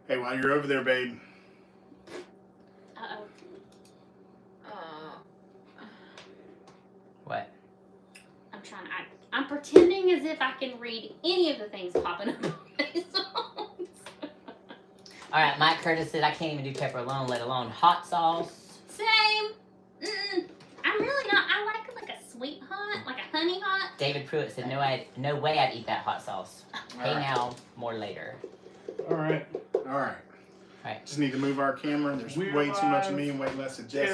Hey, while you're over there, babe. What? I'm pretending as if I can read any of the things popping up on these songs. All right, Mike Curtis said I can't even do pepper alone, let alone hot sauce. Same. I'm really not. I like a sweet hot, like a honey hot. David Pruitt said no way I'd eat that hot sauce. Hey now, more later. All right. Just need to move our camera. There's way too much of me and way less of Jesse.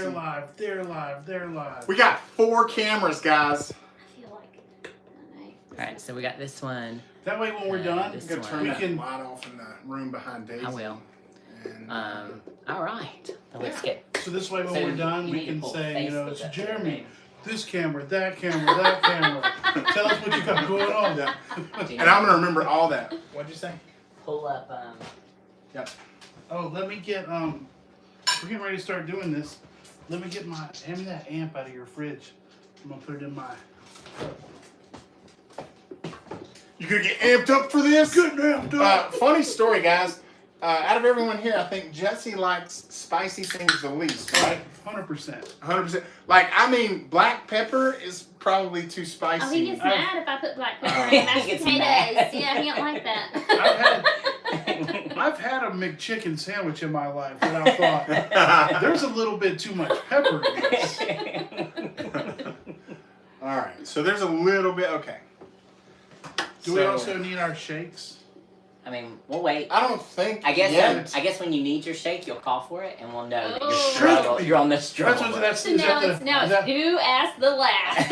They're live. We got 4 cameras, guys. I feel like. All right, so we got this one. That way, when we're done, this I'm gonna turn we that can. light off in the room behind Daisy. I will. And, All right. So let's get. So this way, when So we're done, you we need to can pull say, Facebook it's up Jeremy. there. This camera, that camera, that camera. Tell us what you got going on. yeah. And I'm gonna remember all that. What'd you say? Pull up. Yep. Oh, let me get We're getting ready to start doing this. Let me get hand me that amp out of your fridge. I'm gonna put it in my. You gonna get amped up for this? Good amped up. Funny story, guys. Out of everyone here, I think Jesse likes spicy things the least, right? 100%. 100%. Like, I mean, black pepper is probably too spicy. Oh, he gets mad if I put black pepper in mashed He gets potatoes. mad. Yeah, he don't like that. I've had a McChicken sandwich in my life that I thought there's a little bit too much pepper in this. All right, so there's a little bit. Okay. Do we also need our shakes? I mean, we'll wait. I don't think. I guess. yet. I guess when you need your shake, you'll call for it, and we'll know that Oh. you're on the struggle. That's So now it's who asked the last?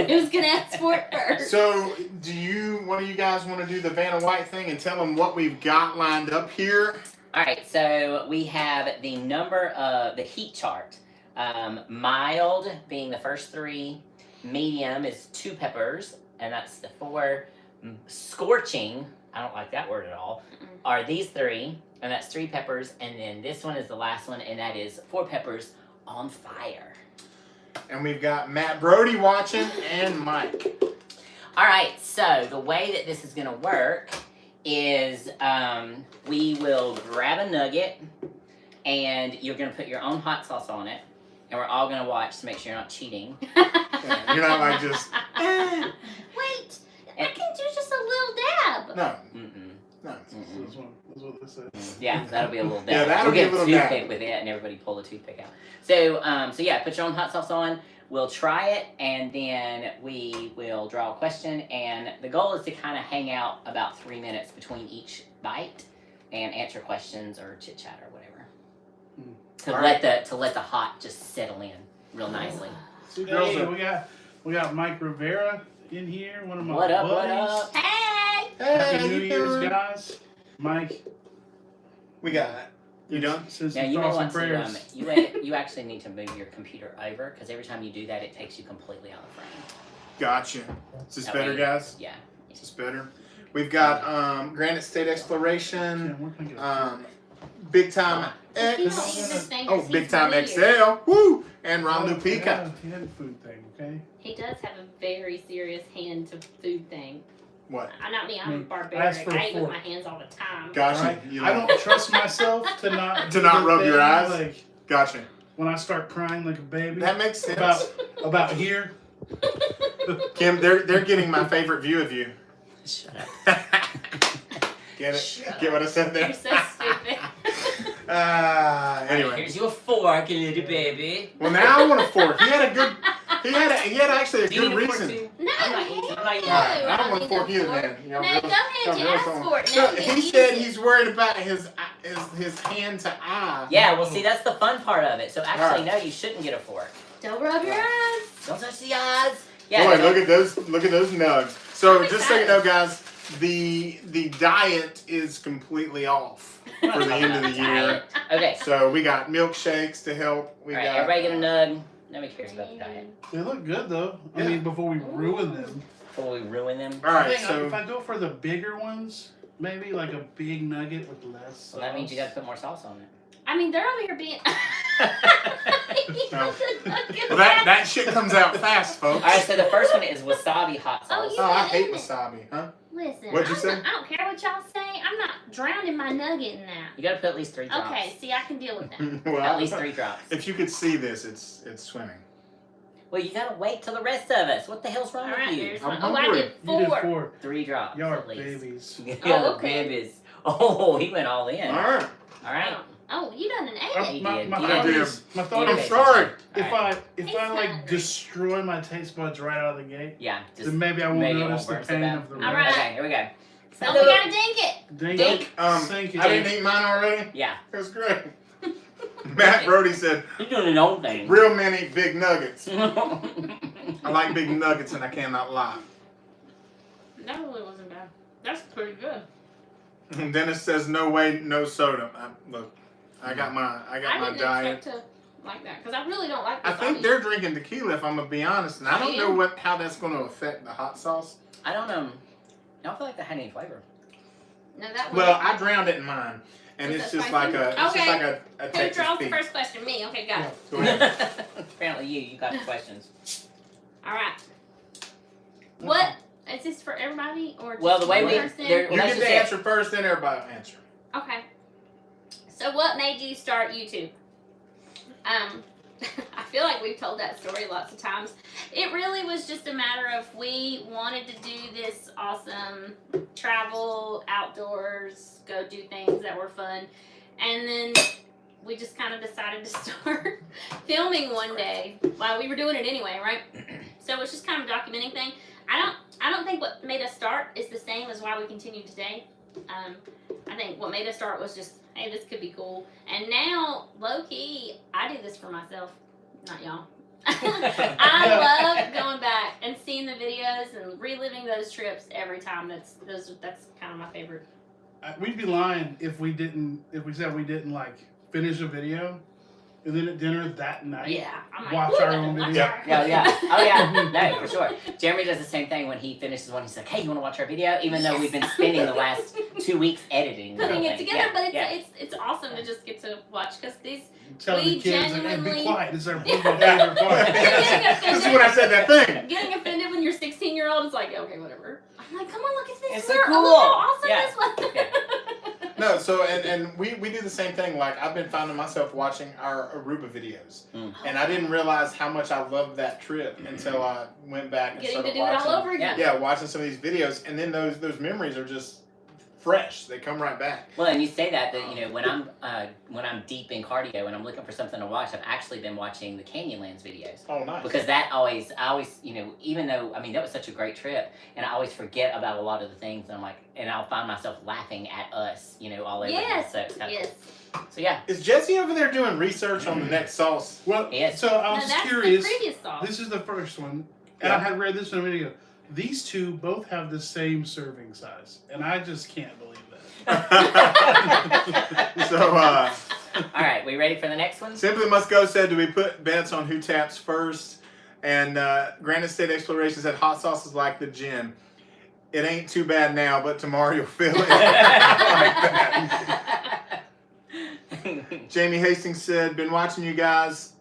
Who's gonna ask for it first? So, one of you guys want to do the Vanna White thing and tell them what we've got lined up here? All right, so we have the number of the heat chart. Mild being the first 3, medium is 2 peppers, and that's the 4. Scorching, I don't like that word at all, are these 3, and that's 3 peppers, and then this one is the last one, and that is 4 peppers on fire. And we've got Matt Brody watching and Mike. All right, so the way that this is gonna work is we will grab a nugget, and you're gonna put your own hot sauce on it, and we're all gonna watch to make sure you're not cheating. Yeah, you're not like just. Wait, I can do just a little dab. No. That's what this is. Yeah, that'll be a little dab. Yeah, that'll we'll be a get little toothpick dab. with it, and everybody pull the toothpick out. So yeah, put your own hot sauce on. We'll try it, and then we will draw a question. And the goal is to kind of hang out about 3 minutes between each bite, and answer questions or chit chat or whatever. To let the hot just settle in real nicely. Hey, we got Mike Rivera in here. One of my What up? buddies. What up? Hey! Happy New you Year's, doing? guys. Mike. We got it. You done? Since Now some you may thoughts want and to prayers. you actually need to move your computer over, because every time you do that, it takes you completely out of frame. Gotcha. Is this That better, way- guys? Yeah. Is this better? We've got Granite State Exploration, Yeah, we're gonna get a Big Time If he X. don't eat this thing, Oh, he's Big Time weird. XL. Woo! And Ron Yeah, Lupica. he had a food thing, okay? He does have a very serious hand to food thing. What? Not me, I'm I mean, barbaric. ask for a I eat with fork. my hands all the time. Gotcha. Right? You I like- don't trust myself to not To do not the rub your thing, eyes? Like Gotcha. when I start crying like a baby. That makes sense. about here. Kim, they're getting my favorite view of you. Shut up. Get it? Shut Get what I said You're there? so stupid. Anyway. Here's your fork, little baby. Well, now I want a fork. He had actually a Do you good need a fork reason. too? No, I'm not eating. I'm not eating. no, I don't want a need fork no either, fork. man. You know, No, girls- go ahead, you girls ask don't- for it. So No, he use said it. he's worried about his hand to eye. Yeah, well, see, that's the fun part of it. So actually, Alright. no, you shouldn't get a fork. Don't rub your eyes. Don't touch the eyes. Yeah. Boy, don't- look at those nugs. So I'm just so you excited. know, guys, the diet is completely off for the end of the year. Okay. So we got milkshakes to help. We All right, got everybody get a nug. Nobody cares about the diet. They look good though. I Yeah. mean, before we ruin them. Before we ruin them. All right, I think so if I go for the bigger ones, maybe like a big nugget with less. Well, that means you got to sauce. put more sauce on it. I mean, they're over here being. No. Well, that shit comes out fast, folks. All right, so the first one is wasabi hot Oh, sauce. you- Oh, I hate wasabi, huh? Listen, What'd you I'm say? not- I don't care what y'all say. I'm not drowning my nugget in that. You gotta put at least 3 drops. Okay, see, I can deal with that. Well, At least 3 drops. If you could see this, it's swimming. Well, you gotta wait till the rest of us. What the hell's wrong All right, with you? there's I'm one. Oh, I hungry. did You did 4. 4. 3 drops Y'all are at least. babies. Yeah, Oh, okay. babies. Oh, he went all in. All right. All right. Oh, you done an 8. He My did. thought He did. is, my thought I'm is, sorry. if Alright. I He's like hungry. destroy my taste buds right out of the gate, Yeah, just then maybe I won't maybe it notice the burn so pain bad. of the All rest. right. Okay, here we go. So we gotta dink it. Dink Dink. it. I Sink it. didn't eat mine already. Yeah. It was great. Matt Brody said, You're doing an old thing. "Real men eat big nuggets." That's I like big nuggets, and I cannot lie. That really wasn't bad. That's pretty good. And Dennis says, "No way, no soda." Look, I got my I didn't diet. expect to like that because I really don't like. I think wasabi. they're drinking tequila, if I'm gonna be honest, and I don't know Yeah. how that's going to affect the hot sauce. I don't I don't feel like that had any flavor. No, that one. Well, I drowned it in mine, and Is it's that just spicy? like a Who Texas draws the beef. first question? Me. Okay, got it. Go ahead. Apparently you got the questions. All right. What is this for everybody or just Well, the way one we- person? there- You Well, that's get just to it. answer first, then everybody will answer. Okay. So what made you start YouTube? I feel like we've told that story lots of times. It really was just a matter of we wanted to do this awesome travel, outdoors, go do things that were fun. And then we just kind of decided to start filming one day. Well, we were doing it anyway, right? So it's just kind of a documenting thing. I don't think what made us start is the same as why we continue today. I think what made us start was just, hey, this could be cool. And now, low key, I do this for myself, not y'all. I love going back and seeing the videos and reliving those trips every time. That's kind of my favorite. We'd be lying if we said we didn't like finish a video and then at dinner that night Yeah, I'm like, watch "Ooh, our that own looks video. like Yeah, our-" yeah. Oh, yeah. No, for sure. Jeremy does the same thing when he finishes one. He's like, hey, you want to watch our video? Even though we've been spending the last 2 weeks editing the Putting whole it thing. together, Yeah, but it's awesome to just get to watch because these. Telling We the kids, like, hey, be genuinely- quiet. This is our favorite part. This is when I said that thing. Getting offended when you're 16-year-old is like, okay, whatever. I'm like, come on, look at this. It's so Look cool. how awesome Yeah. this was. Yeah. No, so and we do the same thing. Like I've been finding myself watching our Aruba videos, and I didn't realize how much I loved that trip until I went back and Getting to started do it watching. all over again. Yeah, watching some of these videos, and then those memories are just fresh. They come right back. Well, and you say that you know when I'm deep in cardio and I'm looking for something to watch, I've actually been watching the Canyonlands videos Oh, nice. because I always you know even though I mean that was such a great trip and I always forget about a lot of the things and I'm like and I'll find myself laughing at us you know all over. Yes. So it's kind Yes. of, so yeah. Is Jesse over there doing research on the next sauce? Well, Yes. so I No, was that's curious. the previous sauce. This is the first one, and Yeah. I had read this in a video. These two both have the same serving size, and I just can't believe that. So, All right, we ready for the next one? Simply Must Go said, do we put bets on who taps first? And Granite State Exploration said, hot sauce is like the gin. It ain't too bad now, but tomorrow you'll feel it. I like that. Jamie Hastings said, been watching you guys.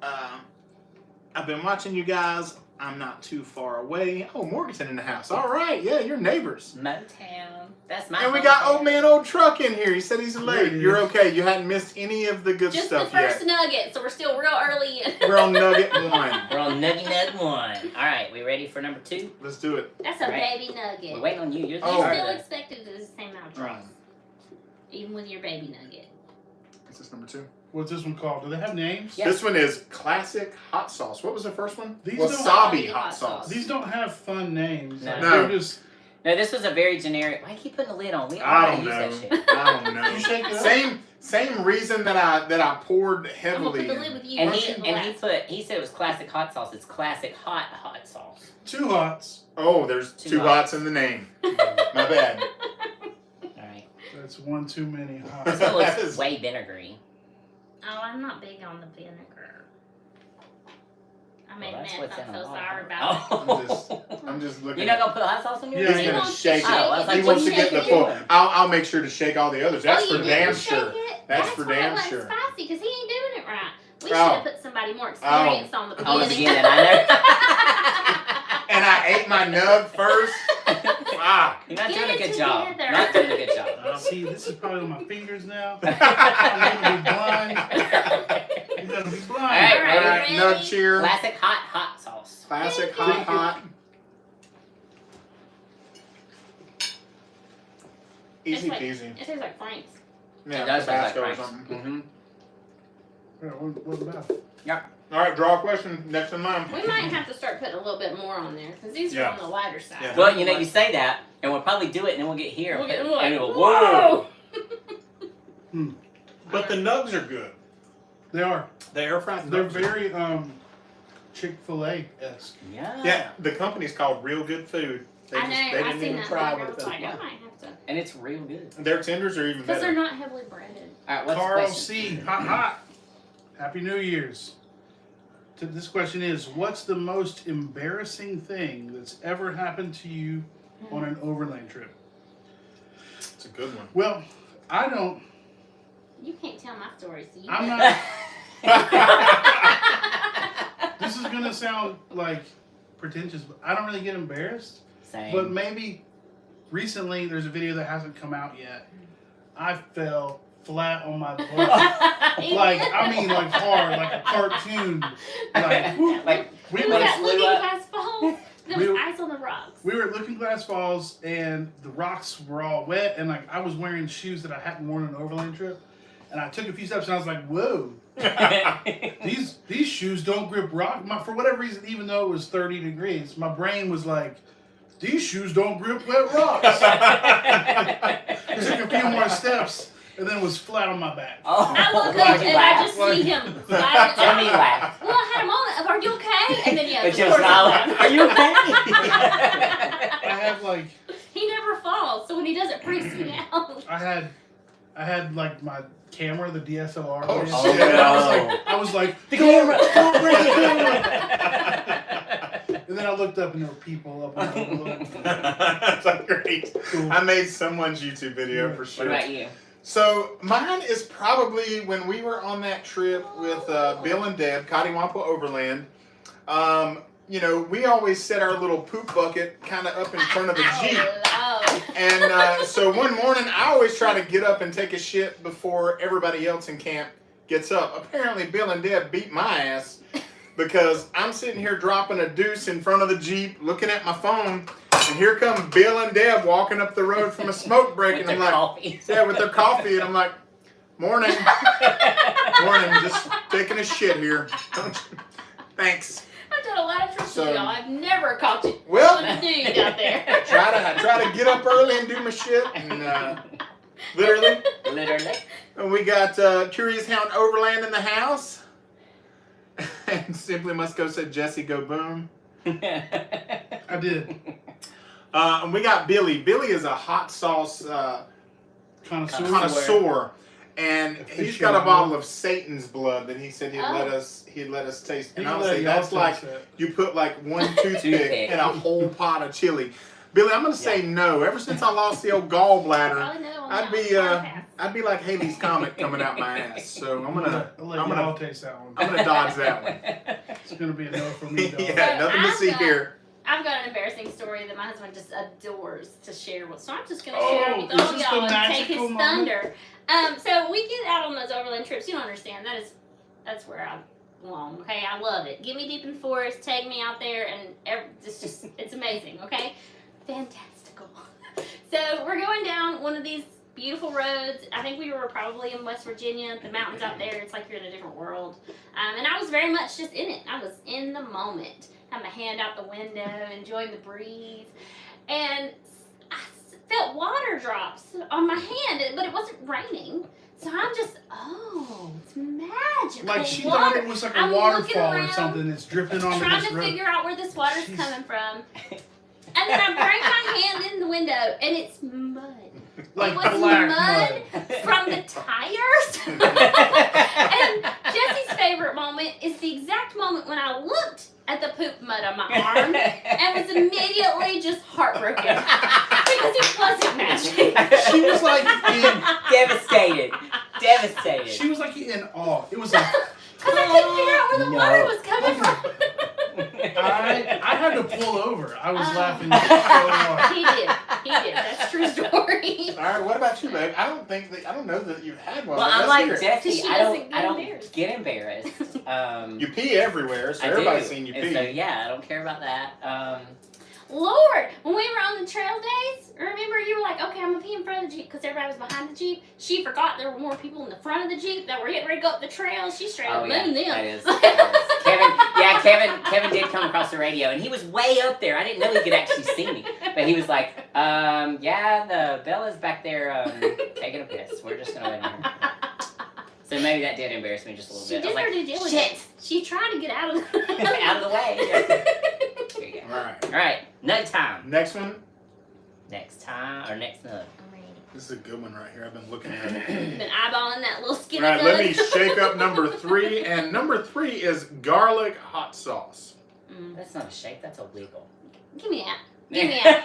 I've been watching you guys. I'm not too far away. Oh, Morganton in the house. All right. Yeah, you're neighbors. Motown. That's my. And we got hometown. Old Man Old Truck in here. He said he's late. Yeah. You're okay. You hadn't missed any of the good Just the stuff first yet. nugget, so we're still real early in. We're on Nugget 1. We're on Nuggy Nug 1. All right, we ready for number 2? Let's do it. That's a Right. baby nugget. We're waiting on you. You're the Oh. You're start still of this. expected to the same amount of drops, even with your baby nugget. Is this number 2? What's this one called? Do they have names? Yeah. This one is classic hot sauce. What was the first one? These Wasabi don't- hot sauce. These don't have fun names. No. Like, No. They're just No, this was a very generic. Why do you keep putting the lid on? We I already don't use know. that shit. I don't know. you shake it up. Same reason that I poured I'm gonna heavily. put the lid with you. And first he and and he last. put he said it was classic hot sauce. It's classic hot sauce. 2 hots. Oh, there's Too 2 hot. hots in the name. My bad. All right, That's one too many this hots. one looks way vinegary. Oh, I'm not big on the vinegar. I made Well, that's mess. what's I'm in a so lot. sorry about Oh. I'm just looking. You're not gonna put hot sauce on yours? Yeah, He's yeah. gonna shake it. Oh, I was like, He what wants are to you get the shaking full. it? I'll make sure to shake all the others. That's oh, for you damn didn't shake sure. it? That's for why damn it wasn't sure. spicy because he ain't doing it right. We should have put somebody more experienced on the beginning. On the beginning, I know. And I ate my nug first. Wow. You're not Get doing a it good job. together. Not doing a good job. See, this is probably on my fingers now. I'm gonna be blind. I'm gonna be blind. All right, All right, ready? nug cheer. Classic hot sauce. Classic Thank you. hot. Easy It's like- peasy. It tastes like Frank's. Yeah, It does taste like Tabasco or Frank's. something. Mm-hmm. Yeah, what about it? All right, draw a question. Next in line. We might have to start putting a little bit more on there because these are Yeah. on the lighter side. Yeah. Well, you know, you say that, and we'll probably do it, and then we'll get here. We'll get and like, we'll, whoa! But the nugs are good. They are. The air fried They're nugs. very Chick-fil-A-esque. Yeah. Yeah, the company's called Real Good Food. They I know. they I didn't seen even that. try Like, I with was them. like, Yeah. I might have to. And it's real good. Their tenders are even Because they're better. not heavily breaded. All right, what's the Carl question? C. Hot. Happy New Year's. This question is, what's the most embarrassing thing that's ever happened to you on an overland trip? It's a good one. Well, I don't. You can't tell my story, so you I'm know. not. This is gonna sound like pretentious, but I don't really get embarrassed. Same. But maybe recently there's a video that hasn't come out yet. I fell flat on my butt. Like, I mean, like hard, like a cartoon. Like, Like, we Was were, that flew Looking up. Glass Falls? There We was were- ice on the rocks. we were at Looking Glass Falls, and the rocks were all wet, and like I was wearing shoes that I hadn't worn on an overland trip, and I took a few steps, and I was like, "Whoa, these shoes don't grip rock." For whatever reason, even though it was 30 degrees, my brain was like, "These shoes don't grip wet rocks." I took a few more steps, and then was flat on my back. Oh, I look why'd up you and I laugh? just see him sliding. Tell me you laughed. Well, I had a moment of, "Are you okay?" And then yeah, But of you course was I not. laughed. Are you okay? I had like He never falls, so when he does it, freaks me out. I had like my camera, the DSLR. Oh, with it, shit. and I was like, The camera! Don't break the camera! and then I looked up and there were people up on the overlook. That's like great. Cool. I made someone's YouTube video for What sure. about you? So mine is probably when we were on that trip with Bill and Deb, Cottywampua Overland. You know, we always set our little poop bucket kind of up in front of the Jeep. Oh, Lord. And so one morning, I always try to get up and take a shit before everybody else in camp gets up. Apparently, Bill and Deb beat my ass because I'm sitting here dropping a deuce in front of the Jeep, looking at my phone, and here come Bill and Deb walking up the road from a smoke break, With and I'm their like, coffee. yeah, with their coffee, and I'm like, morning, morning, just taking a shit here. Thanks. I've done a lot of trips So- with y'all. I've never caught you Well, on a dude out there. I try to get up early and do my shit, and literally. Literally. And we got Curious Hound Overland in the house. And Simply Must Go said, Jesse, go boom. I did. And we got Billy. Billy is a hot sauce Connoisseur. connoisseur. And he's got a bottle of Satan's blood that he said he'd let Oh. us taste. He And can let honestly, y'all that's like taste that. you put like one toothpick Toothpick. in a whole pot of chili. Billy, I'm gonna say no. Ever since I lost the old gallbladder, Probably know on I'd the be podcast. I'd be like Haley's comet coming out my ass. So I'm gonna I'll let I'm y'all gonna taste that one. I'm gonna dodge that one. It's gonna be a no for me, dog. Yeah, nothing to I've see got- here. I've got an embarrassing story that my husband just adores to share with, so I'm just going to Oh, share it with is all this y'all the and take his magical moment? thunder. So we get out on those overland trips. You don't understand. That's where I belong. Okay, I love it. Get me deep in the forest, take me out there, and it's amazing. Okay, fantastical. So we're going down one of these beautiful roads. I think we were probably in West Virginia. The mountains out there, it's like you're in a different world. And I was very much just in it. I was in the moment. Had my hand out the window, enjoying the breeze. And I felt water drops on my hand, but it wasn't raining. So I'm just, it's magical. Like she water. thought it was like a I'm looking waterfall or around, something that's dripping on trying this to road. figure out where this water's Jeez. coming from. And then I bring my hand in the window, and it's mud. Like it was black mud mud. from the tires. And Jesse's favorite moment is the exact moment when I looked at the poop mud on my arm and was immediately just heartbroken because it wasn't magic. She was like in Devastated. Devastated. She was like in awe. It was like Because I couldn't figure out where the No. water was coming from. I had to pull over. I was laughing so hard. He did. That's a true story. All right, what about you, babe? I don't know that you've had one. Well, but I'm let's like hear it. Jesse. She I doesn't don't get get embarrassed. You pee everywhere, so I everybody's do. seen you And pee. so yeah, I don't care about that. Lord, when we were on the trail days, remember you were like, okay, I'm gonna pee in front of the Jeep because everybody was behind the Jeep. She forgot there were more people in the front of the Jeep that were getting ready to go up the trail. She straight up mooned them. That is. Kevin did come across the radio, and he was way up there. I didn't know he could actually see me, but he was like, yeah, the Bella's back there taking a piss. We're just gonna let her. So maybe that did embarrass me just a little She bit. did I her was due like, diligence. shit, She tried to get out of the out of the way. Yeah. There you go. All right. All right, nut time. Next one. Next time or next nut. This is a good one right here. I've been looking at it. Been eyeballing that little All skinny right, let me nut. shake up number 3, and number 3 is garlic hot sauce. That's not a shake. That's a wiggle. Give me that. Give me that.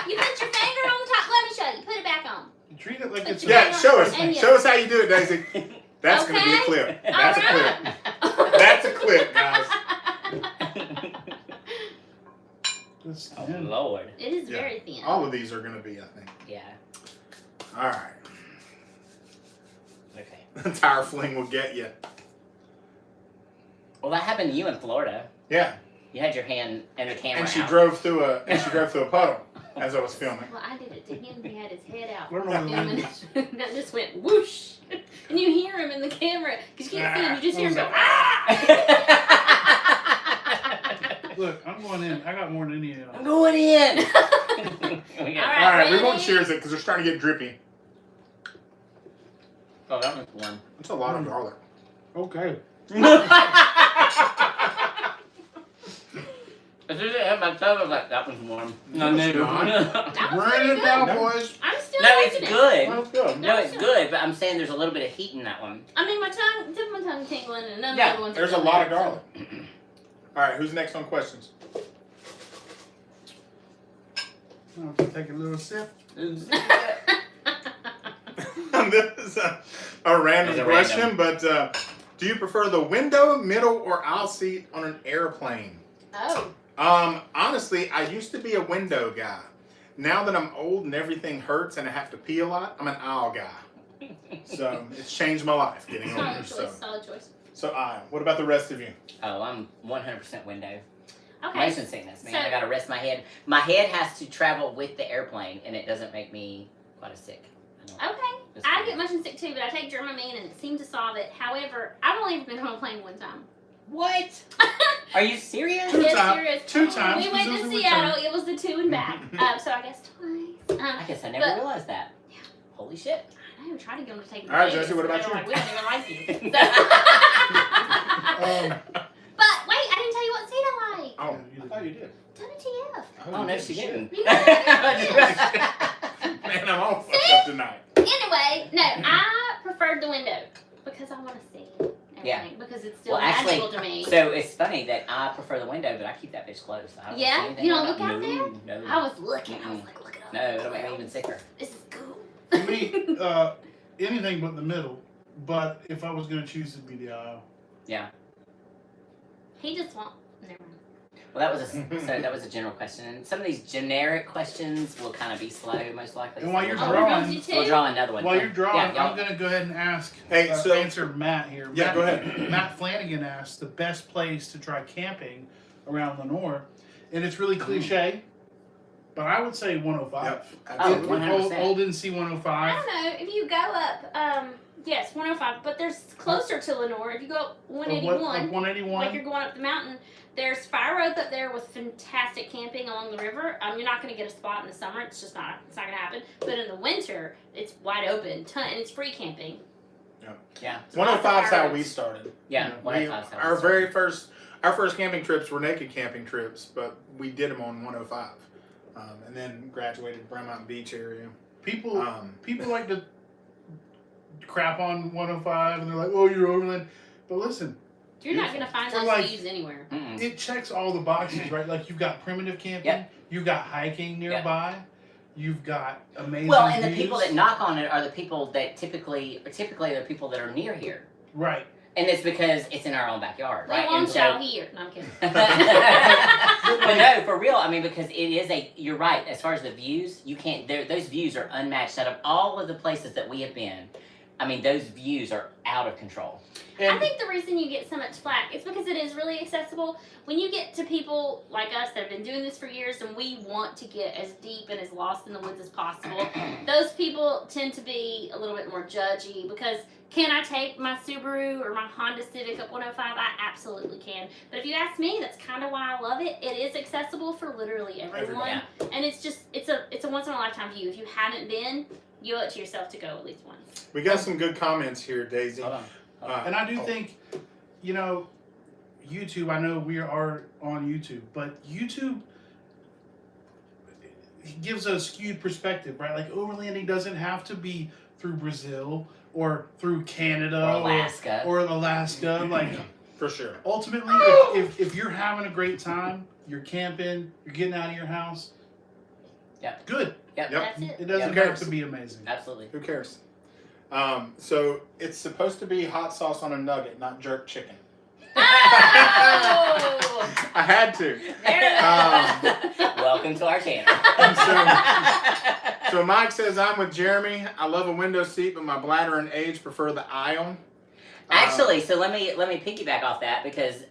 You put your finger on the top. Let me show you. Put it back on. You treat it like But it's you Yeah, show us. And you- Show us how you do it, Daisy. That's going to be a Okay. clip. That's a clip. All That's a clip, guys. It's Oh thin. Lord. It is Yeah. very thin. All of these are going to be, I think. Yeah. All right. Okay. The tire fling will get you. Well, that happened to you in Florida. Yeah. You had your hand and the camera And she out. drove through a puddle as I was filming. Well, I did it to him. He had his head out. What am I filming it. That just went whoosh. And you hear him in the camera. Because you can't see him. You just hear him go, ah! Look, I'm going in. I got more than any of I'm y'all. going in. We got- All All right, we won't ready? cheers it because they're starting to get drippy. Oh, that was one. That's a lot of garlic. Okay. As soon as it hit my tongue, I was like, that was warm. No, it's not. That was We're pretty in it now, good. boys. I'm still No, it's liking it. good. Well, it's good. No, it's good, but I'm saying there's a little bit of heat in that one. I mean, my tongue, tip of my tongue tingling, and none of Yeah, the other ones. There's are a doing lot of that, garlic. All right, who's next on questions? I'll have to take a little sip. This is a random It's a question, random. but do you prefer the window, middle, or aisle seat on an airplane? Oh. Honestly, I used to be a window guy. Now that I'm old and everything hurts and I have to pee a lot, I'm an aisle guy. So it's changed my life getting older. Solid So, choice. Solid choice. so aisle. What about the rest of you? Oh, I'm 100% window. Okay. Motion sickness, man. so- I gotta rest my head. My head has to travel with the airplane, and it doesn't make me quite as sick. Okay. It's I fine. get motion sick too, but I take Dramamine and it seemed to solve it. However, I've only ever been on a plane one time. What? Are you serious? Two Yes, times. serious. 2 times. We went to because those are Seattle. It was the 2 and back. So I guess twice. I guess I never But- realized that. Yeah. Holy shit. I know. Try to get them to take. All right, Vegas, Jesse, what but about they're you? Like, we don't even like you. Um, But wait, I didn't tell you what seat I like. Oh, I thought you did. WTF. Oh, no, she didn't. You guys Man, I'm all fucked up tonight. Anyway, no, I preferred the window because I want to see everything. Yeah. Because it's still Well, actually, magical to me. So it's funny that I prefer the window, but I keep that bitch closed. I don't Yeah? see anything You don't about look out it. there? No. I was looking. I was like, look at No, it'll make me even sicker. This is cool. for me, anything but the middle. But if I was going to choose, it'd be the aisle. Yeah. He just wants. Never mind. Well, that was a general question. And some of these generic questions will kind of be slow, most likely. And while you're Oh, we're drawing- going to We'll too? draw another one. While you're drawing, Yeah, y'all- I'm going to go ahead and ask, Hey, so- answer Matt here. Yeah, Matt, go ahead. Matt Flanagan asked the best place to try camping around Lenore. And it's really cliche, but I would say 105. Yep. Oh, Absolutely. 100%. Old NC I 105. don't know. If you go up, yes, 105, but there's closer to Lenore. If you go up 181, 181. like you're going up the mountain, there's fire roads up there with fantastic camping along the river. You're not going to get a spot in the summer. It's just not. It's not going to happen. But in the winter, it's wide open, and it's free camping. Yeah. 105 is how we started. Yeah. You know, 105 's how we our started. very first camping trips were naked camping trips, but we did them on 105, and then graduated Brown Mountain Beach area. People like to crap on 105 and they're like, oh, you're overland. But listen, You're not going to find For those like- views anywhere. Mm-mm. it checks all the boxes, right? Like you've got primitive camping, Yep. you've got hiking nearby, you've got amazing Well, and the views. people that knock on it are the people that typically are the people that are near here. Right. And it's because it's in our own backyard, They right? won't And so- show here. No, I'm kidding. But no, for real. I mean, because it is you're right. As far as the views, you can't. Those views are unmatched. Out of all of the places that we have been, I mean, those views are out of control. I think the reason you get so much flack is because it is really accessible. When you get to people like us that have been doing this for years and we want to get as deep and as lost in the woods as possible, those people tend to be a little bit more judgy because can I take my Subaru or my Honda Civic up 105? I absolutely can. But if you ask me, that's kind of why I love it. It is accessible for literally everyone. Yeah. And it's a once in a lifetime view. If you haven't been, you owe it to yourself to go at least once. We got some good comments here, Daisy. Hold on. And I do think, you know, YouTube, I know we are on YouTube, but YouTube gives a skewed perspective, right? Like overlanding doesn't have to be through Brazil or through Canada Or Alaska. or Alaska. Like For sure. ultimately, if you're having a great time, you're camping, you're getting out of your house, Yep. good. Yep. That's it. It doesn't Yep. have to be amazing. Absolutely. Who cares? So it's supposed to be hot sauce on a nugget, not jerk chicken. Oh! I had to. Welcome to our channel. So Mike says, I'm with Jeremy. I love a window seat, but my bladder and age prefer the aisle. Actually, so let me piggyback off that because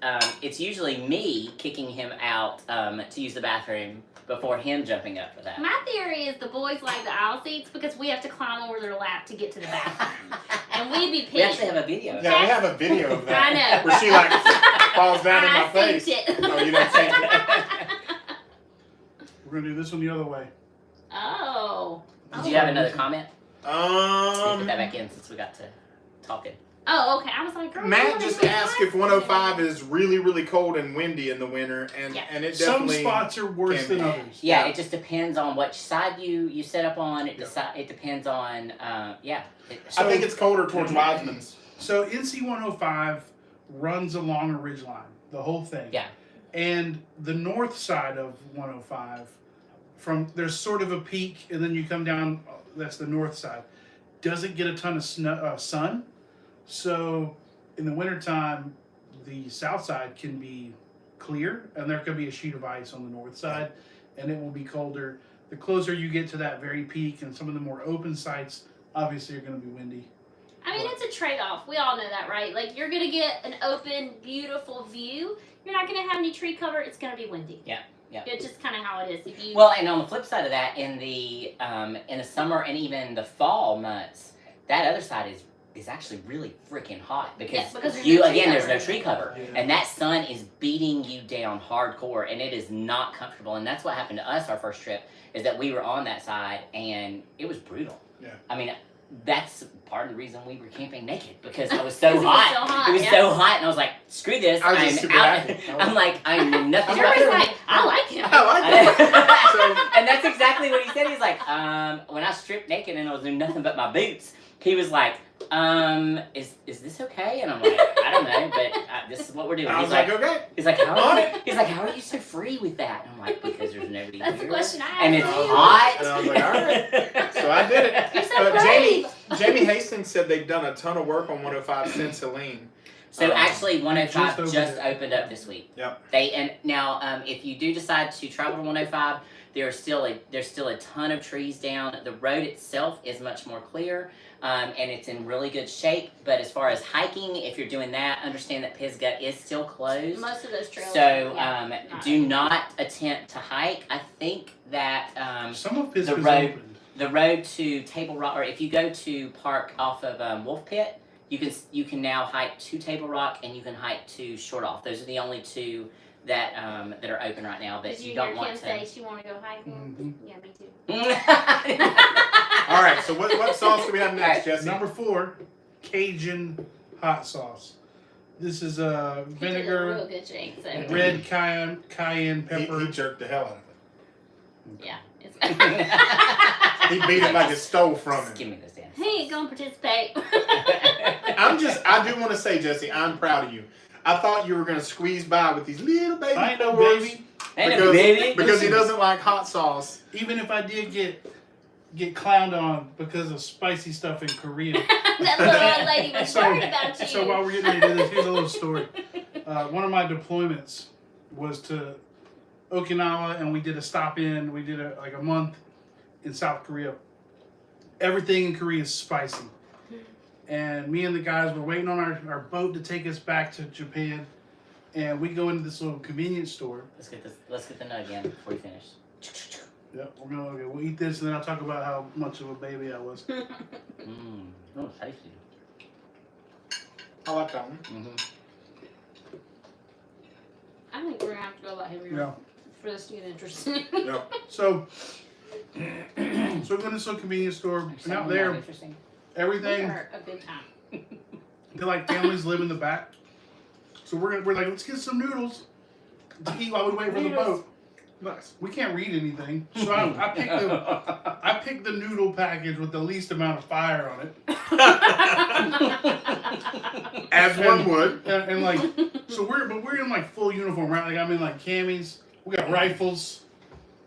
it's usually me kicking him out to use the bathroom before him jumping up for that. My theory is the boys like the aisle seats because we have to climb over their lap to get to the bathroom. And we'd be We actually pissed. have a video. of Yeah, we have a video of that. I know. Where she like falls down in my I face. synced it. Oh, you don't think it? We're going to do this one the other way. Oh. Did you have another comment? Let me put that Um, back in since we got to talking. Oh, okay. I was like, girl, Matt you just wanna do asked that? if 105 is really, really cold and windy in the winter, and Yeah. and it Some definitely. spots are worse can than be. others. Yeah, Yeah. it just depends on which side you set up on. It depends on yeah. I think it's colder towards Wiseman's. So NC 105 runs along a ridge line, the whole thing. Yeah. And the north side of 105, there's sort of a peak, and then you come down. That's the north side. Doesn't get a ton of sun, so in the wintertime, the south side can be clear, and there could be a sheet of ice on the north side, and it will be colder. The closer you get to that very peak, and some of the more open sites, obviously, are going to be windy. I mean, it's a trade-off. We all know that, right? Like, you're going to get an open, beautiful view. You're not going to have any tree cover. It's going to be windy. Yeah. It's just kind of how it is. If you Well, and on the flip side of that, in the summer and even the fall months, that other side is actually really freaking hot because, Yeah, because there's you no tree again there's cover. no tree cover, Yeah. and that sun is beating you down hardcore, and it is not comfortable. And that's what happened to us our first trip is that we were on that side, and it was brutal. Yeah. I mean, that's part of the reason we were camping naked because I was so 'Cause it was hot. so hot, It was yeah. so hot, and I was like, "Screw this! I was I'm just super out." happy. I'm like, I know nothing about Jeremy's this. like, I like him. I like that. So And that's exactly what he said. He's like, when I stripped naked and I was doing nothing but my boots, he was like, is this okay? And I'm like, I don't know, but this is what we're doing. I He's was like, okay. he's like, how On are it. He's like, how are you so free with that? And I'm like, because there's nobody That's the here. question I asked And it's you. hot. And I was like, all right. So I did it. You're so But brave. Jamie Hastings said they've done a ton of work on 105 since Helene. So actually, 105 Just just opened opened up this week. Yep. And now, if you do decide to travel to 105, there's still a ton of trees down. The road itself is much more clear, and it's in really good shape. But as far as hiking, if you're doing that, understand that Pisgah is still closed. Most of those trails. So yeah, do not attempt to hike. I think that Some of Pisgah's road- opened. the road to Table Rock, or if you go to park off of Wolf Pit, you can now hike to Table Rock and you can hike to Short Off. Those are the only two that are open right now. But Did you you don't hear want Kim to. say she want to go hiking? Mhm. Yeah, me too. All right. So what sauce do we have next, All right, Jesse? Number 4, Cajun hot sauce. This is He did a real vinegar, good shake. So red cayenne pepper. He jerked the hell out of it. yeah, it's He beat it like it stole from Just him. give me this damn. he ain't gonna participate. I do want to say, Jesse, I'm proud of you. I thought you were going to squeeze by with these little baby I ain't no pores baby. Ain't no baby. because he Listen. doesn't like hot sauce. Even if I did get clowned on because of spicy stuff in Korea, That little old lady was worried about you. So while we're getting into this, here's a little story. One of my deployments was to Okinawa, and we did a stop in. We did like a month in South Korea. Everything in Korea is spicy. And me and the guys were waiting on our boat to take us back to Japan. And we go into this little convenience store. Let's get the nut again before you finish. Yep, we'll eat this, and then I'll talk about how much of a baby I was. Oh, tasty. I like that one. I think we're gonna have to go a lot heavier Yeah. for this to get interesting. Yep. So we go to this little convenience store, and out there, Interesting. We everything, are a good time. they're like families live in the back. So we're like, let's get some noodles to eat while we wait for the boat. Nice. We can't read anything, so I picked the noodle package with the least amount of fire on it. As one would. And like, so we're in like full uniform, right? Like I'm in like camis. We got rifles.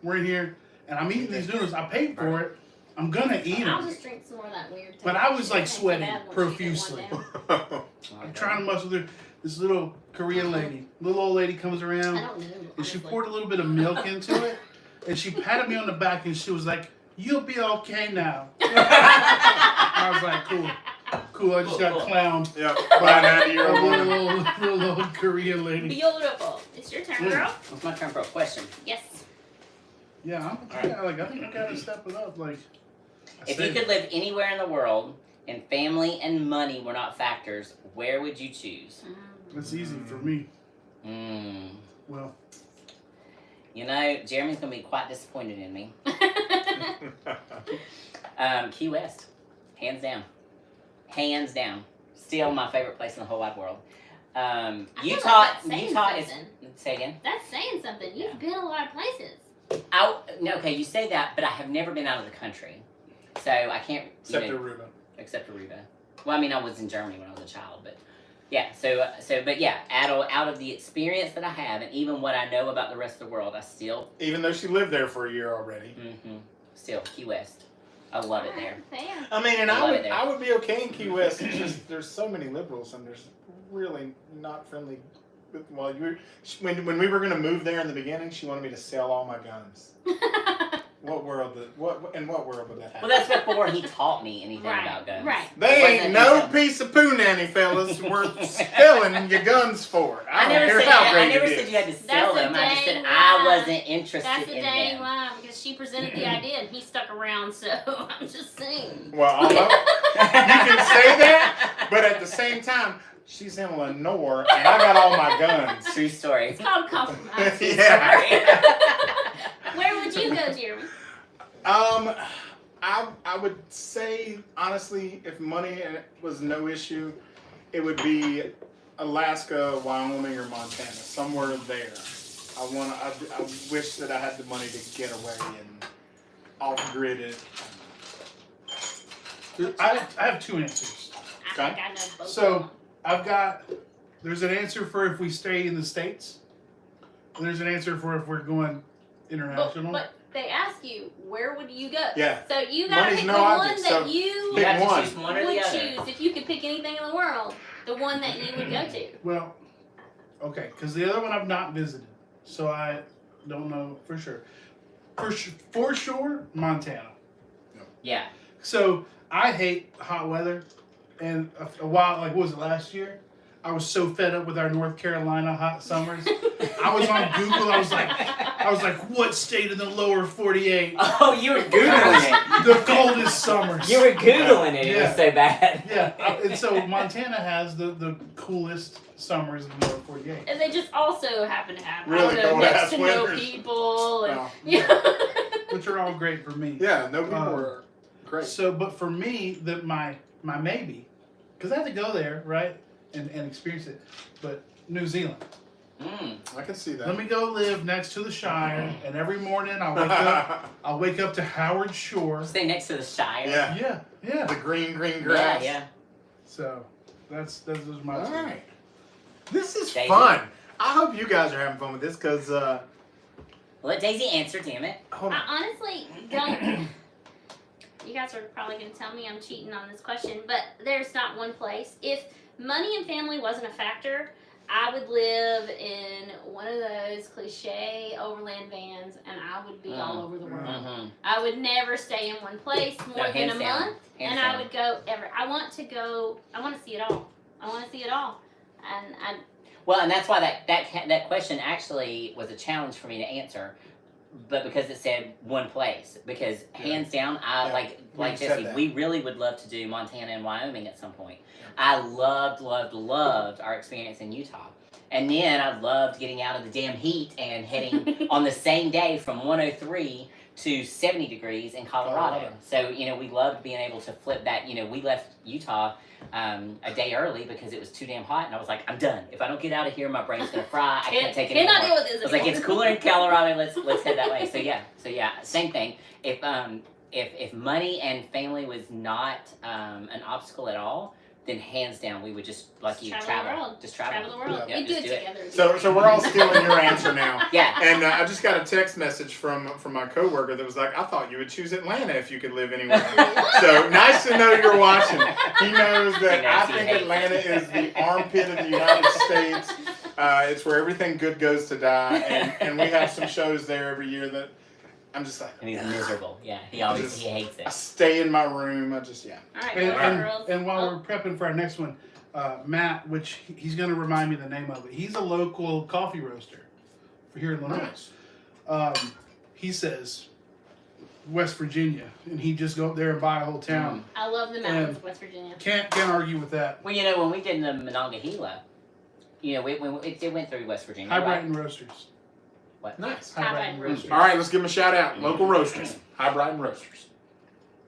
We're in here, and I'm eating these noodles. I paid for it. I'm gonna eat I'll them. just drink some more of that weird. But I was, like, taste. sweating Bad once you get profusely. one down. I'm trying to muscle through. This little Korean lady, little old lady comes I around, don't know. and she honestly. poured a little bit of milk into it, and she patted me on the back, and she was like, "You'll be okay now." I was like, cool. I just got clowned Yep. By a 90-year-old by a woman. little old Korean lady. Beautiful. It's your turn, girl. It's my turn for a question. Yes. Yeah, I think I gotta step it up. Like, If you could live anywhere in the world and family and money were not factors, where would you choose? it's easy for me. Well, You know, Jeremy's gonna be quite disappointed in me. Key West, hands down, still my favorite place in the whole wide world. I feel Utah, like that's saying Utah is. something. Say again. That's saying something. You've Yeah. been a lot of places. Okay, you say that, but I have never been out of the country, so I can't. Except Aruba. Except Aruba. Well, I mean, I was in Germany when I was a child, but yeah. But yeah, out of the experience that I have, and even what I know about the rest of the world, I still. Even though she lived there for a year already. Still Key West. I love it there. Fair. I mean, and I love it there. I would be okay in Key West. It's just there's so many liberals, and there's really not friendly. Well, when we were gonna move there in the beginning, she wanted me to sell all my guns. In what world would that happen? Well, that's before he taught me anything Right, about guns. right. They It ain't wasn't no until- piece of poo nanny, fellas, worth selling your guns for. I don't care said, how I great never it said is. you had to sell That's a them. I just said dang I lie. wasn't interested That's a in dang them. lie because she presented the idea and he stuck around. So I'm just saying. Well, although you can say that, but at the same time, she's in Lenore, and I got all my guns. True story. It's called compromise. Yeah. Where would you go, Jeremy? I would say honestly, if money was no issue, it would be Alaska, Wyoming, or Montana, somewhere there. I wish that I had the money to get away and off grid it. I have two answers. I think I know both. So there's an answer for if we stay in the States, and there's an answer for if we're going international. But they ask you, where would you go? Yeah. So you gotta Money's pick no the one object, that so you You pick have to one. choose one or would the other. choose. If you could pick anything in the world, the one that you would go to. Well, okay, because the other one I've not visited, so I don't know for sure. For sure, Montana. Yeah. So I hate hot weather, and a while, like what was it, last year? I was so fed up with our North Carolina hot summers. I was on Google. I was like, what state in the lower 48? Oh, you were Googling The coldest summers. it. You were Googling it. It Yeah. was so bad. Yeah, and so Montana has the coolest summers in the lower 48. And they just also happen to have Really I don't know, cold next ass to no winters. people and Wow. yeah. Which are all great for me. Yeah, no people were great. So, but for me, my maybe, because I have to go there, right, and experience it. But New Zealand. I can see that. Let me go live next to the Shire, and every morning I'll wake up to Howard Shore. Stay next to the Shire. Yeah. Yeah. The green Yeah, grass. yeah. So those are my All two. right. This is Daisy? fun. I hope you guys are having fun with this because, Let Daisy answer, damn it. hold I on. honestly don't. You guys are probably going to tell me I'm cheating on this question, but there's not one place. If money and family wasn't a factor, I would live in one of those cliche overland vans, and I would be all over the world. Mm-hmm. I would never stay in one place more than a month, and I would go ever. I want to see it all. I want to see it all, and Well, and that's why that question actually was a challenge for me to answer, but because it said one place. Because hands down, I like Jesse, we really would love to do Montana and Wyoming at some point. I loved our experience in Utah. And then I loved getting out of the damn heat and heading on the same day from 103 to 70 degrees in Colorado. So, we loved being able to flip that. We left Utah a day early because it was too damn hot, and I was like, I'm done. If I don't get out of here, my brain's gonna fry. I can't take it anymore. Cannot deal with this. I was like, it's cooler in Colorado. Let's head that way. So yeah, same thing. If money and family was not an obstacle at all, then hands down we would just travel. Just travel the world. Yeah, we do it together. So we're all stealing your answer now. Yeah. And I just got a text message from my coworker that was like, I thought you would choose Atlanta if you could live anywhere. So nice to know you're watching. He knows that I think Atlanta is the armpit of the United States. It's where everything good goes to die, and we have some shows there every year that I'm just like, and he's miserable. Yeah, he hates it. I stay in my room. All right, and while we're prepping for our next one, Matt, which he's going to remind me the name of it. He's a local coffee roaster for here in Illinois. He says West Virginia, and he just go up there and buy a whole town. I love the mountains of West Virginia. Can't argue with that. Well, when we did the Monongahela, it went through West Virginia. High right? Brighton Roasters. What? nice. High Brighton Roasters. All right, let's give them a shout out. Local roasters, High Brighton Roasters.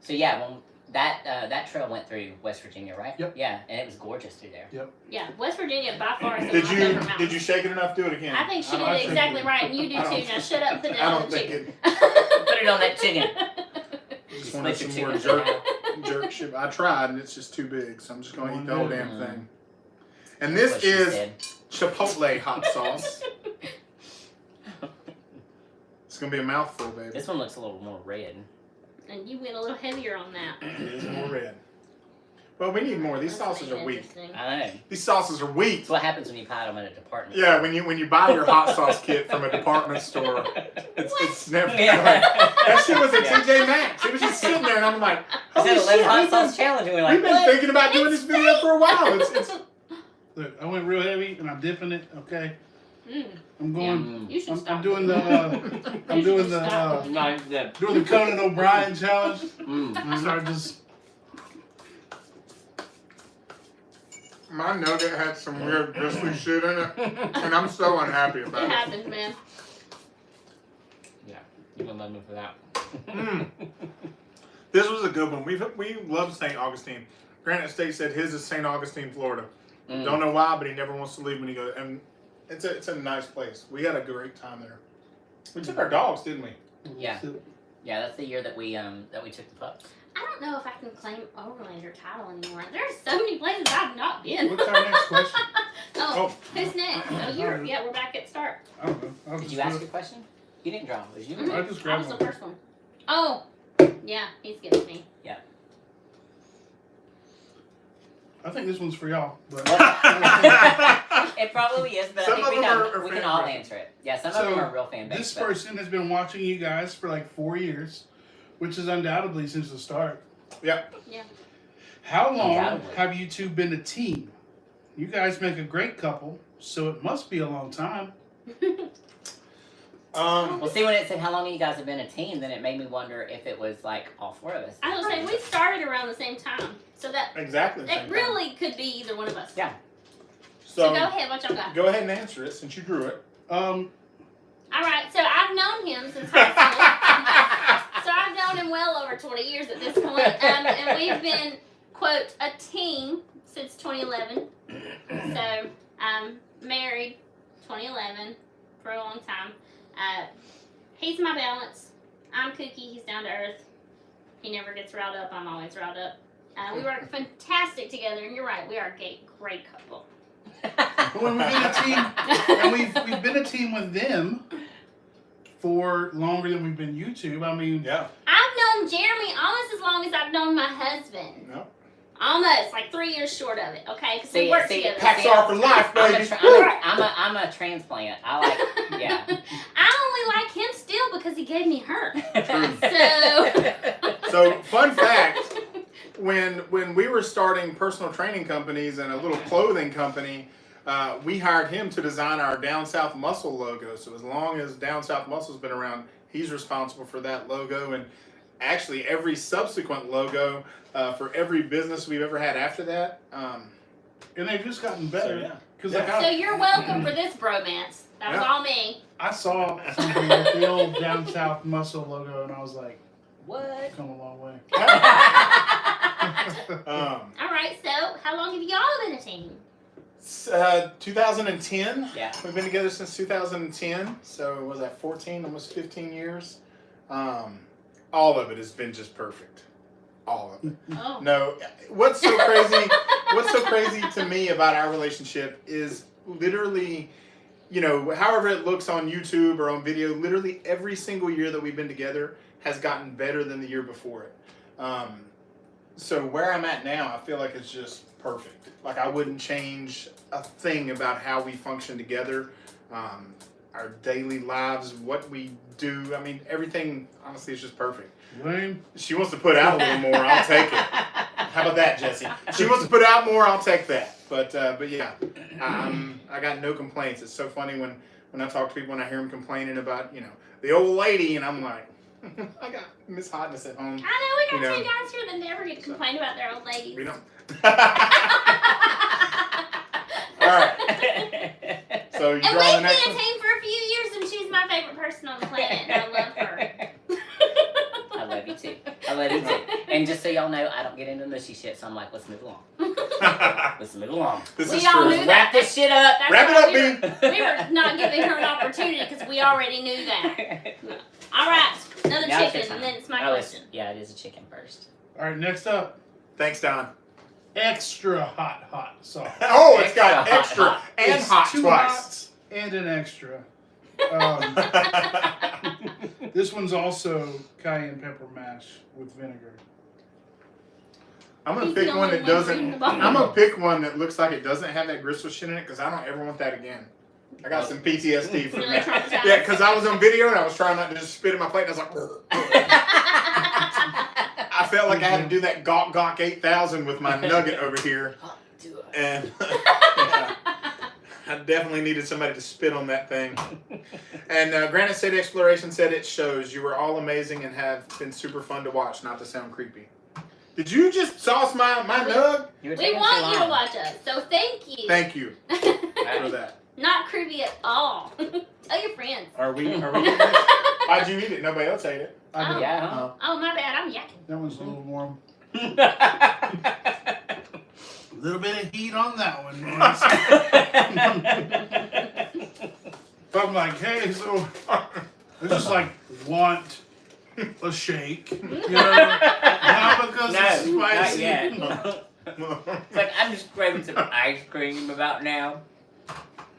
So yeah, that trail went through West Virginia, right? Yep. Yeah, and it was gorgeous through there. Yep. Yeah, West Virginia by far is my favorite mountain. Did you shake it enough? Do it again. I think she did it exactly right, and you do too. Now shut up and put it I on don't the think chicken. Put it on that chicken. Just wanted Split some your more chicken. jerk shit. I tried, and it's just too big, so I'm just going to eat the whole damn thing. And That's this what she is said. Chipotle hot sauce. It's going to be a mouthful, baby. This one looks a little more red. And you went a little heavier on that. It is more red. Well, we need more. These That's sauces are weak. interesting. I know. These sauces are weak. That's what happens when you buy them at a department. Yeah, when you buy your hot sauce kit from a department store, it's never Yeah. That shit was at Yeah. TJ Maxx. It was just sitting there, and I'm like, Is holy that 11 shit, hot sauce challenge? And we're like, we've been what? thinking about doing this video for a while. It's Look, I went real heavy, and I'm dipping it. Okay, Mm, I'm going. you should stop. I'm doing the. I'm doing the. Not good. Doing the Conan O'Brien challenge. Mm. So I just. my nugget had some weird bristly shit in it, and I'm so unhappy It about it. happens, man. Yeah, you gonna love me for that. Mm. This was a good one. We love St. Augustine. Granite State said his is St. Augustine, Florida. Mm. Don't know why, but he never wants to leave when he goes. And it's a nice place. We had a great time there. We took our dogs, didn't we? Yeah. Yeah, that's the year that we took the pups. I don't know if I can claim Overlander title anymore. There's so many places I've not been. What's our next question? Oh, who's next? Oh, we're back at start. I don't know. I'll Did just you ask do a question? You didn't draw. It was you. Mhm. I just I grabbed was the one. first one. Oh, yeah, he's giving me. I think this one's for y'all. But It probably is, but Some I think of we them are can fan all bases. answer it. Yeah, some So, of them are real fan base. this but- person has been watching you guys for like 4 years, which is undoubtedly since the start. Yep. Yeah. How long Undoubtedly. have you two been a team? You guys make a great couple, so it must be a long time. Well, see, when it said how long you guys have been a team, then it made me wonder if it was like all four of us. I was saying we started around the same time, so that Exactly. the same it time. really could be either one of us. Yeah. So So go ahead, what y'all got? go ahead and answer it since you drew it. All right, so I've known him since high school. So I've known him well over 20 years at this point, and we've been, quote, a team since 2011. So married 2011 for a long time. He's my balance. I'm kooky. He's down to earth. He never gets riled up. I'm always riled up. We work fantastic together, and you're right. We are a great couple. But when we've been a team, and we've been a team with them for longer than we've been YouTube. I mean, Yeah. I've known Jeremy almost as long longest I've known my husband. No. Almost, like 3 years short of it, okay? Because we See, work see, together. Hacks are for life, baby. I'm a transplant. I like, yeah. I only like him still because he gave me her. True. So, So, fun fact, when we were starting personal training companies and a little clothing company, we hired him to design our Down South Muscle logo. So as long as Down South Muscle's been around, he's responsible for that logo, and actually every subsequent logo for every business we've ever had after that. And they've just gotten better. yeah. Because so you're welcome for this bromance. That was all me. I saw something with the old Down South Muscle logo, and I was like, What? come a long way. All right, so how long have y'all been a team? 2010. Yeah. We've been together since 2010. So was that 14, almost 15 years? All of it has been just perfect. All of it. Oh. No, what's so crazy? What's so crazy to me about our relationship is literally, you know, however it looks on YouTube or on video, literally every single year that we've been together has gotten better than the year before it. So where I'm at now, I feel like it's just perfect. Like I wouldn't change a thing about how we function together, our daily lives, what we do. I mean, everything, honestly, is just perfect. Lame. She wants to put out a little more, I'll take it. How about that, Jesse? She wants to put out more, I'll take that. But yeah, I got no complaints. It's so funny when I talk to people and I hear them complaining about, you know, the old lady, and I'm like, I got Miss Hotness at home. I know, we got You know. two guys here that never get to complain about their old ladies. We don't. All right. So you And draw the we've next been a one? team for a few years, and she's my favorite person on the planet, and I love her. I love you too. I love you too. And just so y'all know, I don't get into mushy shit, so I'm like, let's move along. Let's move along. This We is all true. knew that. Wrap this shit up. That's Wrap it why up, we were not giving her an opportunity because we already knew that. All right, another Now it's your chicken, time. and then it's my Oh, question. yeah, it is a chicken first. All right, next up, Thanks, Don. extra hot sauce. Oh, it's got Extra extra hot. and It's hot two twice. hots and an extra. This one's also cayenne pepper mash with vinegar. I'm gonna He's pick the one only that one doesn't. reading the bottom. I'm gonna pick one that looks like it doesn't have that gristle shit in it because I don't ever want that again. I got some PTSD from Really that. traumatized. Yeah, because I was on video and I was trying not to just spit in my plate and I was like, I felt like I had to do that Gawk Gawk 8000 with my nugget over here, and yeah, I definitely needed somebody to spit on that thing. And Granite State Exploration said it shows. You were all amazing and have been super fun to watch. Not to sound creepy. Did you just sauce my nug? You were We taking want too you to long. watch us, so thank you. Thank you for that. Not creepy at all. Tell your friends. Are we eating this? Why'd you eat it? Nobody else ate it. I did. Yeah, huh? Oh, my bad. I'm yakking. That one's a little warm. A little bit of heat on that one, man. But I'm like, hey, so I just like want a shake, you know, not because it's No, not spicy. yet. It's like, I'm just craving some ice cream about now.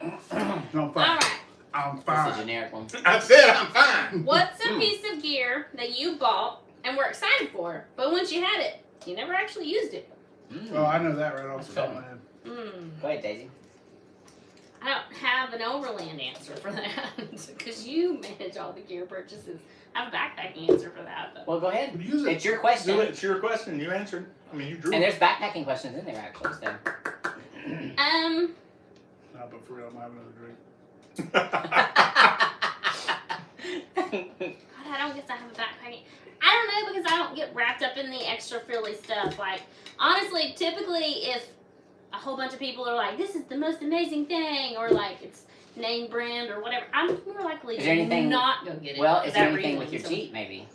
No, I'm All fine. right. I'm It's a fine. generic one. I said I'm fine. What's a piece of gear that you bought and were excited for, but once you had it, you never actually used it? Oh, I know that right off the top of my head. Go ahead, Daisy. I don't have an overland answer for that because you manage all the gear purchases. I have a backpacking answer for that. But. Well, go ahead. Use it. It's your question. Do it. It's your question. You answered. I mean, you drew. And it. there's backpacking questions in there, actually, so. No, but for real, I'm having another drink. God, I don't guess I have a backpacking. I don't know because I don't get wrapped up in the extra frilly stuff. Like, honestly, typically if a whole bunch of people are like, this is the most amazing thing, or like it's name brand or whatever, I'm more likely Is there to anything- not go get it. Well, for is there that anything reason. with your So- Jeep, maybe?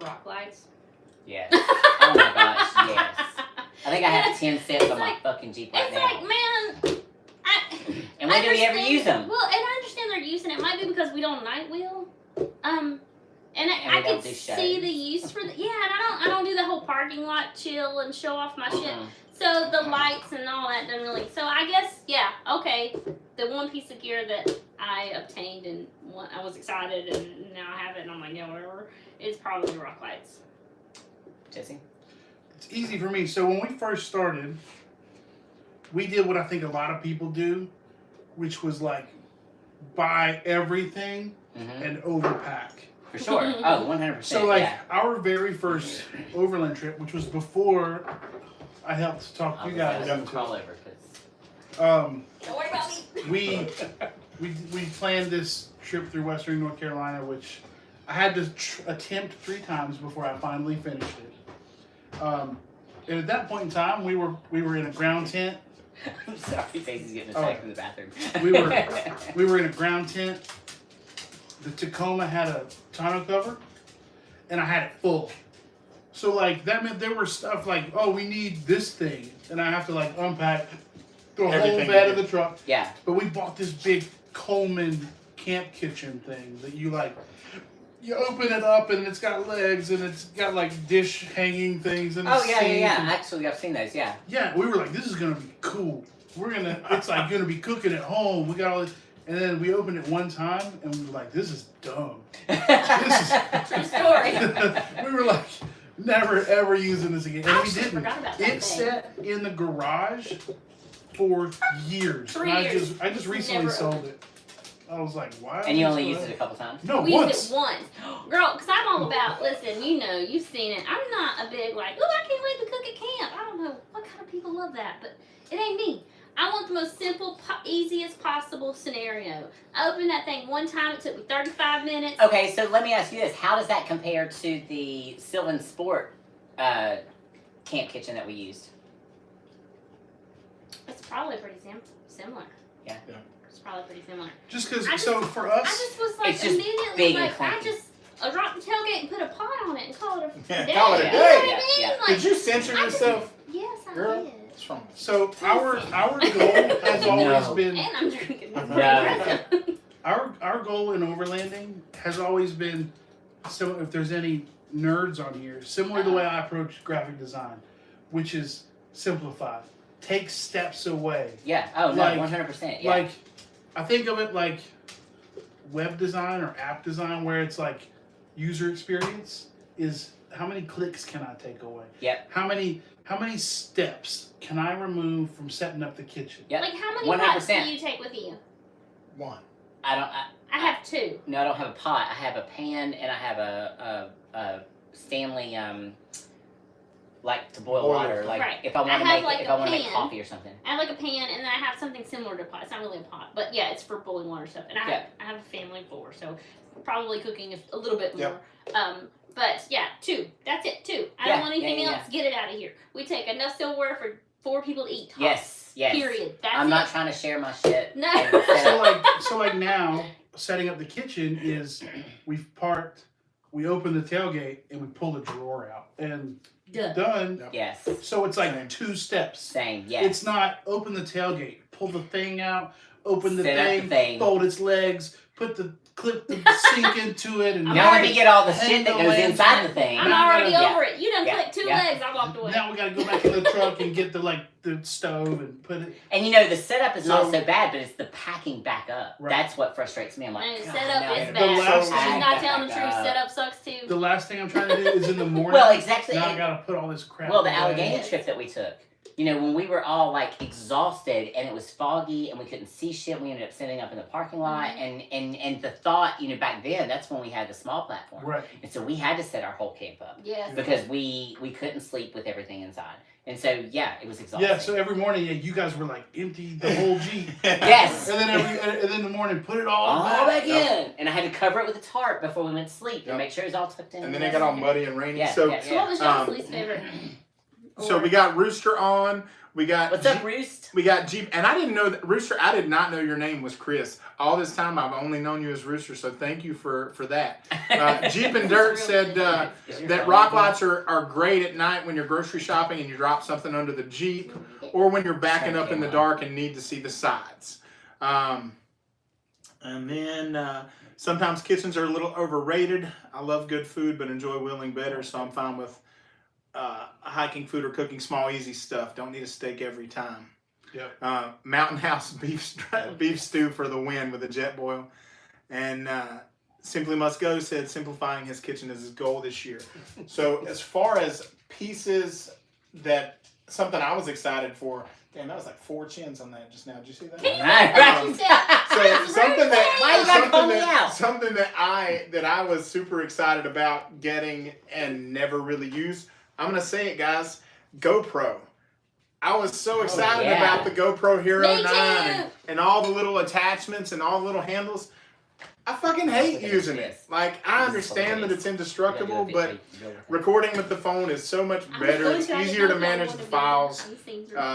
Rock lights. Yes. Oh my gosh, yes. I think I have 10 sets It's on my like- fucking Jeep right It's now. like, man, And when do we ever understand- use them? Well, and I understand they're using it. Might be because we don't night wheel. And And I we don't could do see shows. the use for the and I don't do the whole parking lot chill and show off my shit. Mhm. So the lights and all that doesn't really. So I guess okay, the one piece of gear that I obtained and I was excited, and now I have it, and I'm like, yeah, whatever. It's probably rock lights. Jesse? It's easy for me. So when we first started, we did what I think a lot of people do, which was like buy everything and overpack. For sure. Oh, 100%. So like our very first overland trip, which was before I helped talk you guys into crawl it. over, 'cause... Don't worry about me. We planned this trip through Western North Carolina, which I had to attempt 3 times before I finally finished it. And at that point in time, we were in a ground tent. I'm sorry, Stacey's getting a check in the bathroom. We were in a ground tent. The Tacoma had a tonneau cover, and I had it full. So like that meant there were stuff like, oh, we need this thing, and I have to like unpack the whole bed of the truck. Yeah. But we bought this big Coleman camp kitchen thing that you open it up and it's got legs and it's got like dish hanging things and Actually, I've seen those. Yeah. Yeah, we were like, this is gonna be cool. It's like gonna be cooking at home. We got all this, and then we opened it one time and we were like, this is dumb. True story. We were like, never ever using this again, and we actually didn't. forgot about that It sat in the garage for years. 3 And years. I just recently Never sold opened it. I was like, why? And you only used it a couple times? No, We once. used it once. Girl, because I'm all about, listen, you've seen it. I'm not a big, like, oh, I can't wait to cook at camp. I don't know what kind of people love that, but it ain't me. I want the most simple, easiest possible scenario. I opened that thing one time. It took me 35 minutes. Okay, so let me ask you this. How does that compare to the Sylvan Sport camp kitchen that we used? It's probably pretty similar. Yeah. It's probably pretty similar. Just because, I so just- for I us, just was like, It's just immediately, big and like, clunky. I dropped the tailgate and put a pot on it and called it a Yeah, day. call it a You day. know what I mean? Yeah. Like, Did you censor I just- yourself? Yes, I Girl? did. What's wrong? so our goal has always No. been And I'm drinking. It's No. pretty aggressive. our goal in overlanding has always been, so if there's any nerds on here, similar to the way I approach graphic design, which is simplify, take steps away. Yeah. Oh, no, Like- 100%. Yeah. Like, I think of it like web design or app design, where it's like user experience is how many clicks can I take away? Yep. How many steps can I remove from setting up the kitchen? Yep. Like, how many 100%. pots do you take with you? One. I have 2. No, I don't have a pot. I have a pan and I have a Stanley like to boil Boiler. water. Like Right. if I want I to have, make like, if a I want to make pan. coffee or something. I have like a pan, and then I have something similar to a pot. It's not really a pot, but yeah, it's for boiling water stuff. And I have a family of 4, so probably cooking a little bit more. Yep. But yeah, 2. That's it. 2. I Yeah, don't want anything yeah, else. Get it out of here. We take enough silverware for 4 people to eat. Tops. Yes. Yes. Period. That's I'm it. not trying to share my shit. No. So like now, setting up the kitchen is we open the tailgate and we pull the drawer out and Duh. done. Yes. So it's like Same. 2 steps. Same. Yes. It's not open the tailgate, pull the thing out, open the Set up the thing, thing. fold its legs, clip the sink into it, and Now let me get all the shit that Hang goes the inside the thing. I'm Now I already gotta- over it. You done Yeah, clicked 2 yeah. legs. I walked away. now we gotta go back in the truck and get the stove and put it. And you know the setup is not So- so bad, but it's the packing back up. Right. That's what frustrates me. I'm like, And God, setup now I is gotta bad. last- She's pack not that telling the back truth. up. Setup sucks too. The last thing I'm trying to do is in the morning. Well, exactly. Now I And- gotta put all this crap. Well, the away. Allegheny trip that we took, you know, when we were all like exhausted and it was foggy and we couldn't see shit, we ended up sitting up in the parking lot. And the thought, you know, back then, that's when we had the small platform. Right. And so we had to set our whole camp up Yes. because we couldn't sleep with everything inside. And so, yeah, it was exhausting. Yeah. So every morning, you guys were like empty the whole Jeep, Yes. and then and then in the morning put it all All back back. in. And I had to cover it with a tarp before we went to sleep and Yep. make sure it was all tucked in. And then it got all muddy and rainy. Yeah, so yeah. So what was y'all's Um, least favorite? so we got Rooster on. We got What's up, Roost? We got Jeep, and I didn't know that Rooster. I did not know your name was Chris. All this time, I've only known you as Rooster. So thank you for that. Jeep and Dirt said that rock lights are great at night when you're grocery shopping and you drop something under the Jeep, or when you're backing up in the dark and need to see the sides. And then sometimes kitchens are a little overrated. I love good food, but enjoy wheeling better. So I'm fine with hiking food or cooking small, easy stuff. Don't need a steak every time. Yep. Mountain House beef stew for the win with a jet boil. And Simply Must Go said simplifying his kitchen is his goal this year. So as far as pieces that something I was excited for, damn, that was like 4 chins on that just now. Did you see that? So something that Why you gotta call me out? something that I was super excited about getting and never really used. I'm gonna say it, guys. GoPro. I was so excited about the GoPro Hero 9 and all the little attachments and all the little handles. I fucking hate using it. Like, I understand that it's indestructible, but recording with the phone is so much better. It's easier to manage the files.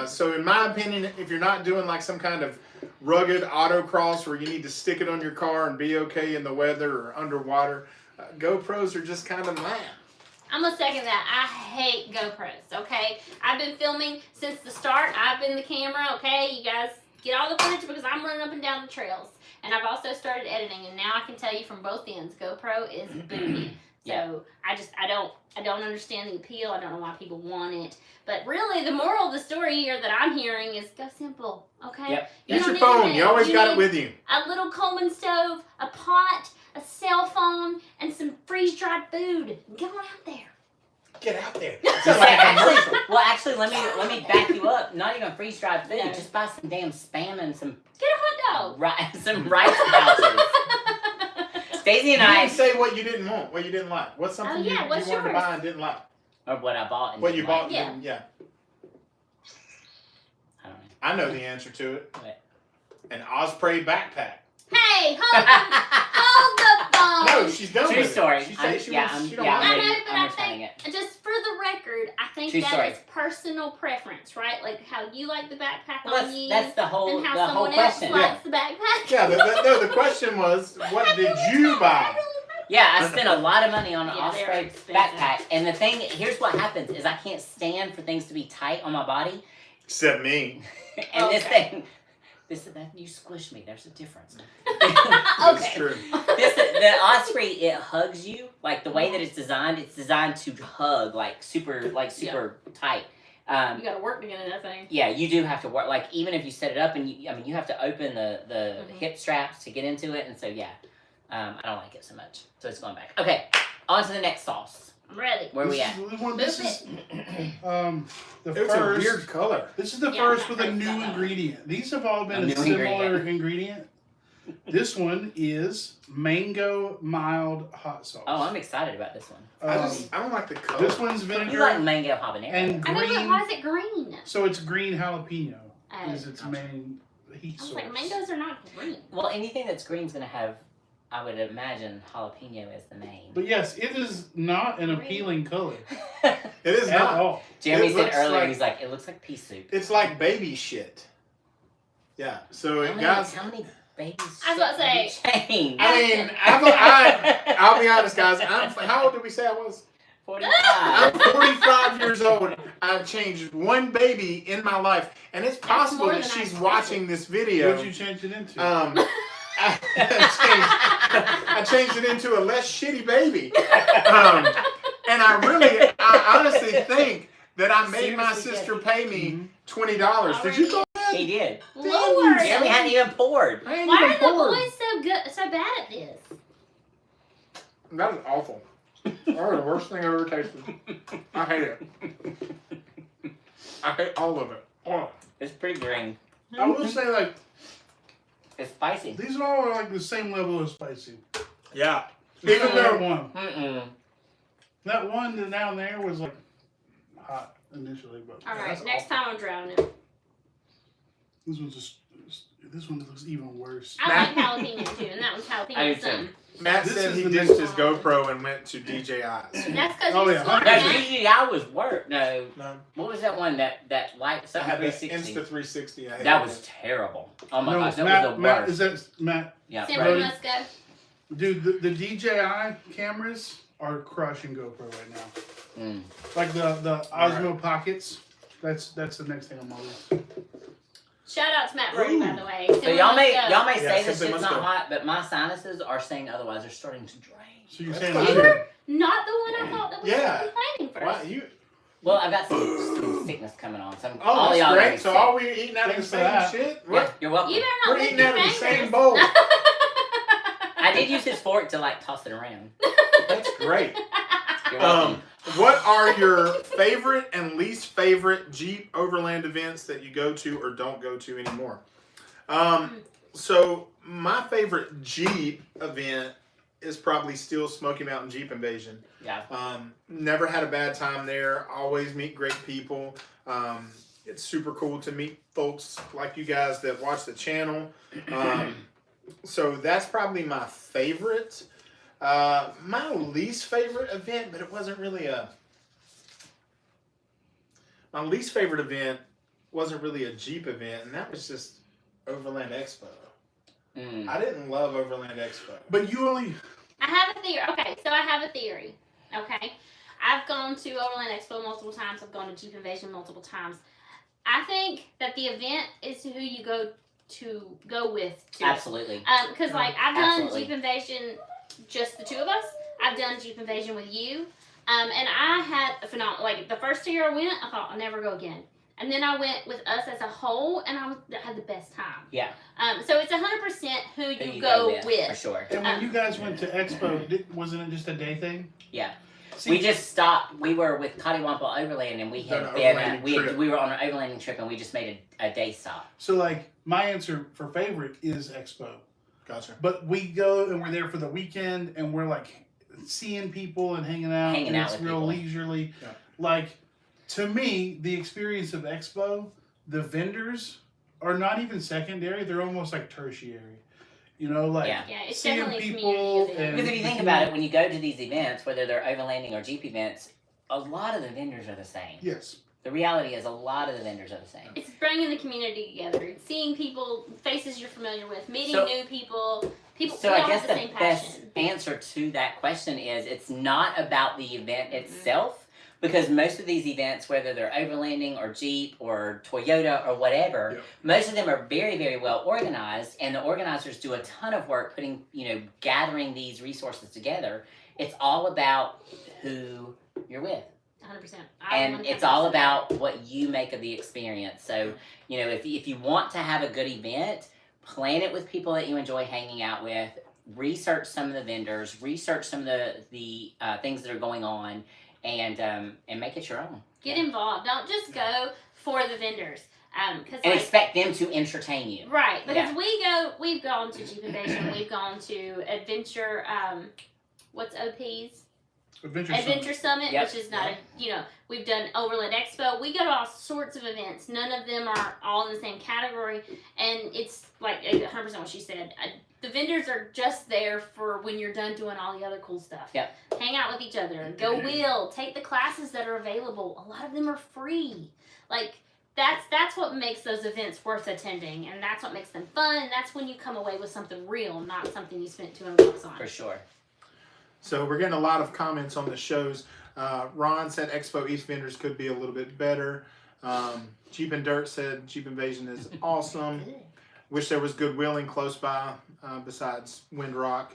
So in my opinion, if you're not doing like some kind of rugged autocross where you need to stick it on your car and be okay in the weather or underwater, GoPros are just kind of meh. I'm gonna second that. I hate GoPros, okay? I've been filming since the start. I've been the camera, okay? You guys get all the footage because I'm running up and down the trails. And I've also started editing, and now I can tell you from both ends, GoPro is booty. So I don't understand the appeal. I don't know why people want it. But really, the moral of the story here that I'm hearing is go simple, okay? Yep. Use your phone. You always got it with you. A little Coleman stove, a pot, a cell phone, and some freeze-dried food. Go on out there. Get out there. Actually, let me back you up. Not even freeze dried food. No. Just buy some damn spam and some Get a hot dog. some rice pouches. Stacey and You I. didn't say what you didn't want, what you didn't like. What's something you what's wanted to yours? buy and didn't like? Or what I bought. And What didn't you bought like. and didn't, yeah. I don't know. I know the answer to it. What? An Osprey backpack. Hey, hold the phone. No, she's done True with story. it. She said she don't I like know, it. but I think, just for the record, I think True that story. is personal preference, right? Like how you like the backpack Well, on you, that's the whole and how someone else question. likes the backpack. Yeah, the question was, what did you buy? Yeah, I spent a lot of money on an Yeah, they're Osprey expensive. backpack, and the thing, here's what happens: is I can't stand for things to be tight on my body, Except me. and this thing, you squish me. There's a difference. That's Okay. true. The Osprey, it hugs you like the way that it's designed. It's designed to hug like super tight. You gotta work to get in that thing. Yeah, you do have to work. Like even if you set it up, and you have to open the hip straps to get into it, and so I don't like it so much. So it's going back. Okay, on to the next sauce. I'm ready. Where we at? This is the It's a first. weird color. This is the Yeah, first I'm with not a crazy new about that. ingredient. These have all been A a new similar ingredient. This one is mango mild hot sauce. Oh, I'm excited about this one. I don't like the color. This one's vinegar You like mango habanero? and I know, but green. why is it green? So it's green jalapeno Oh, is its main heat I was source. like, mangoes are not green. Well, anything that's green is gonna have, I would imagine, jalapeno as the main. But yes, it is not an appealing color It is at not. all. Jeremy It said looks earlier, like- he's like, it looks like pea soup. It's like baby shit. Yeah. So it got. How many babies? I was about to say- Changed? I mean, I'll be honest, guys. How old did we say I was? 45. I'm 45 years old. I've changed one baby in my life, and it's possible more that than I she's expected. watching this video. What'd you change it into? I changed it into a less shitty baby. And I honestly think that I made my Seriously, sister Jesse. pay me $20. Did you go ahead? He did. Lord. Jeremy hadn't even poured. I ain't Why even are the poured. boys so bad at this? That is awful. That was the worst thing I've ever tasted. I hate it. I hate all of it. Oh. It's pretty green. I will say, like, It's spicy. these all are like the same level of spicy. Yeah. Even Even that though one. Mm-mm. That one that down there was like hot initially, but All right, that's next awful. time I'm drowning him. this one's just. This one looks even worse. I like jalapeno too, and that one's I jalapeno do something. Matt This said is he the ditched next his one. GoPro and went to DJI's. That's because Oh, you yeah. slaughtered No, it. usually I was work. No. No. What was that one that light I something had the 360? Insta 360. I hated That was it. terrible. Oh my No, gosh, that Matt, was the Matt, worst. is that Matt? Yeah. Simple Right. must go. Dude, the DJI cameras are crushing GoPro right now. Mm. Like the Osmo Pockets. That's the next thing on my list. Shout out to Matt Brody, by Ooh. the way. So Simple y'all may must go. say this Simply shit's must not go. hot, but my sinuses are saying otherwise. They're starting to drain. So you're That's saying fine. You were not the one I thought that was Yeah. complaining first. Why you? Well, I've got some sickness coming on. So Oh, all that's y'all great. are So sick. all we eating out of the Thanks for same that. shit? Yeah, you're welcome. You better not We're lick eating your out of the fingers. same bowl. I did use his fork to like toss it around. That's great. You're welcome. What are your favorite and least favorite Jeep Overland events that you go to or don't go to anymore? So my favorite Jeep event is probably still Smoky Mountain Jeep Invasion. Yeah. Never had a bad time there. Always meet great people. It's super cool to meet folks like you guys that watch the channel. So that's probably my favorite. My least favorite event, but it wasn't really my least favorite event wasn't really a Jeep event, and that was just Overland Expo. I didn't love Overland Expo. But you only. I have a theory. Okay, so I have a theory. Okay, I've gone to Overland Expo multiple times. I've gone to Jeep Invasion multiple times. I think that the event is who you go with. To Absolutely. Because like I've done Absolutely. Jeep Invasion, just the two of us. I've done Jeep Invasion with you, and I had a phenomenal. Like the first year I went, I thought I'll never go again. And then I went with us as a whole, and I had the best time. Yeah. So it's 100% who Who you go for with. sure. And when you guys went to Expo, wasn't it just a day thing? Yeah. See, We just stopped. We were with Cottywampa Overland, and we Done had an been overlanding trip. we were on an overlanding trip, and we just made a day stop. So like my answer for favorite is Expo, Gotcha. but we go and we're there for the weekend and we're like seeing people and hanging out. Hanging and out it's with real people. leisurely. Yeah. Like to me, the experience of Expo, the vendors are not even secondary; they're almost like tertiary. You know, like Yeah. Yeah, it's seeing definitely a people community event. and Because if you think about it, when you go to these events, whether they're overlanding or Jeep events, a lot of the vendors are the same. yes. The reality is, a lot of the vendors are the same. It's bringing the community together, it's seeing people, faces you're familiar with, meeting So- new people. People. So we I all guess have the the same best passion. answer to that question is it's not about the event itself, because most of these events, whether they're overlanding or Jeep or Toyota or whatever, Yeah. most of them are very, very well organized, and the organizers do a ton of work putting, gathering these resources together. It's all about who you're with. 100%. And it's all about what you make of the experience. So, if you want to have a good event, plan it with people that you enjoy hanging out with. Research some of the vendors. Research some of the things that are going on, and make it your own. Get involved. Don't just go for the vendors. Cause And like, expect them to entertain you. right, because Yeah. we've gone to Jeep Invasion, we've gone to Adventure, what's OP's? Adventure Summit, Yep. which is not we've done Overland Expo. We go to all sorts of events. None of them are all in the same category, and it's like 100% what she said. The vendors are just there for when you're done doing all the other cool stuff. Yep. Hang out with each other. Go wheel. Take the classes that are available. A lot of them are free. Like that's what makes those events worth attending, and that's what makes them fun. And that's when you come away with something real, not something you spent $200 on. For sure. So we're getting a lot of comments on the shows. Ron said Expo East vendors could be a little bit better. Jeep and Dirt said Jeep Invasion is awesome. Wish there was good wheeling close by besides Windrock.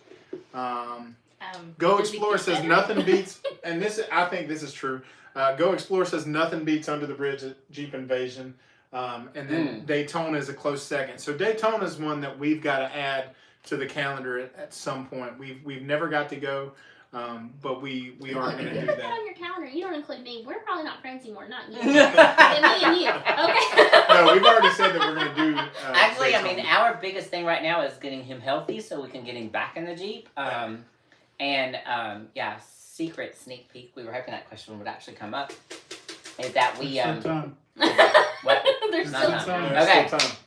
Go does it Explore get says better? nothing beats, and I think this is true. Go Explore says nothing beats Under the Bridge at Jeep Invasion. And then Daytona is a close second. So Daytona is one that we've got to add to the calendar at some point. We've never got to go, but we are going to do Put that that. on your calendar. You don't include me. We're probably not friends anymore. Not you. Me and you. Okay. No, we've already said that we're going to do. Actually, I Daytona. mean, our biggest thing right now is getting him healthy so we can get him back in the Jeep. Secret sneak peek. We were hoping that question would actually come up. Is that we There's still time. what? There's Not still done. time. There's Okay. still time.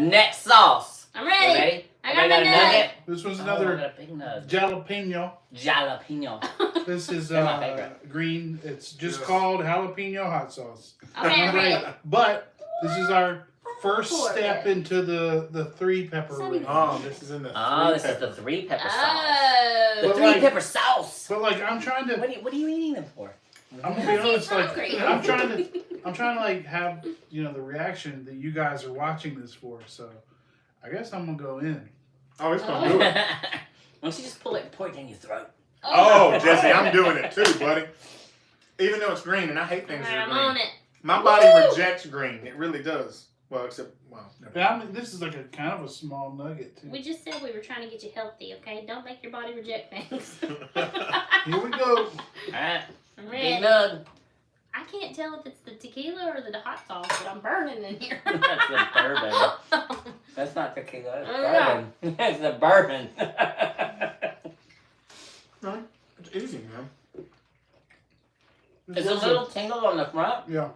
Next sauce. I'm You ready. ready? I got Everybody my got a nugget. This was Oh, I another got a big nug. jalapeno. Jalapeno. This is They're my favorite. green. It's just Yes. called jalapeno hot sauce. Okay, I'm ready. But this is our first Pour step it. into the 3-pepper Sorry. range. Oh, this is in the. Oh, this is three-pepper. the 3-pepper sauce. Oh. The But 3-pepper sauce. But like I'm trying to, What are you eating them for? I'm gonna be honest. He's Like hungry. I'm trying to like have the reaction that you guys are watching this for. So I guess I'm gonna go in. Oh, it's going to do it. Why don't you just pull it and pour it down your throat? Oh, Jesse, I'm doing it too, buddy. Even though it's green, and I hate things that I'm are green. on it. My body Woo! rejects green. It really does. Well, except, never Yeah, I mean, this is like a kind of a small nugget too. We just said we were trying to get you healthy, okay? Don't make your body reject things. Here we go. Alright. I'm Big ready. nug. I can't tell if it's the tequila or the hot sauce, but I'm burning in here. That's the bourbon. That's not tequila. It's I bourbon. It's the bourbon. No, it's easy, man. It's a little tingle on the front. Yeah.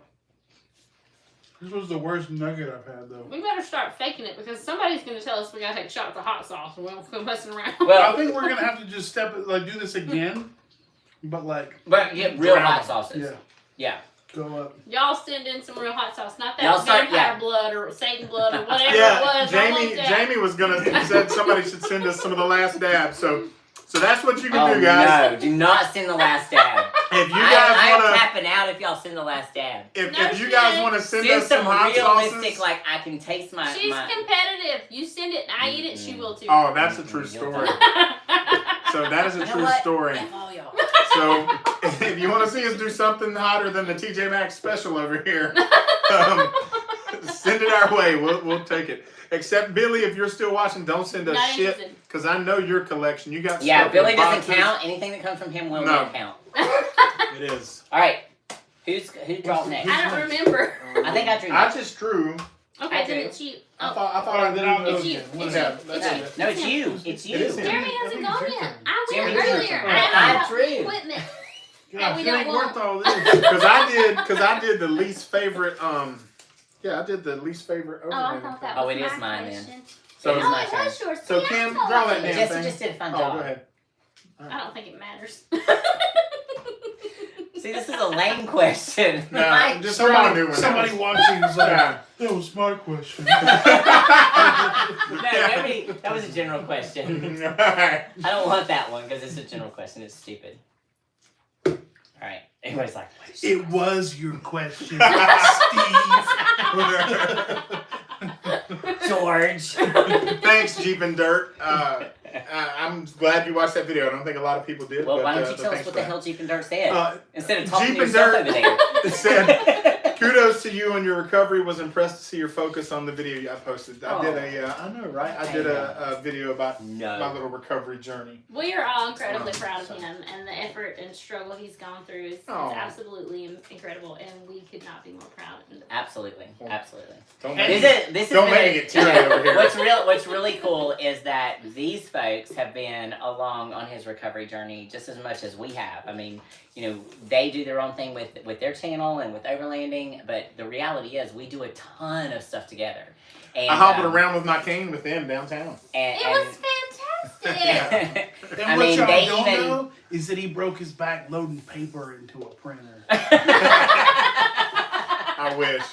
This was the worst nugget I've had though. We better start faking it because somebody's going to tell us we got to take shots of hot sauce and we don't feel messing around. Well, I think we're gonna have to just do this again, but but get real Brown. hot sauces. yeah, Yeah. go up. Y'all send in some real hot sauce, not Y'all that start- vampire yeah. blood or Satan blood or whatever it Yeah, was. I want that. Jamie was gonna said somebody should send us some of the last dab. So that's what you can Oh do, guys. no! Do not send the last dab. If you I guys am wanna, tapping out if y'all send the last dab. if No you guys shit. wanna send Send us some hot realistic, sauces. like I can taste my. She's my competitive. You send it and I eat it, she will too. Oh, that's a true story. So that is a You know true what? story. F all y'all. So if you want to see us do something hotter than the TJ Maxx special over here, send it our way. We'll take it. Except Billy, if you're still watching, don't send us Not shit interested. because I know your collection. You got Yeah, stuff Billy in doesn't boxes. count. Anything that comes from him will No. not count. It is. All right, who draws next? I don't remember. I think I drew I next. just drew. Okay, I then do. it's you. I Oh, thought Alright, then I'll go it's you. again. It's Yeah, you. that's It's it. you. No, it's you. It's It is you. him. Jeremy I hasn't think gone it's your yet. turn. I Jeremy, went it's your earlier. turn. I I have drew. equipment. Gosh, we it don't ain't want- worth all this. Because I did the least favorite. Yeah, I did the least favorite. Oh, I overlanding thought that Oh, was it is my mine then. question. So, It is Oh, my it turn. was yours. So See, I Kim, told draw you. that damn Jesse thing. just did a fun Oh, job. go ahead. I don't think it matters. See, this is a lame question. No, Like, just throw a new one. Somebody watching is like, Yeah. that was my question. no, nobody. That was a general question. Alright. I don't want that one because it's a general question. It's stupid. All right. Everybody's like, what is It was your question, George? Thanks, Jeep and Dirt. I'm glad you watched that video. I don't think a lot of people did. Well, but, why don't you but tell us thanks what for the hell Jeep and Dirt said that. instead of talking Jeep to and yourself Dirt over there? It said, kudos to you on your recovery. Was impressed to see your focus on the video I posted. I did I know, right? I did a video about my No. little recovery journey. We are all incredibly proud of him, and the effort and struggle he's gone through is Aw. absolutely incredible, and we could not be more proud of him. Absolutely. Absolutely. Don't And make This don't has make me been get teary over here. What's really cool is that these folks have been along on his recovery journey just as much as we have. I mean, you know, they do their own thing with their channel and with overlanding, but the reality is we do a ton of stuff together. And, I hobbled around with my cane with them downtown. And, It was fantastic. And I what mean, y'all they don't even- know is that he broke his back loading paper into a printer. I wish.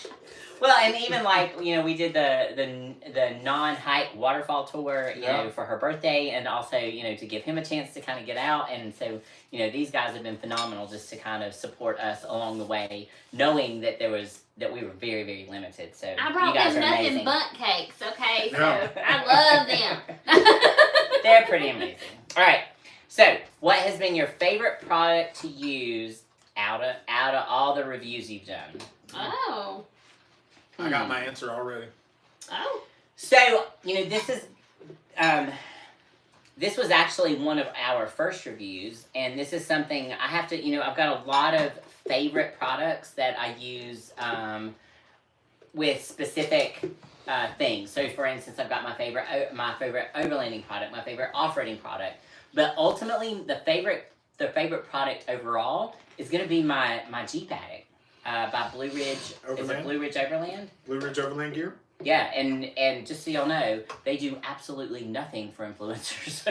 Well, and even like, you know, we did the non-hike waterfall tour, you know, for her birthday, and also, you know, to give him a chance to kind of get out. And so, you know, these guys have been phenomenal just to kind of support us along the way, knowing that we were very, very limited. So I you brought guys them are nothing amazing. but cakes, okay? So Yeah. I love them. They're pretty amazing. All right. So, what has been your favorite product to use out of all the reviews you've done? Oh. I got my answer already. Oh. So, you know, this was actually one of our first reviews, and this is something I have to, you know, I've got a lot of favorite products that I use with specific things. So, for instance, I've got my favorite overlanding product, my favorite off-roading product, but ultimately the favorite product overall is going to be my Jeep Addict by Blue Ridge. Is it Overland? Blue Ridge Overland? Blue Ridge Overland Gear? Yeah, and just so y'all know, they do absolutely nothing for influencers.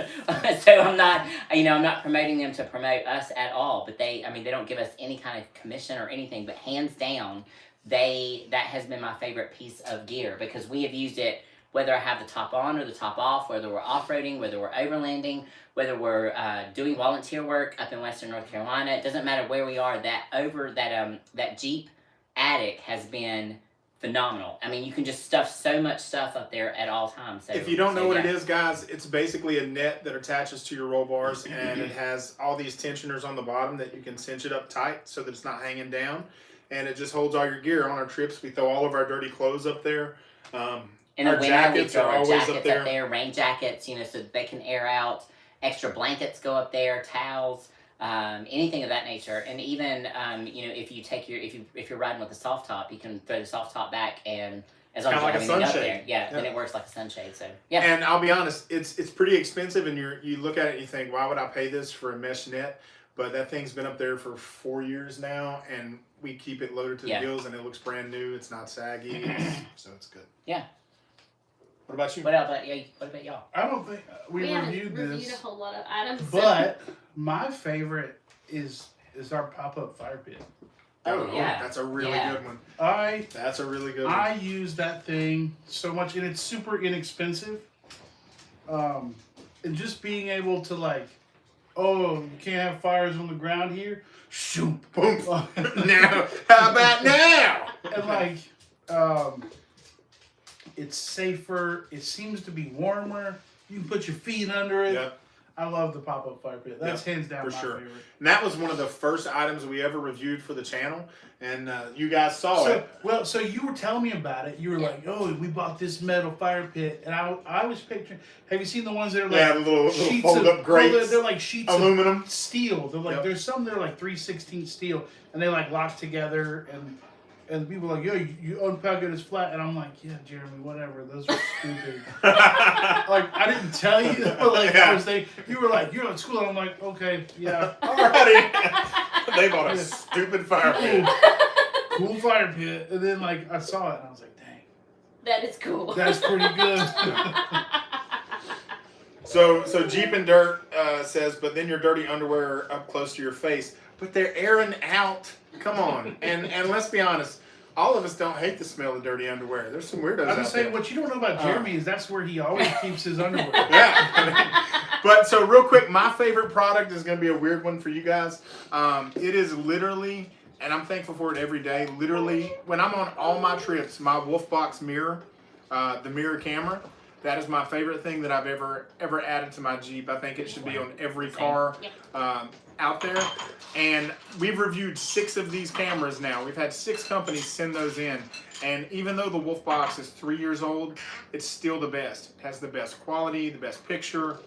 So I'm not promoting them to promote us at all. But they don't give us any kind of commission or anything. But hands down, that has been my favorite piece of gear because we have used it whether I have the top on or the top off, whether we're off-roading, whether we're overlanding, whether we're doing volunteer work up in Western North Carolina. It doesn't matter where we are. That Jeep Addict has been phenomenal. I mean, you can just stuff so much stuff up there at all times. So, If you don't know what yeah. it is, guys, it's basically a net that attaches to your roll bars, and it has all these tensioners on the bottom that you can cinch it up tight so that it's not hanging down, and it just holds all your gear. On our trips, we throw all of our dirty clothes up there. In the our winter, jackets we throw are our always jackets up there. rain jackets, you know, so that they can air out. Extra blankets go up there, towels, anything of that nature. And even, you know, if you're riding with a soft top, you can throw the soft top back, and as long as you Kinda have like a anything up sunshade. there, then it works like a sunshade. So yeah. And I'll be honest, it's pretty expensive, and you look at it and you think, why would I pay this for a mesh net? But that thing's been up there for 4 years now, and we keep it loaded to the gills, and it looks brand new. It's not saggy, so it's good. Yeah. What about you? What about y'all? I don't think we haven't reviewed reviewed this, a whole lot of items. but my favorite is our pop-up fire pit. Oh, yeah. That's a really good one. That's a really good one. I use that thing so much, and it's super inexpensive. And just being able to you can't have fires on the ground here. Shoot, Boom. Now, how about now? And it's safer. It seems to be warmer. You can put your feet under it. Yep. I love the pop-up fire pit. That's hands down for my sure. favorite. And that was one of the first items we ever reviewed for the channel, and you guys saw it. So you were telling me about it. You were like, "Oh, we bought this metal fire pit," and I was picturing. Have you seen the ones that are like The little sheets fold-up of grates, they're like sheets aluminum. of steel. They're like Yep. there's some that are like 3/16 steel, and they lock together, and people are like, "Yo, you unpack it as flat," and I'm like, "Yeah, Jeremy, whatever. Those are stupid." I didn't tell you, but first day you were like, "You're at school," and I'm like, "Okay, yeah." Alrighty. They bought a stupid fire pit. Cool fire pit, and then I saw it, and I was like, "Dang, That is cool. that's pretty good." So Jeep and Dirt says, but then your dirty underwear are up close to your face, but they're airing out. Come on, and let's be honest, all of us don't hate the smell of dirty underwear. There's some weirdos I'm out just saying, there. what you don't know about Jeremy is that's where he always keeps his underwear. Yeah. But so real quick, my favorite product is going to be a weird one for you guys. It is literally, and I'm thankful for it every day, literally, when I'm on all my trips, my Wolfbox mirror, the mirror camera, that is my favorite thing that I've ever added to my Jeep. I think it should be on every car out there. And we've reviewed 6 of these cameras now. We've had 6 companies send those in. And even though the Wolfbox is 3 years old, it's still the best. It has the best quality, the best picture.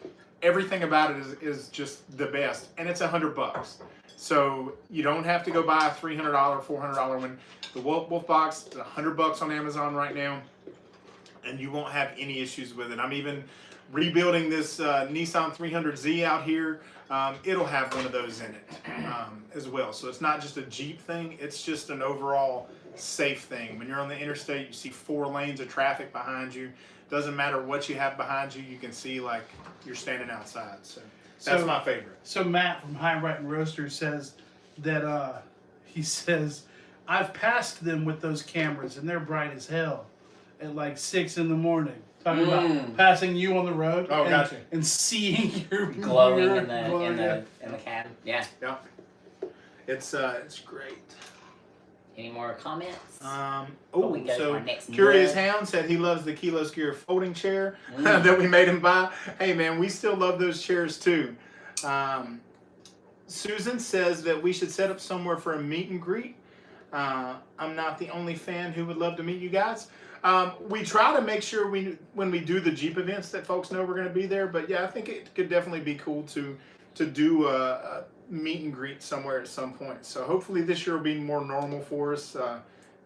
Everything about it is just the best. And it's $100. So you don't have to go buy a $300, $400 one. The Wolfbox is $100 on Amazon right now, and you won't have any issues with it. I'm even rebuilding this Nissan 300Z out here. It'll have one of those in it as well. So it's not just a Jeep thing, it's just an overall safe thing. When you're on the interstate, you see 4 lanes of traffic behind you. Doesn't matter what you have behind you, you can see like you're standing outside. So that's my favorite. So Matt from High Brighton Roaster says that he says, "I've passed them with those cameras and they're bright as hell at 6 in the morning." Talking about passing you on the road gotcha. And seeing your Glowing mirror in the cab. Yeah. Yeah. It's great. Any more comments? So to our next Curious nerd. Hound said he loves the Kilo Skier folding chair that we made him buy. Hey man, we still love those chairs too. Susan says that we should set up somewhere for a meet and greet. I'm not the only fan who would love to meet you guys. We try to make sure when we do the Jeep events that folks know we're going to be there. But yeah, I think it could definitely be cool to do a meet and greet somewhere at some point. So hopefully this year will be more normal for us,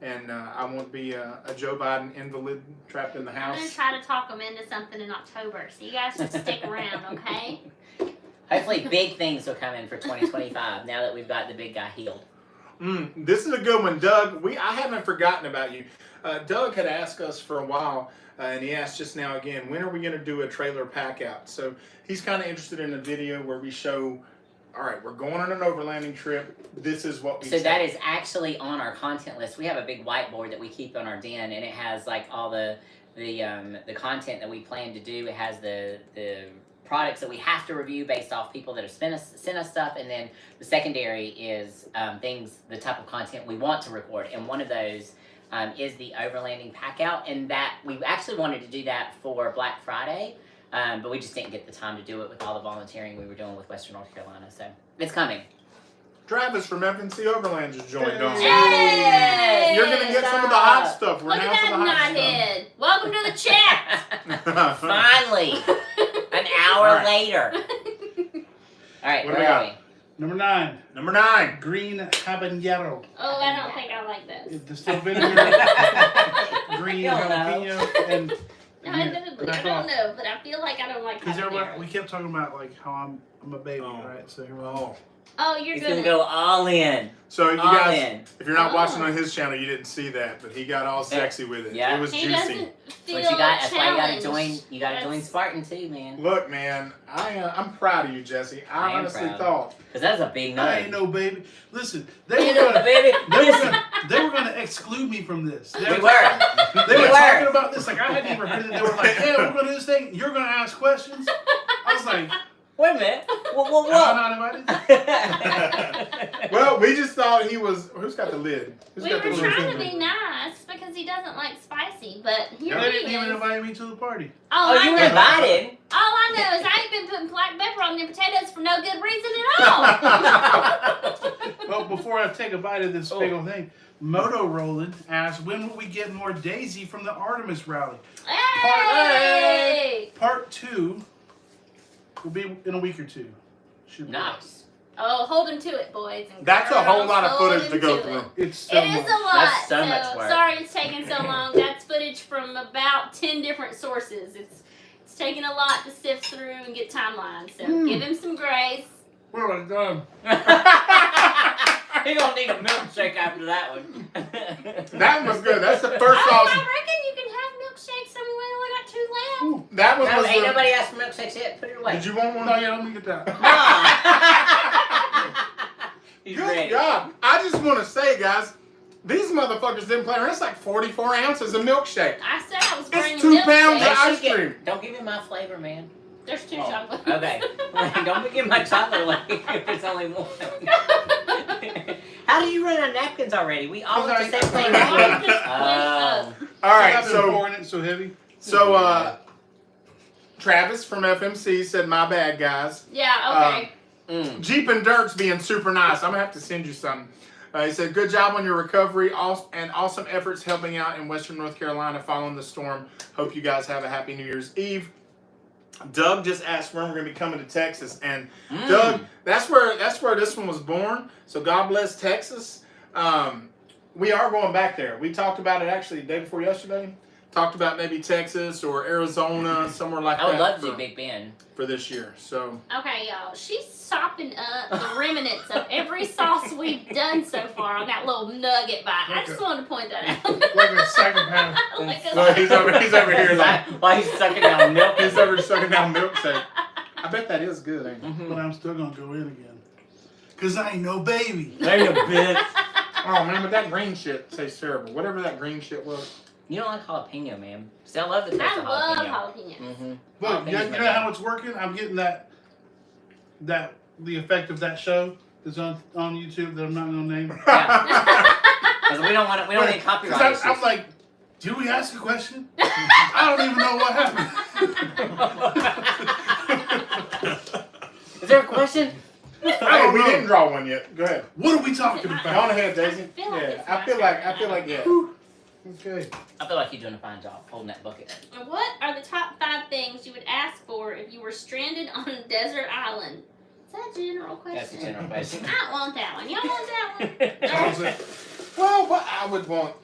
and I won't be a Joe Biden invalid trapped in the I'm gonna house. try to talk them into something in October, so you guys just stick around, okay? Hopefully big things will come in for 2025 now that we've got the big guy healed. This is a good one, Doug. I haven't forgotten about you. Doug had asked us for a while, and he asked just now again, when are we going to do a trailer pack out? So he's kind of interested in a video where we show, all right, we're going on an overlanding trip. This is what we So take. that is actually on our content list. We have a big whiteboard that we keep on our den, and it has all the content that we plan to do. It has the products that we have to review based off people that have sent us stuff, and then the secondary is the type of content we want to record. And one of those is the overlanding pack out, and that we actually wanted to do that for Black Friday, but we just didn't get the time to do it with all the volunteering we were doing with Western North Carolina. So it's coming. Travis from FNC Overland just joined on. Hey! You're gonna get some of the hot stuff. We're Look at announcing that the hot knothead. Welcome to the chat. stuff. Finally, an hour All right. later. All right, What do we where are got? we? Number 9, Number 9. green habanero. Oh, I don't think I like those. Distilled vinegar, green Hell no. jalapeno, and I don't know, but I feel like I don't like because habanero. we kept talking about like how I'm a baby, Oh. right? So here we go. Oh, you're He's gonna gonna go all in. So you All guys, in. if you're not watching Oh. on his channel, you didn't see that, but he got all sexy with it. Yeah. It was He juicy. doesn't feel But that's why you gotta challenged. join. You gotta join That's- Spartan too, man. Look, man, I'm proud of you, Jesse. I I am honestly proud. thought. Cause that's a big nut. I ain't no baby. Listen, You they were know, gonna, baby. they were gonna exclude me from this. They We were, were. they We were were. talking about this like I hadn't even heard it. They were like, "Yeah, we're gonna do this thing. You're gonna ask questions." I was like, Wait a minute. What? "Am I not invited?" Well, we just thought he was. Who's got the lid? Who's We got were the lid? trying to be nice because he doesn't like spicy, but here They he didn't even is. invite me to the party. All Oh, I you were know, invited. all I know is I ain't been putting black pepper on them potatoes for no good reason at all. Well, before I take a bite of this Oh. big old thing, Moto Roland asked, "When will we get more Daisy from the Artemis rally?" Hey! Part 2 will be in a week or two. Should be. Nice. Oh, hold him to it, boys. And That's a girls. whole lot of Hold footage him to go it. through. It's so It is much. a lot. That's so much work. Sorry it's taking so long. That's footage from about 10 different sources. It's taking a lot to sift through and get timelines. So give him some grace. What have I done? He gonna need a milkshake after that one. That was good. That's the first I sauce. reckon you can have milkshakes. I mean, we only got 2 left. That one No, was. ain't the- nobody asked for milkshakes yet. Put it away. Did you want one? No, yeah, let me get that. He's Good ready. God. I just want to say, guys, these motherfuckers didn't play around. It's like 44 ounces of milkshake. I said I was bringing 2 pounds They of ice should get- cream. Don't give him my flavor, man. There's 2 Oh, chocolates. okay. Don't give my chocolate away if it's only one. How do you run out of napkins already? We all look the same thing. I'm just Oh. All right, I've been so pouring it so heavy. Travis from FMC said, "My bad, guys." Yeah, okay. Jeep and Dirk's being super nice. I'm gonna have to send you some. He said, "Good job on your recovery, and awesome efforts helping out in Western North Carolina following the storm. Hope you guys have a happy New Year's Eve." Doug just asked when we're gonna be coming to Texas, and Doug, that's where this one was born. So God bless Texas. We are going back there. We talked about it actually the day before yesterday. Talked about maybe Texas or Arizona, somewhere like I would that love to do Big Ben. for this year. So Okay, y'all. She's sopping up the remnants of every sauce we've done so far on that little nugget bite. I just wanted to point that out. Like a psychopath. Like a- look, he's over here like While he's sucking down milk. he's over sucking down milkshake. I bet that is good, ain't it? But I'm still gonna go in again. Cause I ain't no baby. There you bitch. Oh man, but that green shit tastes terrible. Whatever that green shit was. You don't like jalapeno, man. See, I love the taste I of love jalapeno. jalapenos. Mm-hmm. Look, you know how it's working? I'm getting that the effect of that show that's on YouTube that I'm not gonna name. Because we don't want to. We don't need copyright Because issues. I'm like, did we ask a question? I don't even know what happened. Is there a question? I Hey, don't we know. didn't draw one yet. Go ahead. What are we talking Go about? on ahead, Daisy. I feel like Yeah, it's I my feel like yeah. Okay. I feel like you're doing a fine job holding that bucket. What are the top 5 things you would ask for if you were stranded on a desert island? Is that a general question? That's a general question. I don't want that one. Y'all want that one? How's it? Well, what I would want.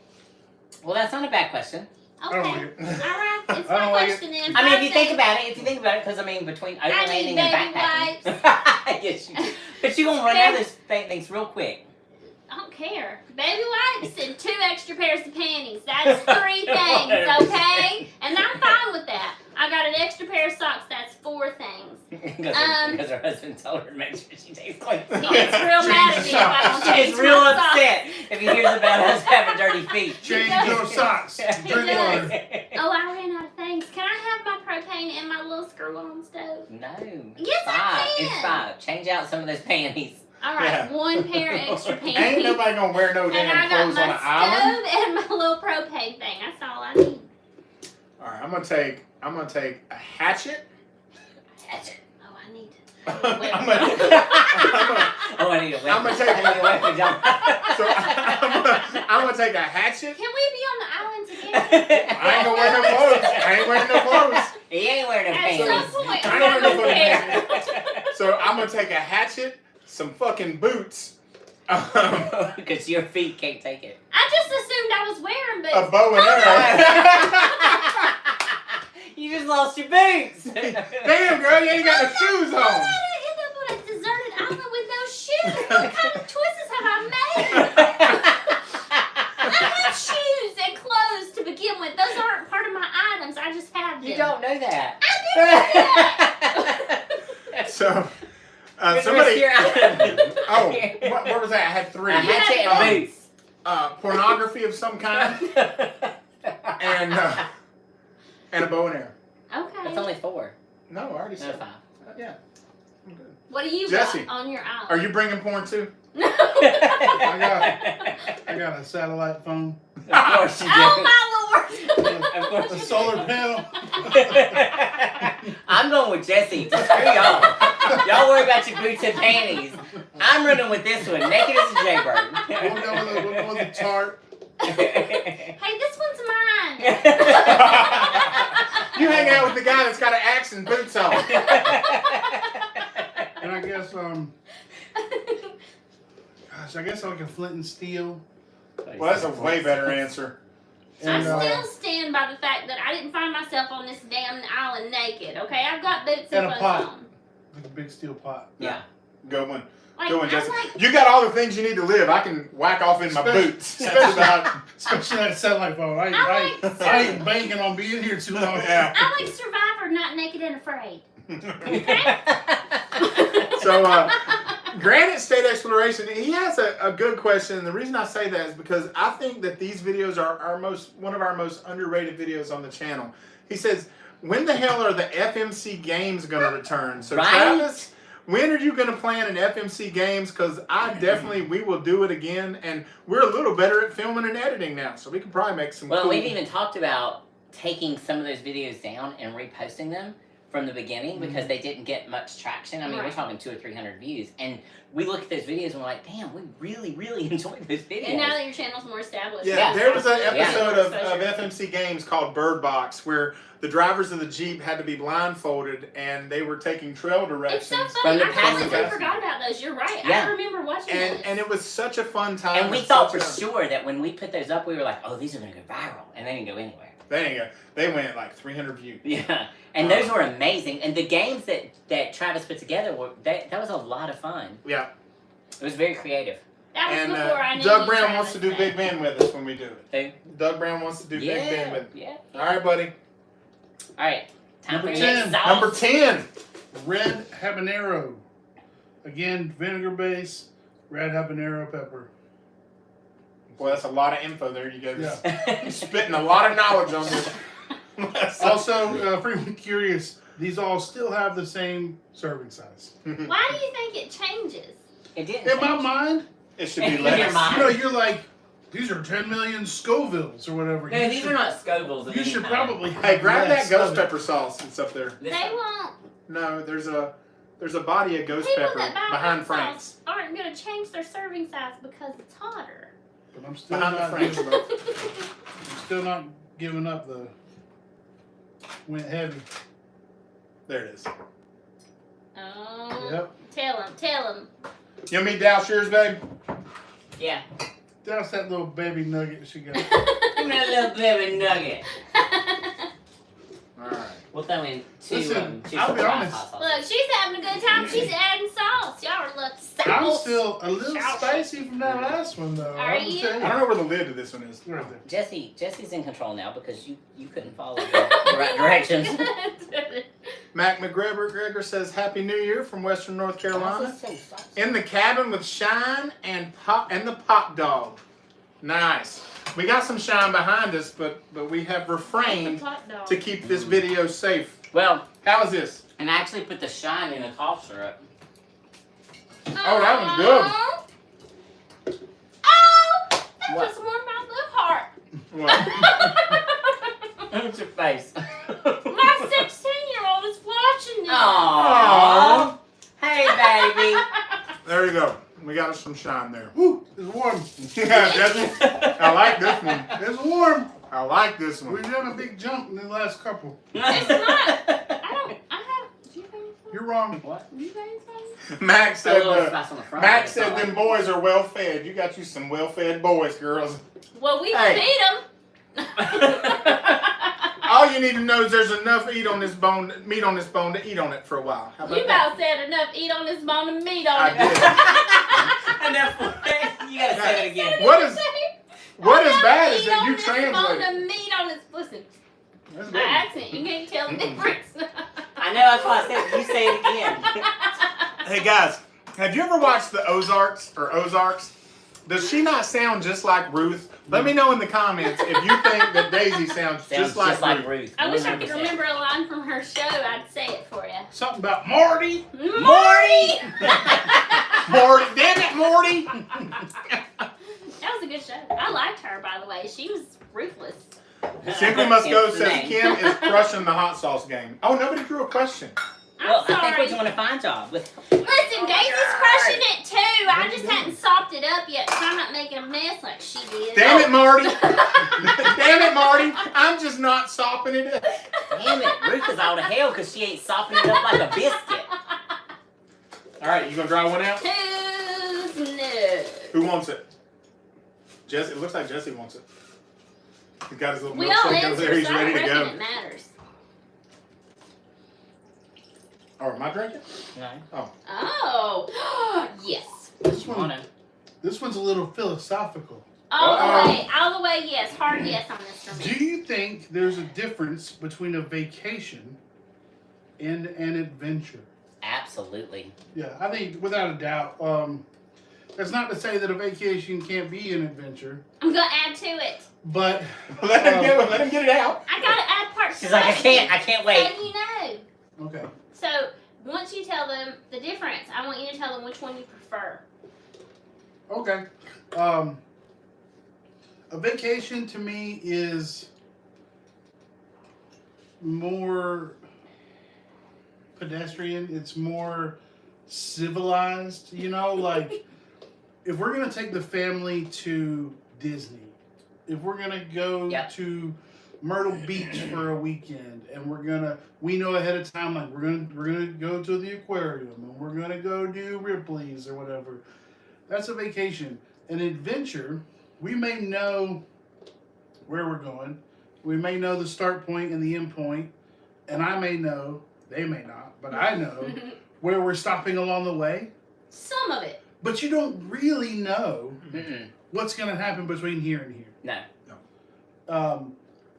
Well, that's not a bad question. Okay. I don't like it. All right. It's I my don't like question then. I mean, if you 5 think things. about it, because I mean, between I overlanding need and baby backpacking, yes, you do. But you gonna run out of this things real quick. I don't care. Baby wipes and 2 extra pairs of panties. That's 3 things, okay? And I'm fine with that. I got an extra pair of socks. That's 4 things. Because her husband told her to make sure she takes clean He gets real mad at me if I don't She change gets real my socks. upset if he hears about us having dirty feet. Change your socks. Drink does. water. Oh, I ran out of things. Can I have my propane and my little screw-on stove? No. Yes, I 5. can. It's 5. Change out some of those panties. All right, Yeah. 1 pair of extra panties. Ain't nobody gonna wear no And damn I got clothes on my an island. stove and my little propane thing. That's all I need. All right, I'm gonna take a hatchet. Hatchet. Oh, I need to. I'm Oh, I need a weapon. I'm gonna take- I need a weapon, John. So I'm gonna take a hatchet. Can we be on the island together? I ain't gonna wear no clothes. I ain't wearing no clothes. He ain't wearing no At pants. some point, I don't know wear what So I'm gonna take a hatchet, some fucking boots, Because your feet can't take it. I just assumed I was wearing boots. a bow and arrow. You just lost your boots. Damn, girl, you ain't got no shoes Why on. did I end up on a deserted island with no shoes? What kind of choices have I made? I have shoes and clothes to begin with. Those aren't part of my items. I just have them. You don't know that. I didn't So, Where's somebody. your item? Oh, what was that? I had three. A hatchet and boots. Pornography of some kind, and a bow and arrow. Okay. That's only 4. No, I already No, said 5. yeah. I'm good. What do you Jesse, got on your island? Are you bringing porn too? No. I got a satellite phone, Of course you do. Oh my lord. Of course a you do. solar panel. I'm going with Jesse. Screw y'all. Y'all worry about your boots and panties. I'm running with this one. Naked as a jaybird. We'll go with the tart. Hey, this one's mine. You hang out with the guy that's got an axe and boots on. And I guess gosh, I guess like a flint and steel. Well, that's a way better answer. I And, still stand by the fact that I didn't find myself on this damn island naked, okay? I've got boots And and a clothes pot. on. like a big steel pot. Yeah. Good one. Like, Good one, I'm Jesse. like, You got all the things you need to live. I can whack off in my boots. That's about. Especially that satellite phone. I ain't banking on being here too long. Yeah. I'm like Survivor, not naked and afraid. So, Granite State Exploration, he has a good question. And the reason I say that is because I think that these videos are one of our most underrated videos on the channel. He says, when the hell are the FMC games going to return? So, Right? Travis, when are you going to plan an FMC games? Because we will do it again. And we're a little better at filming and editing now. So we can probably make some Well, cool... we've even talked about taking some of those videos down and reposting them from the beginning because they didn't get much traction. I mean, we're Right. talking 200 or 300 views. And we look at those videos and we're like, damn, we really, really enjoyed those videos. And now that your channel's more established. Yeah, Yeah. there was an Yeah. episode of FMC Games called Bird Box where the drivers of the Jeep had to be blindfolded and they were taking trail It's directions. so From funny. the I completely passenger. forgot about those. You're right. Yeah. I remember watching those. And it was such a fun time. And we thought for sure that when we put those up, we were like, oh, these are going to go viral. And they didn't go anywhere. They went like 300 views. Yeah. And those were amazing. And the games that Travis put together, that was a lot of fun. Yeah. It was very creative. That was And before I knew Doug you, Brown Travis, wants to do man. Big Ben with us when we do it. Who? Doug Brown wants to do Big Ben with us. Yeah. All right, buddy. All right. Time Number for your 10. next sauce. Number 10. Red habanero. Again, vinegar base, red habanero pepper. Boy, that's a lot of info there. You guys Yeah. spitting a lot of knowledge on this. Also, frequently curious, these all still have the same serving size. Why do you think it changes? It didn't. In my change. mind, It should be In your less. mind. you're like, these are 10 million Scovilles or whatever. No, You these should- are not Scovilles. of You any should kind. probably have Hey, grab that less ghost of it. pepper sauce that's up there. This They one. won't. No, there's a body of ghost People pepper that buy behind hot Frank's. sauce aren't going to change their serving size because it's hotter. But I'm still Behind the not Frank's, giving, bro. I'm still not giving up the went heavy. There it is. Oh. Yep. Tell him. You want me to douse yours, babe? Yeah. That's that little baby nugget she got. Give me that little baby nugget. All right. We'll throw in two. Listen, two I'll be surprise honest. hot sauces. Look, she's having a good time. She's adding sauce. Y'all are lucky. I'm Sauce. still a little Shout. spicy from that last one, though. Are I'm you? telling I don't know where the lid to this one is. Right there. Jesse's in control now because you couldn't follow the right directions. Mac McGregor says Happy New Year from Western North Carolina. This is so saucy. In the cabin with Shine and the Pop Dog. Nice. We got some shine behind us, but we have refrained to keep this video safe. Well, How is this? and I actually put the shine in the cough syrup. Oh, that one's good. Oh, that What? just warmed my little heart. What? habanero. Woo, it's warm. Yeah, I like this one. It's warm. I like this one. We've done a big jump in the last couple. It's not. I have. Did you bring some? You're wrong. What? Did you bring some? Max A said, little spice on the front. Max but it's said not them like- boys are well fed. You got you some well fed boys, girls. Well, we Hey. feed them. All you need to know is there's enough meat on this bone to eat on it for a while. How about You that? about said enough eat on this bone and meat on I it. did. Enough. You gotta say that again. What is Enough bad is eat that on you this translate. bone and meat on this. Listen, That's my good. accent, you can't tell the difference. I know, that's why I said you say it again. Hey guys, have you ever watched the Ozarks? Does she not sound just like Ruth? Let me know in the comments if you think that Daisy sounds just like Ruth. Ruth. I wish I could 100%. remember a line from her show. I'd say it for you. Something about Marty. Morty! Morty, damn it, Morty! That was a good show. I liked her, by the way. She was ruthless. Simply Must Go Hence the says name. Kim is crushing the hot sauce game. Oh, nobody drew a question. I'm Well, sorry. I think we're doing a fine job with. Listen, Daisy's crushing it too. I just hadn't sopped it up yet, so I'm not making a mess like she did. Damn it, Marty! Damn it, Marty! I'm just not sopping it up. Damn it, Ruth is all to hell because she ain't sopping it up like a biscuit. All right, you gonna draw one out? Who's no? Who wants it? Jesse. It looks like Jesse wants it. He's got his little We all milkshake over answer, there. He's so I ready don't to reckon go. it matters. Oh, am I drinking? No. Oh, yes. This You one, wanna? this one's a little philosophical. All Uh-oh. the way, yes. Hard yes on this for Do me. you think there's a difference between a vacation and an adventure? Absolutely. Yeah, I think without a doubt. That's not to say that a vacation can't be an adventure, I'm gonna add to it. but Let him get it. Let him get it out. I gotta add parts. She's like, I can't wait. So you know. okay. So once you tell them the difference, I want you to tell them which one you prefer. Okay. A vacation to me is more pedestrian. It's more civilized, you know, like if we're going to take the family to Disney, if we're going to go Yep. to Myrtle Beach for a weekend and we know ahead of time, like we're gonna go to the aquarium and we're gonna go do Ripley's or whatever. That's a vacation. An adventure, we may know where we're going. We may know the start point and the end point, and I may know, they may not, but I know where we're stopping along the way. Some of it. But you don't really know Mm-mm. what's going to happen between here and here. No.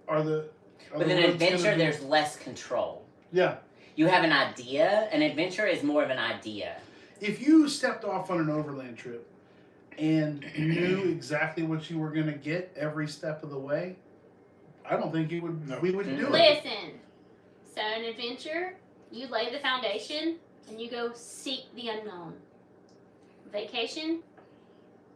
Are the With an roads adventure, gonna be- there's less control. Yeah. You have an idea. An adventure is more of an idea. If you stepped off on an overland trip and knew exactly what you were going to get every step of the way, I don't think we would do it. Listen. So an adventure, you lay the foundation and you go seek the unknown. Vacation,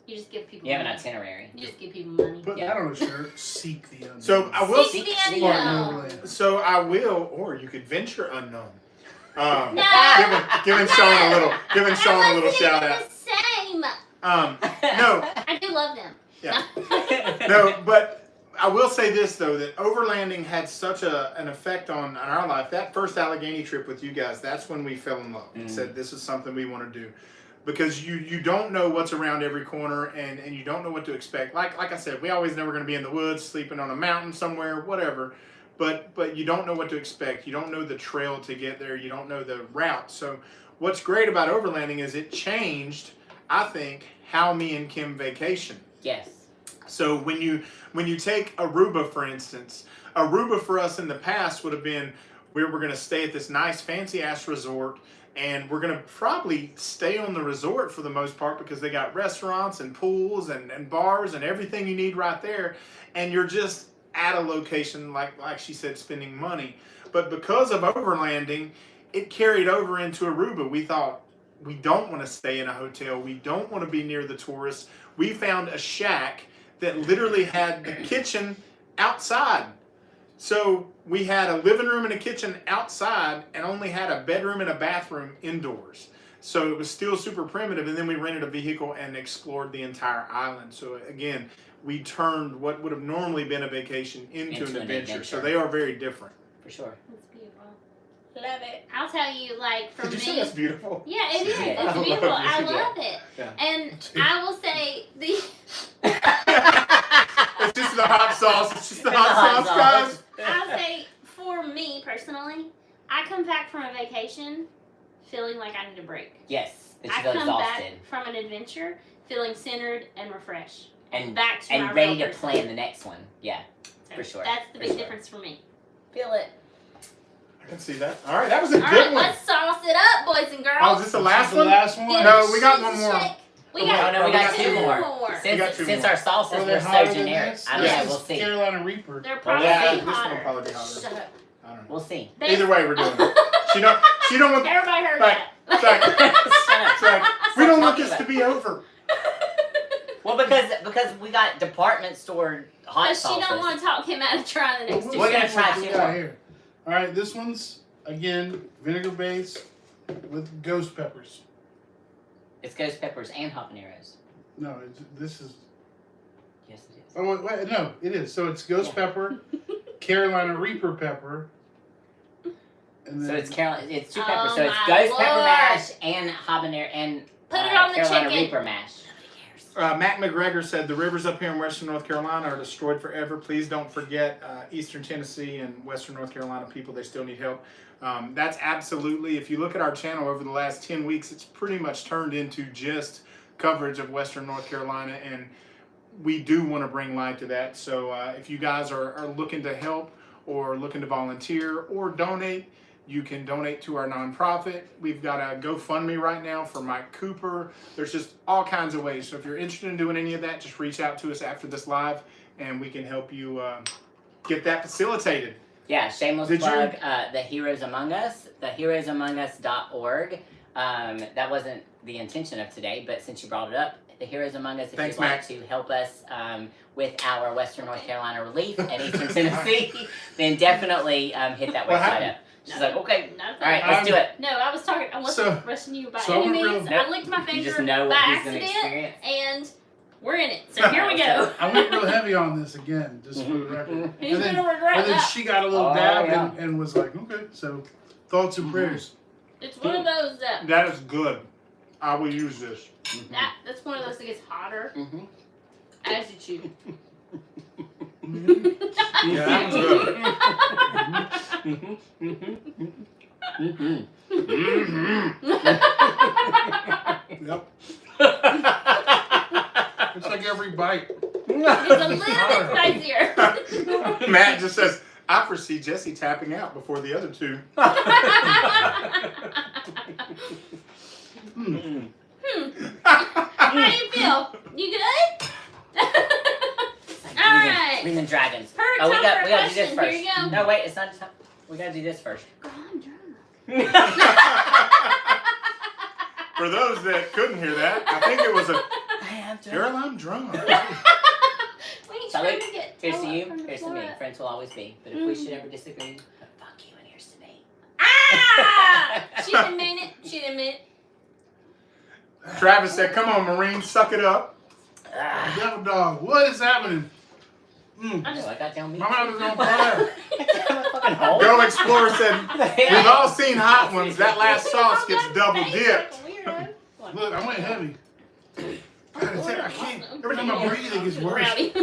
you just give people You have an money. itinerary. You just give people money. Put that on a shirt. Seek the unknown. So I will. Seek the Seek- Spartan unknown. Overland. So I will, or you could venture unknown. No. Giving Sean a little shout out. The same. No, I do love them. Yeah. no, but I will say this though, that overlanding had such an effect on our life. That first Allegheny trip with you guys, that's when we fell in love and said this is something we want to do. Because you don't know what's around every corner and you don't know what to expect. Like I said, we always know we're going to be in the woods, sleeping on a mountain somewhere, whatever. But you don't know what to expect. You don't know the trail to get there. You don't know the route. So what's great about overlanding is it changed, I think, how me and Kim vacation. Yes. So when you take Aruba, for instance, Aruba for us in the past would have been we were going to stay at this nice fancy ass resort, and we're going to probably stay on the resort for the most part because they got restaurants and pools and bars and everything you need right there, and you're just at a location like she said, spending money. But because of overlanding, it carried over into Aruba. We thought, we don't want to stay in a hotel. We don't want to be near the tourists. We found a shack that literally had the kitchen outside. So we had a living room and a kitchen outside and only had a bedroom and a bathroom indoors. So it was still super primitive, and then we rented a vehicle and explored the entire island. So again, we turned what would have normally been a vacation into an adventure. So they are very different. For sure. It's beautiful. Love it. I'll tell you, like, for Did me. you say that's beautiful? Yeah, it is. Yeah. It's I love beautiful. you. I Yeah. love it. Yeah. And I will say It's just the hot sauce. It's just the It's hot the hot sauce, sauce. guys. I'll say for me personally, I come back from a vacation feeling like I need a break. Yes. That I you feel come exhausted. back from an adventure feeling centered and refreshed. And back to my and ready real to person. plan the next one. Yeah. So for sure, That's the for big sure. difference for me. Feel it. I can see that. All right, that was a All good right, one. let's sauce it up, boys and girls. Oh, is this the last The one? last one? Get No, a we got cheese one more. shake. We Oh, got, no, we got two more. We Since, got two since more. our sauces Are they were so hotter than generic. this? I don't This know. This We'll is see. Carolina Reaper. They're probably Yeah, this one hotter. will probably be hotter. Shut up. I don't know. We'll see. They- Either way, we're doing it. She don't want. Everybody heard Like, that. it's like, Shut it's like, we don't want this talking to be over. Well, because we got department store hot But she sauces. don't want to talk him out of trying the next We're two. gonna shows. try What we two got more. here. All right, this one's again vinegar base with ghost peppers. It's ghost peppers and habaneros. No, this is. Yes, it is. Oh wait, no, it is. So it's ghost pepper, Carolina Reaper pepper, and then So it's It's two Oh peppers. So it's my ghost pepper Lord. mash and habanero and Put it on the Carolina chicken. Reaper mash. Nobody cares. Matt McGregor said the rivers up here in western North Carolina are destroyed forever. Please don't forget eastern Tennessee and western North Carolina people. They still need help. That's absolutely, if you look at our channel over the last 10 weeks, it's pretty much turned into just coverage of western North Carolina, and we do want to bring light to that. So if you guys are looking to help or looking to volunteer or donate, you can donate to our nonprofit. We've got a GoFundMe right now for Mike Cooper. There's just all kinds of ways. So if you're interested in doing any of that, just reach out to us after this live, and we can help you get that facilitated. Yeah, shameless Did plug. The Heroes Among Us, theheroesamongus.org. That wasn't the intention of today, but since you brought it up, the Heroes Among Us, if Thanks, you'd like Max. to help us with our Western North Carolina relief and Eastern Tennessee, then definitely hit that What website happened? up. She's like, okay, Nothing. all right, let's do it. No, I was talking. I wasn't rushing you by so any I'm means. real- I licked my You finger just know by what he's going to accident, experience. and we're in it. So here we go. I went real heavy on this again, just for the record. He's And then, gonna regret and then that. she got a little Oh, dab yeah. and was like, okay, so thoughts and prayers. It's one of those that That is good. I will use this. that's one of those that gets hotter Mm-hmm. as you chew. Yeah, that one's good. Yep. It's like every bite. It's a little bit spicier. Matt just says, I foresee Jesse tapping out before the other two. How do you feel? You good? All right. Lean Dragons. Her Oh, we time got for to do a this question. first. Here you go. No, wait, it's not time. We got to do this first. Girl, I'm drunk. For those that couldn't hear that, I think it was a I am too. girl, I'm drunk. We ain't So trying look, to get here's to toe up you, from the here's to me. floor. Friends will always be. But if we should ever disagree, fuck you and here's to me. Ah! She didn't mean it. She didn't mean it. Travis said, come on, Marine, suck it up. Ah. Devil dog, what is happening? I Oh, just I got down me. My mouth is on fire. Fucking hole. Go Explorer said, we've Yeah. all seen hot ones. That last sauce gets double dipped. Look, I went heavy. I can't. Every time I breathe, it gets worse. Rowdy.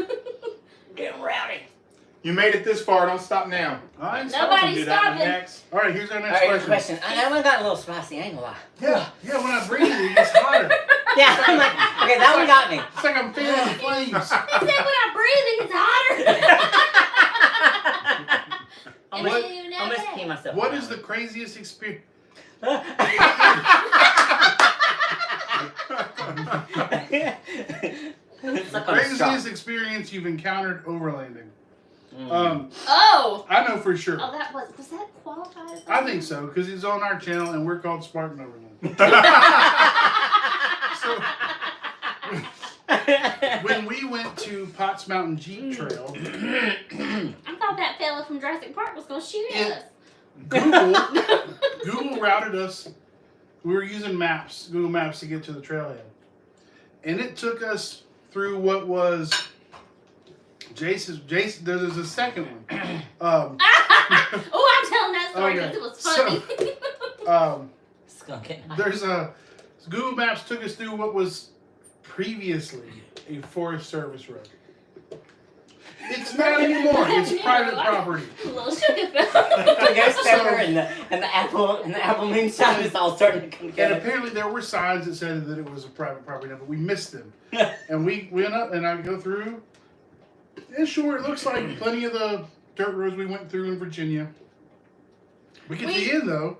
Getting rowdy. You made it this far, don't stop now. I ain't Nobody stopping. Do that one stopping. next. All right, here's our All next right, here's a question. question. That one got a little spicy, I ain't gonna lie. Yeah, when I breathe, it gets hotter. Yeah, I'm like, okay, that one got me. It's like I'm feeling the flames. He said when I breathe, it gets hotter. I And almost, then you know I almost that. peed myself. What is the craziest experience? It's like on a straw. Craziest experience you've encountered overlanding? Mm. Oh. I know for sure. Oh, that was that qualified? as I that? think so because it's on our channel and we're called Spartan Overland. So when we went to Potts Mountain Jeep Trail, I thought that fella from Jurassic Park was gonna shoot Yeah. us. Google routed us we were using Google Maps to get to the trailhead. And it took us through what was Jason, there's a second one. Oh, I'm telling that story because it was funny. Skunk it. Google Maps took us through what was previously a Forest Service road. It's not anymore. It's private property. A little sugar The ghost pepper and the apple moonshine is all starting to come And together. apparently there were signs that said that it was a private property, but we missed them. And we went up, and I go through. And sure, it looks like plenty of the dirt roads we went through in Virginia. We get to the end though,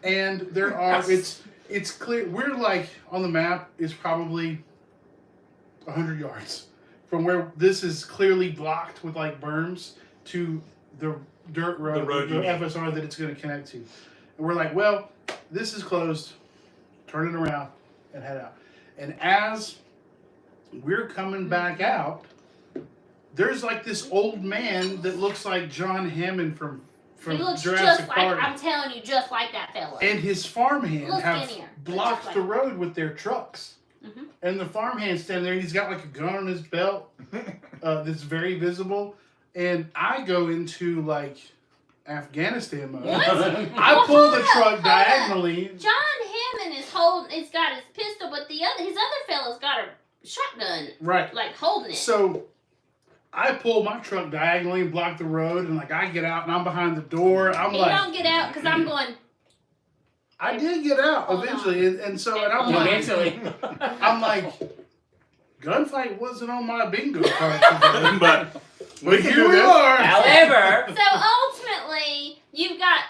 and there are it's clear. We're like on the map is probably 100 yards from where this is clearly blocked with like berms to the dirt road, the FSR that it's going to connect to. And we're like, well, this is closed. Turn it around and head out. And as we're coming back out, there's like this old man that looks like John Hammond from He looks Jurassic just Park. like, I'm telling you, just like that fella. And his farmhand Little have skinnier, but blocked just the like- road with their trucks. Mhm. And the farmhand's standing there, and he's got like a gun on his belt that's very visible. And I go into like Afghanistan mode. What? I Well, pull hold the up, truck hold up. diagonally. John Hammond is holding. He's got his pistol, but his other fella's got a shotgun, Right. like holding it. So I pull my truck diagonally and block the road, and like I get out and I'm behind the door. I'm you like, don't get out because I'm going. I did get out Hold eventually, and so and I'm Hold on. like, Eventually. I'm like, gunfight wasn't on my bingo card today. But here we are. However, So ultimately, you've got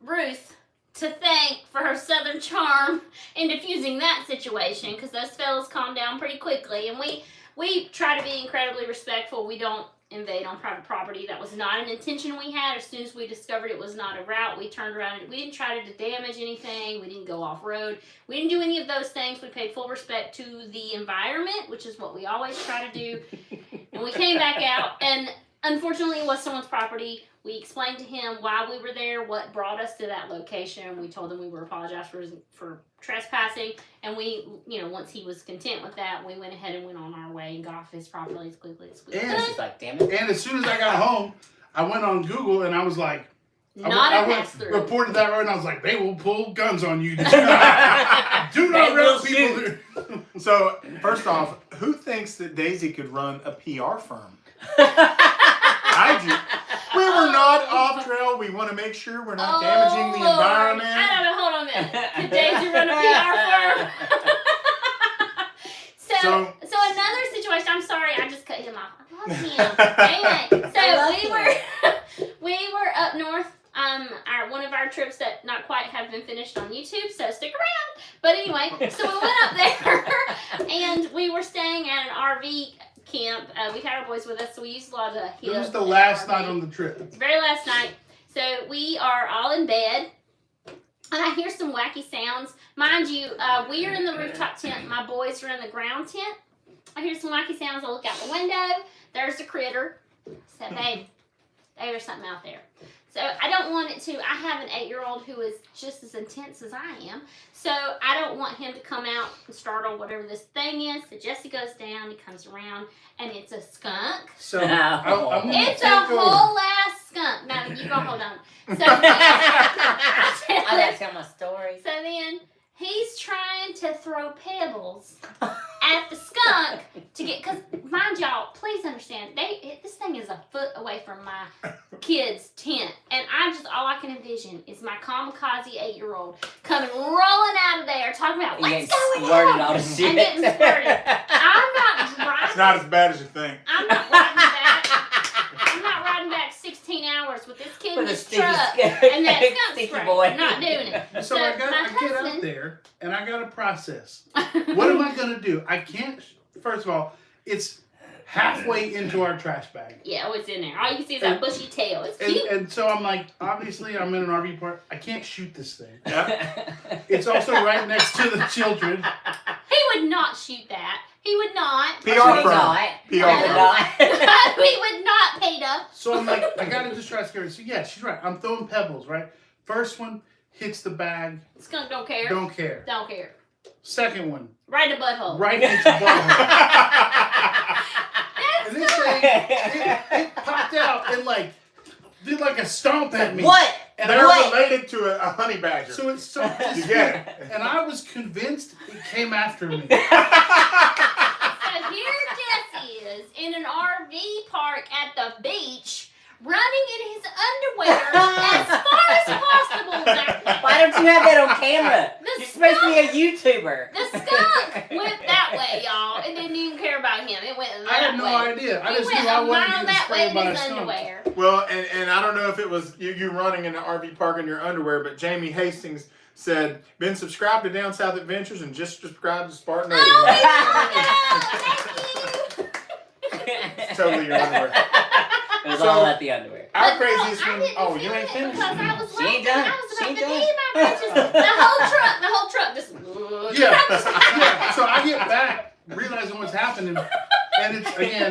Ruth to thank for her southern charm in diffusing that situation because those fellas calmed down pretty quickly, and we try to be incredibly respectful. We don't invade on private property. That was not an intention we had. As soon as we discovered it was not a route, we turned around and we didn't try to damage anything. We didn't go off road. We didn't do any of those things. We paid full respect to the environment, which is what we always try to do. And we came back out, and unfortunately it was someone's property. We explained to him why we were there, what brought us to that location. We told him we were apologized for trespassing, and we, once he was content with that, we went ahead and went on our way and got off his property as quickly as we could. And- she's like, damn it. And as soon as I got home, I went on Google and I was like, Not I a went, pass through. reported that road, and I was like, they will pull guns on you. Do They not will route shoot. people through. So, first off, who thinks that Daisy could run a PR firm? I do. We were not off trail. We want to make sure we're not damaging the Lord. environment. I don't know. Hold on a minute. Did Daisy run a PR firm? So another situation. I'm sorry, I just cut him off. I love him. Anyway, so we were up north. One of our trips that not quite have been finished on YouTube, so stick around. But anyway, so we went up there and we were staying at an RV camp. We had our boys with us, so we used a lot of the. It was the last night on the trip. It's the very last night. So we are all in bed, and I hear some wacky sounds. Mind you, we are in the rooftop tent. My boys are in the ground tent. I hear some wacky sounds. I look out the window. There's a critter. I said, babe, there's something out there. So I don't want it to. I have an 8-year-old who is just as intense as I am. So I don't want him to come out and startle whatever this thing is. So Jesse goes down. He comes around, and it's a skunk. So I'm gonna It's a take over. whole ass skunk. Now you go hold on. So I gotta tell my story. So then he's trying to throw pebbles at the skunk to get, because mind y'all, please understand, this thing is a foot away from my kid's tent, and all I can envision is my kamikaze 8-year-old coming rolling out of there talking about You what's get going squirted on. all the shit. And getting squirted. I'm not driving. It's not as bad as you think. I'm not riding back. I'm not riding back 16 hours with this kid in With a this sticky truck sticky and that skunk sticky spray. boy. Not doing it. So I get out husband- there and I got to process. What am I gonna do? I can't. First of all, it's halfway into our trash bag, Yeah, oh, it's in there. All you can see is that bushy tail. It's cute. and so I'm like, obviously, I'm in an RV park. I can't shoot this thing. Yeah. It's also right next to the children. He would not shoot that. He would not. PR Should firm. not. PR Should firm. not. We would not, Peter. So I'm like, I gotta just try to scare her. So yeah, she's right. I'm throwing pebbles, right? First one hits the bag. Skunk don't care. Don't care. Don't care. Second one, Right in the butthole. right in its butthole. And this thing, it popped out and like did like a stomp at me. What? And They're What? related to a honey badger. So it's so you get it. and I was convinced it came after me. So here Jesse is in an RV park at the beach, running in his underwear as far as possible. Why don't you have that on camera? The You're supposed to be a YouTuber. The skunk went that way, y'all. It didn't even care about him. It went that I had no way. idea. I He just went knew I a wasn't mile getting that way sprayed in by a his skunk. underwear. Well, and I don't know if it was you running in an RV park in your underwear, but Jamie Hastings said, been subscribed to Down South Adventures and just subscribed to Spartan Oh, Overland. thank you. Totally your underwear. It was So- all at the underwear. Our But craziest no, I one. didn't Oh, you feel ain't it finished? because I was She ain't laughing. done. I was She about ain't to done. pee my pants. The whole truck just. Yeah. So I get back, realizing what's happening, and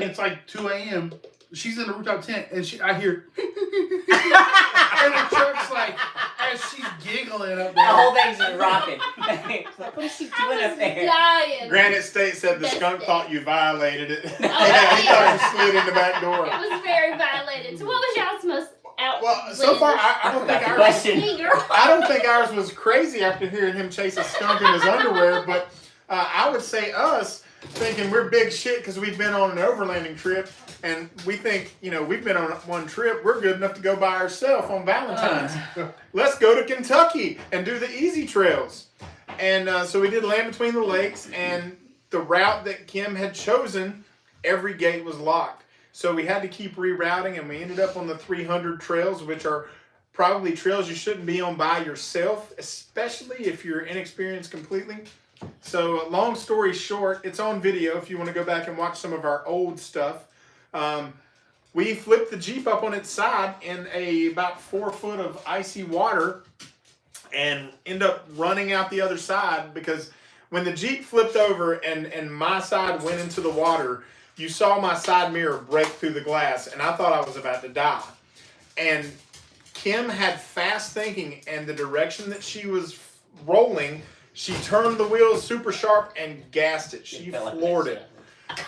it's like 2 a.m. She's in the rooftop tent, and I hear, and the truck's like, as she's giggling up The whole there. thing's just rocking. It's like, what is she I doing was up there? dying. Granite State said the That's skunk it. thought you violated it. Oh, Yeah, he thought you slid in the back door. It was very violated. So what was y'all's most out? Well, so far, I don't That's think the ours. question. Hey, girl. I don't think ours was crazy after hearing him chase a skunk in his underwear, but I would say us thinking we're big shit because we've been on an overlanding trip and we think, we've been on one trip, we're good enough to go by ourselves on Valentine's. Let's go to Kentucky and do the easy trails. And so we did Land Between the Lakes, and the route that Kim had chosen, every gate was locked. So we had to keep rerouting, and we ended up on the 300 trails, which are probably trails you shouldn't be on by yourself, especially if you're inexperienced completely. So long story short, it's on video if you want to go back and watch some of our old stuff. We flipped the Jeep up on its side in about 4 foot of icy water and end up running out the other side, because when the Jeep flipped over and my side went into the water, you saw my side mirror break through the glass, and I thought I was about to die. And Kim had fast thinking, and the direction that she was rolling, she turned the wheels super sharp and gassed it. She floored it.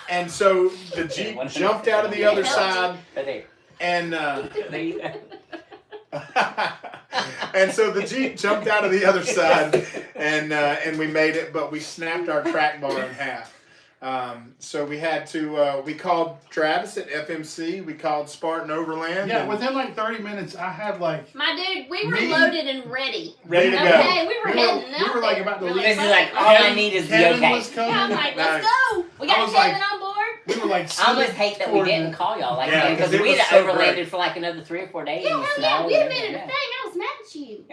And so the Jeep jumped out of the other side, and and so the Jeep jumped out of the other side, and we made it, but we snapped our track bar in half. So we had to, we called Travis at FMC, we called Spartan Overland. Yeah, and within like 30 minutes, I had like, My dude, we were Me? loaded and ready. ready to go. Okay, we were We were- heading we out were like there. about to We're leave. This is fuck like, it. all I need is the Kevin okay. was coming. Yeah, I'm like, let's Nice. go. We got I was Kevin like- on board. We were like, I almost hate that we toward didn't the- call y'all like Yeah, that, because 'cause it we was had so overlanded great. for like another 3 or 4 days. Yeah, in hell the yeah, snow we'd have and made it a everything. thing. I was mad at you.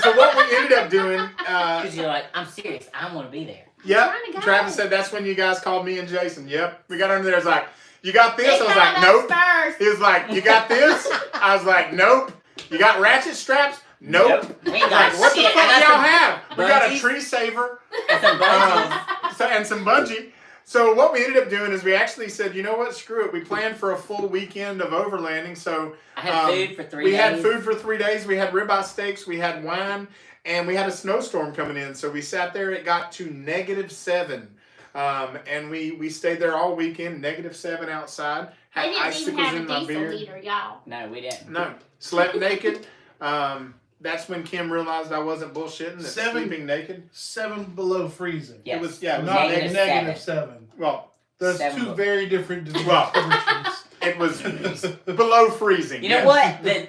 So what we ended up doing, Because you're like, I'm serious, I want to be there. yep, trying to go. Travis said that's when you guys called me and Jason. Yep, we got under there. It's like, you got this? They I was called like, us nope. first. He was like, you got this? I was like, nope. You got ratchet straps? Nope. We ain't got Like, what the shit. fuck I y'all got have? We got a bungees. tree saver some, some bungees. and some bungee. So what we ended up doing is we actually said, you know what, screw it. We planned for a full weekend of overlanding. So I had food for 3 we days. had food for 3 days. We had ribeye steaks. We had wine. And we had a snowstorm coming in. So we sat there. It got to -7. And we stayed there all weekend, -7 outside. They Had didn't even icicles have a in my diesel beard. heater, y'all. No, we didn't. No. Slept naked. That's when Kim realized I wasn't bullshitting. That 7 sleeping naked. 7 below freezing. Yes. It was not Not Negative negative 7. Well, That's 7 two below. very different Well, temperatures. it was below freezing. You know yeah. what? The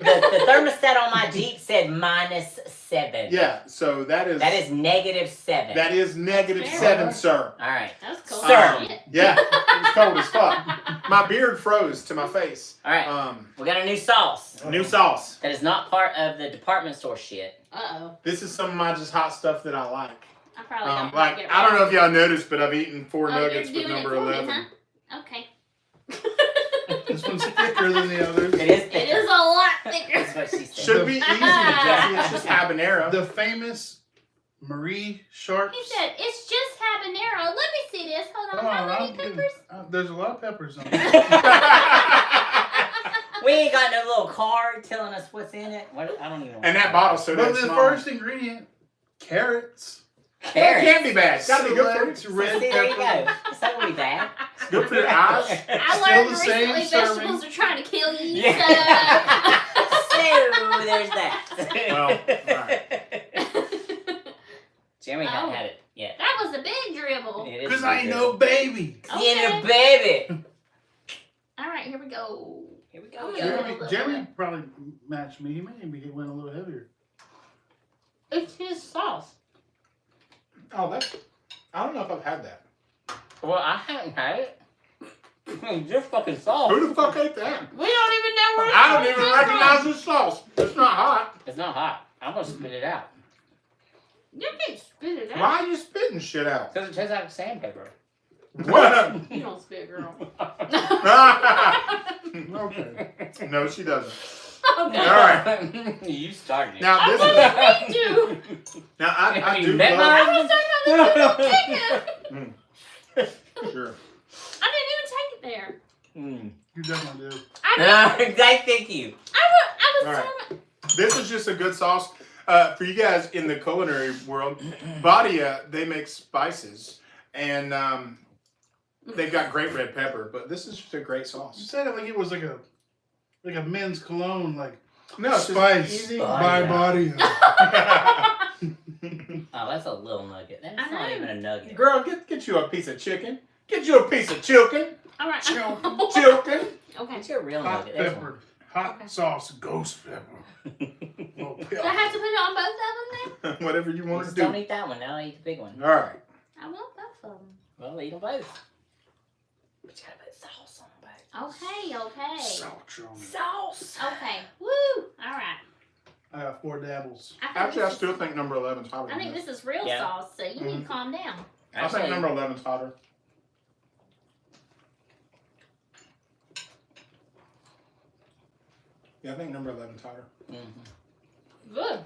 thermostat on my Jeep said -7. Yeah. So that is That is -7. that is -7, Fair. sir. All right. That's cool. Sir. Shit. Yeah. It was cold as fuck. My beard froze to my face. All right. We got a new sauce New sauce. that is not part of the department store shit. Uh-oh. This is some of my just hot stuff that I like. I probably don't Like it I don't know right. if y'all noticed, but I've eaten 4 Oh, you're nuggets with doing it number for me, 11. huh? Okay. This one's thicker than the others. It is It thicker. is a lot thicker. That's what she said. Should be easy, Jesse. It's just habanero. The famous Marie Sharps. He said, it's just habanero. Let me see this. Hold on. Hold How on, many I'm getting- peppers? there's a lot of peppers on it. We ain't got no little card telling us what's in it. What, I don't even know. And that bottle so But damn the small. first ingredient, carrots. That Carrots. can't be bad. It's gotta be good for you. Select See, red there you pepper. go. It's not gonna be bad. Good for your eyes. I Still learned the same recently serving. vegetables are trying to kill you. Yeah. So there's that. Well, alright. Jeremy Oh. hadn't had it yet. That was a big dribble. It is Because I ain't good. no baby. Yeah, baby. All right, here we go. Here we Oh, go. yeah. Jeremy probably matched me. He maybe went a little heavier. It's his sauce. Oh, that's. I don't know if I've had that. Well, I haven't had it. It's just fucking sauce. Who the fuck ate that? We don't even know where it's I don't coming even from. recognize this sauce. It's not hot. It's not hot. I'm gonna spit it out. You can't spit it out. Why are you spitting shit out? Because it tastes like sandpaper. What? You don't spit, girl. Okay. No, she doesn't. Okay. All right. You started it. Now I this wasn't is. mean to. Now I Have you do met love. I was talking about the chicken. Sure. I didn't even take it there. Mm. You definitely do. Thank you. I was All right. talking. This is just a good sauce for you guys in the culinary world. Badia, they make spices, and they've got great red pepper. But this is just a great You sauce. said it like it was like a men's cologne, like No, it's just spice easy. by body. Oh, that's a little nugget. That's I not know. even a nugget. Girl, get you a piece of chicken. Get you a piece of chicken. All right. Chicken. Okay. It's your real Hot nugget. There's pepper. Hot Okay. sauce, ghost pepper. one. Oh, Do I have to put it on both of them Whatever you want to Just do. don't eat that one. Now eat the big one. All right. then? I want both of them. Well, eat them both. But you gotta put sauce on them both. Okay. Salt on it. Sauce. Okay. Woo. All right. I got 4 dabbles. I think Actually, I this still think number 11's hotter. is, I think than this is real Yeah. sauce, so you need to calm down. I think number 11's hotter. Yeah, I think number 11's hotter. Mhm. Good.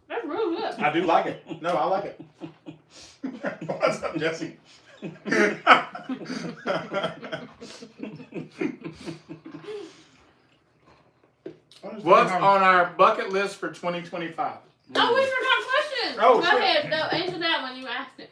That's real good. I do like it. No, I like it. What's up, Jesse? What's on our bucket list for 2025? Oh, we forgot questions. Oh, Go shit. ahead. No, answer that one. You asked it.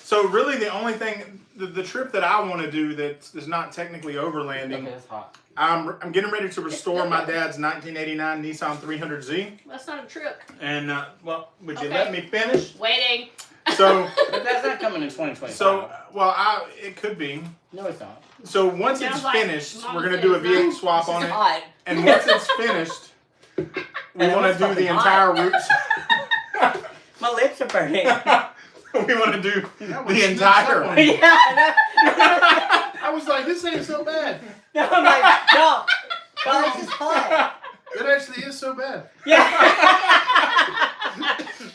So really the only thing, the trip that I want to do that is not technically overlanding, Okay, it's hot. I'm getting ready to restore my dad's 1989 Nissan 300Z. That's not a trip. And, well, would you Okay. let me finish? Waiting. So, But that's not coming in 2025. so, well, it could be. no, it's not. So once Sounds it's like finished, Mama we're going to said do a it's V8 not. swap It's on it. hot. And once it's finished, we And want it's to do the fucking entire hot. route. My lips are burning. We want to do That was the sneaks entire. up on yeah. you. No, I was like, this ain't so bad. no, I'm like, no. God, it's just hot. It actually is so bad. Yeah.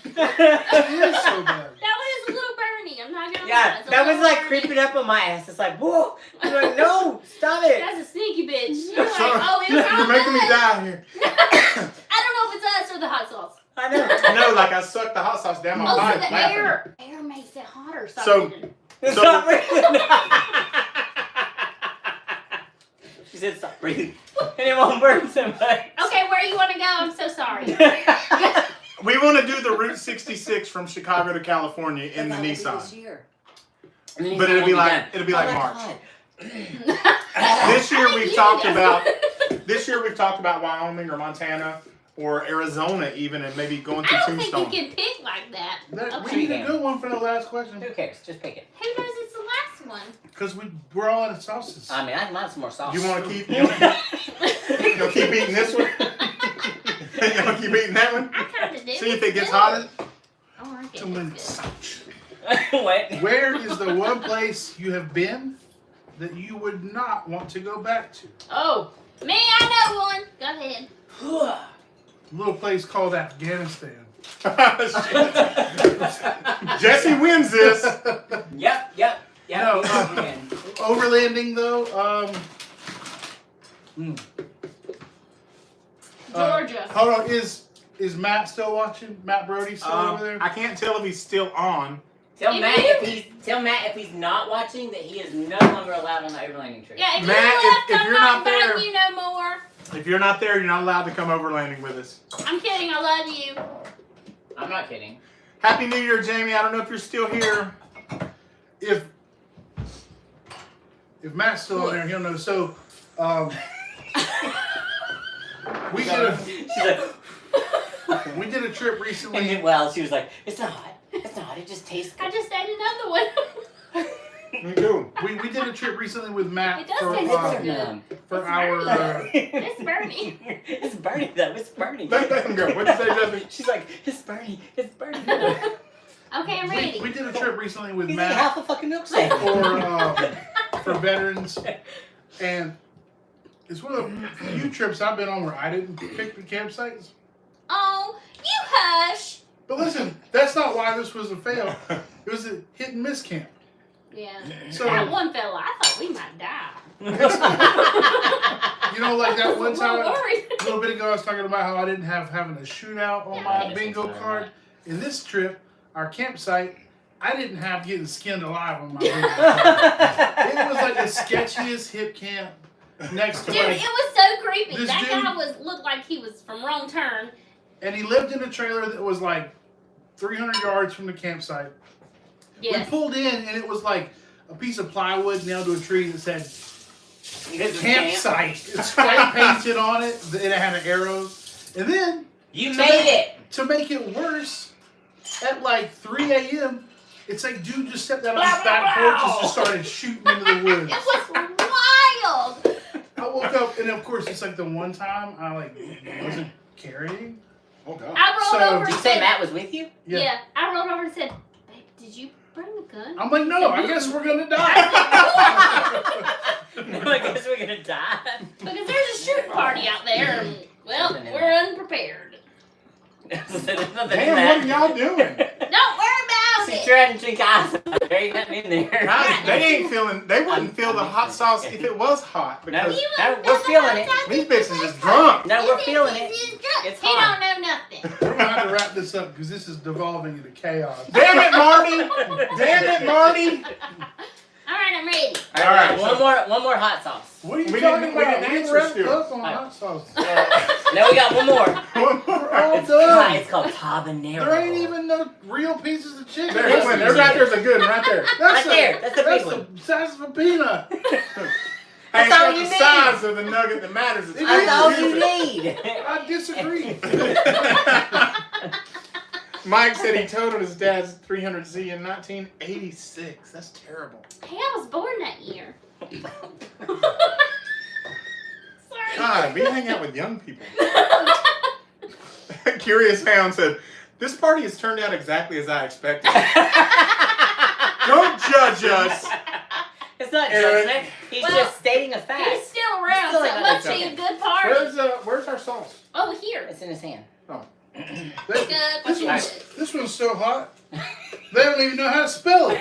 It is so bad. That one is a little burny. I'm not gonna lie. Yeah, It's a that was little like burny. creeping up on my ass. It's like, whoa. I'm like, no, stop it. That's a sneaky bitch. You're like, So- oh, it's You're all making me good. die here. I don't know if it's us or the hot sauce. I know. No, like I sucked the hot sauce down my Oh, so pipe the laughing. air makes it hotter. Stop So- it. It's So- not breathing. She said stop breathing. And it won't burn so much. Okay, where you want to go? I'm so sorry. We want to do the Route 66 from Chicago to California in the Nissan. But it'll be like March. This year we've talked about Wyoming or Montana or Arizona even, and maybe going I through don't think you Tombstone. can pick like that. That, Okay. we need a good one for the last question. Who cares? Just pick it. Who knows it's the last one? Because we're all out of sauces. I mean, I want some more sauce. You want to keep? You'll keep eating this one. You'll keep eating that one. I kind of do. See if it gets Good. hotter. I like it. Too many It's good. sauce. What? Where is the one place you have been that you would not want to go back to? Oh, me, I know one. Go ahead. A little place called Afghanistan. Jesse wins this. Yep. No, man. Overlanding though, Georgia. hold on, is Matt still watching? Matt Brody still over there? I can't tell if he's still on. Tell If Matt you- if he's not watching that he is no longer allowed on the overlanding trip. Yeah, if Matt, you left, if I'm you're not there- inviting you no more. If you're not there, you're not allowed to come overlanding with us. I'm kidding. I love you. I'm not kidding. Happy New Year, Jamie. I don't know if you're still here. If Matt's still on there, he'll know. So, we did a trip And recently. then, well, she was like, "It's not hot. It's not hot. It just tastes I good." just ate another one. Me too. We did a trip recently with Matt It does for, taste Lips are good. numb. for It's our. It's burning. It's burning though. It's burning. Let them go. What'd you say, Justin? She's like, "It's burning. It's burning." Okay, I'm ready. We did a trip recently with He's eating Matt half a fucking milkshake. for veterans, and it's one of the few trips I've been on where I didn't pick the campsites. Oh, you hush. But listen, that's not why this was a fail. It was a hit and miss camp. Yeah. So That one fella, I thought we might die. you know, like that one I was a little time. worried. A little bit ago, I was talking about how I didn't having a shootout on Yeah. my bingo card. In this trip, our campsite, I didn't have getting skinned alive on my bingo card. It was like the sketchiest hip camp next to Dude, like, it was so creepy. This That dude- guy looked like he was from Wrong Turn. and he lived in a trailer that was like 300 yards from the campsite. We Yes. pulled in, and it was like a piece of plywood nailed to a tree that said This is campsite. It's spray painted on it, and it had an arrow. And then You made it. to make it worse, at like 3 a.m., it's like dude just stepped out on his back porch and just started shooting into the woods. It was wild. I woke up, and of course, it's like the one time I like wasn't carrying. Oh, God. I rolled So- over Did and you say said, Matt was with you? Yeah. I rolled over and said, babe, did you bring a gun? I'm like, no, I guess we're gonna die. I guess we're gonna die. Because there's a shooting party out there, and, well, Something in we're there. unprepared. There's nothing in Damn, that. what are y'all doing? Don't worry about She's it. trying to drink ice. There ain't nothing in there. Guys, they wouldn't feel the hot sauce if it was hot. No, Because no, we're feeling it. these bitches is drunk. No, we're feeling it. It's He hot. don't know nothing. We're gonna have to wrap this up because this is devolving into chaos. Damn it, Marty! Damn it, Marty! All right, I'm ready. All All right, right, one more hot sauce. What are you We talking didn't- we about? didn't We answer wrapped still. up on Alright. hot sauce. No, we got one more. We're all It's done. called habanero. There ain't even no real pieces of chicken. There's one. There's right there's a good one right there. Right there. That's the big one. the size of a peanut. Hey, That's it's all not you the need. size of the nugget that matters. It's That's all you beautiful. need. I disagree. Mike said he totaled his dad's 300Z in 1986. That's terrible. Hey, I was born that year. Sorry. God, we hang out with young people. Curious Hound said, "This party has turned out exactly as I expected." Don't judge us. It's not Eric. judgment. He's Well, just stating a He's fact. still around, Still so it like must that. be a good party. Where's our sauce? Over here. It's in his hand. Good. This one's so hot. They don't even know how to spell it.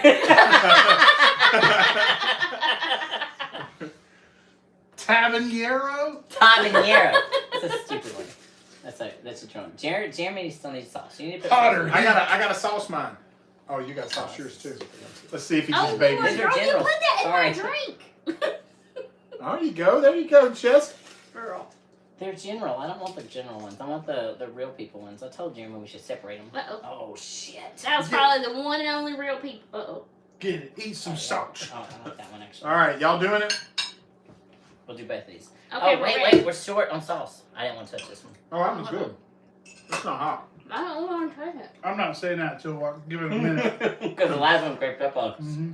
Habanero. Habanero. That's a stupid one. That's a drone. Jeremy still needs sauce. You need to put Hotter. I gotta sauce mine. Oh, you got sauce yours too. Let's see if he Oh, just you babies These it. are were drunk. You generals. put that in my Sorry. drink. There you go, Chess. Girl. They're general. I don't want the general ones. I want the real people ones. I told Jeremy we should separate them. Uh-oh. Oh shit. That was probably the one and only real people. Uh-oh. Get it. Eat some salt. Oh, I like that one actually. All right, y'all doing it? We'll do both of these. Okay, Oh we're wait, ready. we're short on sauce. I didn't want to touch this one. Oh, that was good. It's not hot. I don't want to try it. I'm not saying that until I give it a minute. Because the last one crept up on us. Mm-hmm.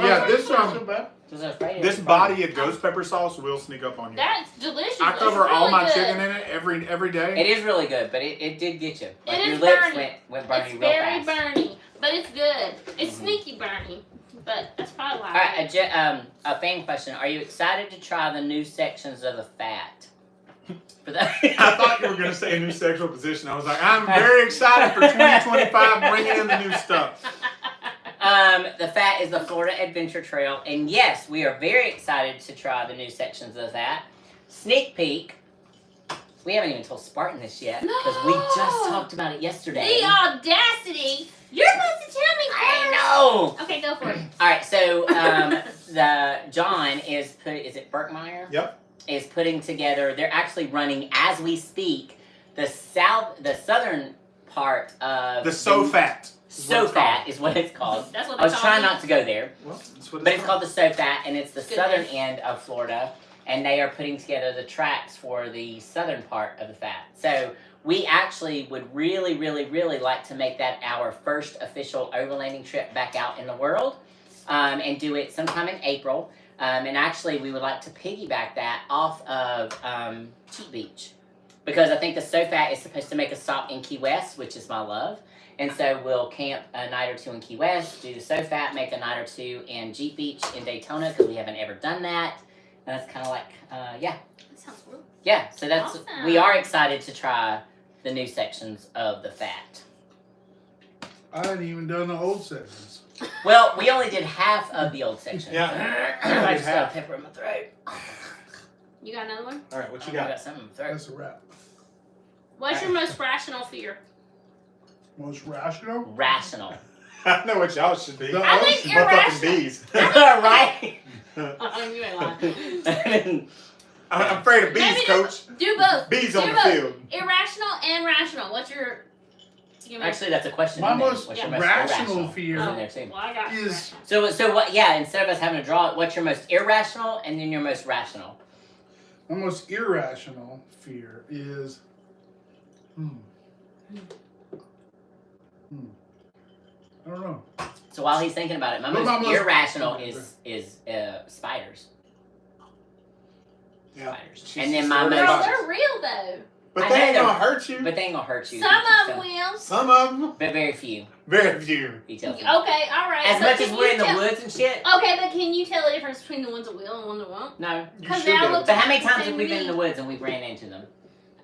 Yeah, this Not so bad. Because I was afraid it this was body of ghost pepper sauce will sneak up on you. That's delicious. I cover It's all really my good. chicken in it every day. It is really good, but it did get you. Like It your is lips burny. went burny It's real very fast. burny, but it's good. It's sneaky burny, but that's probably why. Alright, a fan question. Are you excited to try the new sections of the fat? For that. I thought you were going to say a new sexual position. I was like, I'm very excited for 2025 bringing in the new stuff. The fat is the Florida Adventure Trail, and yes, we are very excited to try the new sections of that. Sneak peek. We haven't even told Spartan this yet because we just talked about it yesterday. The audacity! You're supposed to tell me first. I know. Okay, go for it. All right, so the John is Berkmeyer? Yep. Is putting together. They're actually running as we speak. The southern part of The SoFat. SoFat is what it's called. That's what they I was call trying it. not to go there, Well, that's what but it's called the SoFat, and it's the Good southern name. end of Florida, and they are putting together the tracks for the southern part of the fat. So we actually would really, really, really like to make that our first official overlanding trip back out in the world, and do it sometime in April. And actually, we would like to piggyback that off of Cheat Beach, because I think the SoFat is supposed to make a stop in Key West, which is my love. And so we'll camp a night or two in Key West, do the SoFat, make a night or two in Jeep Beach in Daytona, because we haven't ever done that. And that's kind of like, yeah. That sounds cool. Yeah, so that's, Awesome. we are excited to try the new sections of the fat. I hadn't even done the old sections. Well, we only did half of the old section. Yeah. I just got a pepper in my throat. You got another one? All right, what you I got? got something in my throat. That's a wrap. What's your most rational fear? Most rational? Rational. I know what y'all should be. The I think ocean. you're Motherfucking irrational. bees. Right? You ain't lying. I'm afraid of bees, Maybe coach. Do both. Bees Do on the both. field. Irrational and rational. What's your... Actually, that's a question. My in there. most What's your rational irrational? fear It's in there too. Well, I got is So what? Yeah. Instead of us having to draw it, what's your most irrational and then your most rational? my most irrational fear is I don't know. So while he's thinking about it, my But my most most- irrational is spiders. Yeah. Spiders. She's And then my scared of Girl, most, spiders. they're real though. But I they know ain't gonna they're- hurt you. but they ain't gonna hurt you. Some if you of them tell- will. Some of them, but very few. very few. Details. Okay, all right. As but much as can we're you in the tell- woods and shit. Okay, but can you tell the difference between the ones that will and the ones that won't? No. You Because should now be. look- But how many times have Same we to been in me. the woods and we ran into them?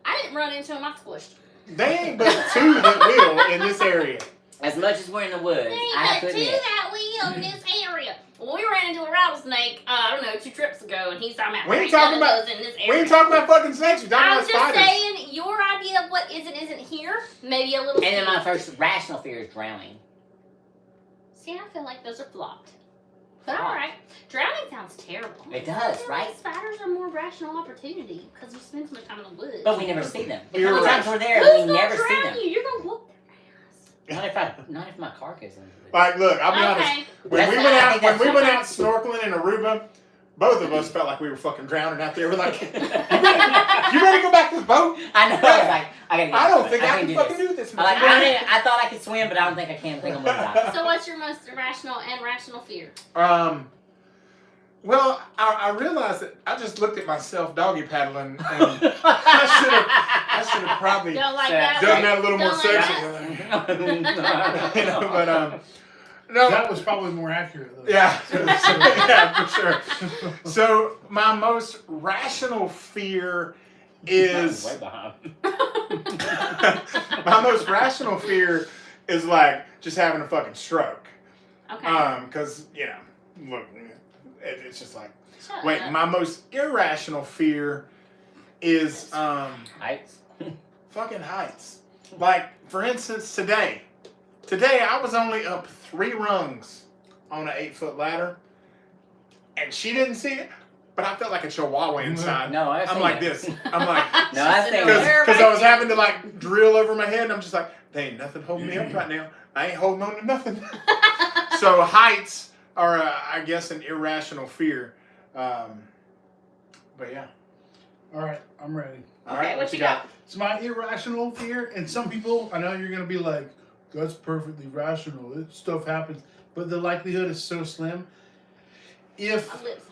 I didn't run into them. I squished. They ain't but two that will in this area. As much as we're in the woods, There ain't I have to but two admit. that will in this area. Well, we ran into a rattlesnake, I don't know, 2 trips ago, and he's talking about We ain't there talking none of about- those in this We area. ain't talking about fucking snakes. We're talking I about was just spiders. saying, your idea of what is and isn't here, maybe a little. And then my skewed. first rational fear is drowning. See, I feel like those are flopped. But Flopped. all right, drowning sounds terrible. It does, I feel right? like spiders are more rational opportunity because you spend so much time in the woods. But we never see them. The You're couple right. times we're there, Who's we gonna never see drown them. you? You're gonna whoop Not if my car goes into it. Like, look, I'll be their ass. honest. Okay. When That's we not- went I out, think when that's we not went right. out snorkeling in Aruba, both of us felt like we were fucking drowning out there. We're like, you ready to go back to the boat? I know. I was like, I gotta get I don't this. think I can't can do fucking this. do this. I, like, I thought I could swim, but I don't think I can. I think I'm gonna die. So, what's your most irrational and rational fear? Well, I realized that I just looked at myself doggy paddling, and I should have probably Don't like So- that. done right? that a little more Don't like sexy. that? You know, but no, That was probably more accurate though. yeah, yeah, for sure. So my most rational fear is way behind. my most rational fear is like just having a fucking stroke. Okay. Because you know, look, it's just like Shut wait. up. My most irrational fear is Heights. fucking heights. Like for instance, today I was only up 3 rungs on an 8-foot ladder, and she didn't see it, but I felt like a chihuahua inside. No, I've I'm seen like it. this. I'm like. No, I've seen it. Because I was having to like drill over my head, and I'm just like, there ain't nothing holding me up right now. I ain't holding on to nothing. So heights are, I guess, an irrational fear. But yeah. All right, I'm ready. All Okay, right, what you got? It's my irrational fear, and some people, I know you're gonna be like, "That's perfectly rational. Stuff happens," but the likelihood is so slim. If My lips.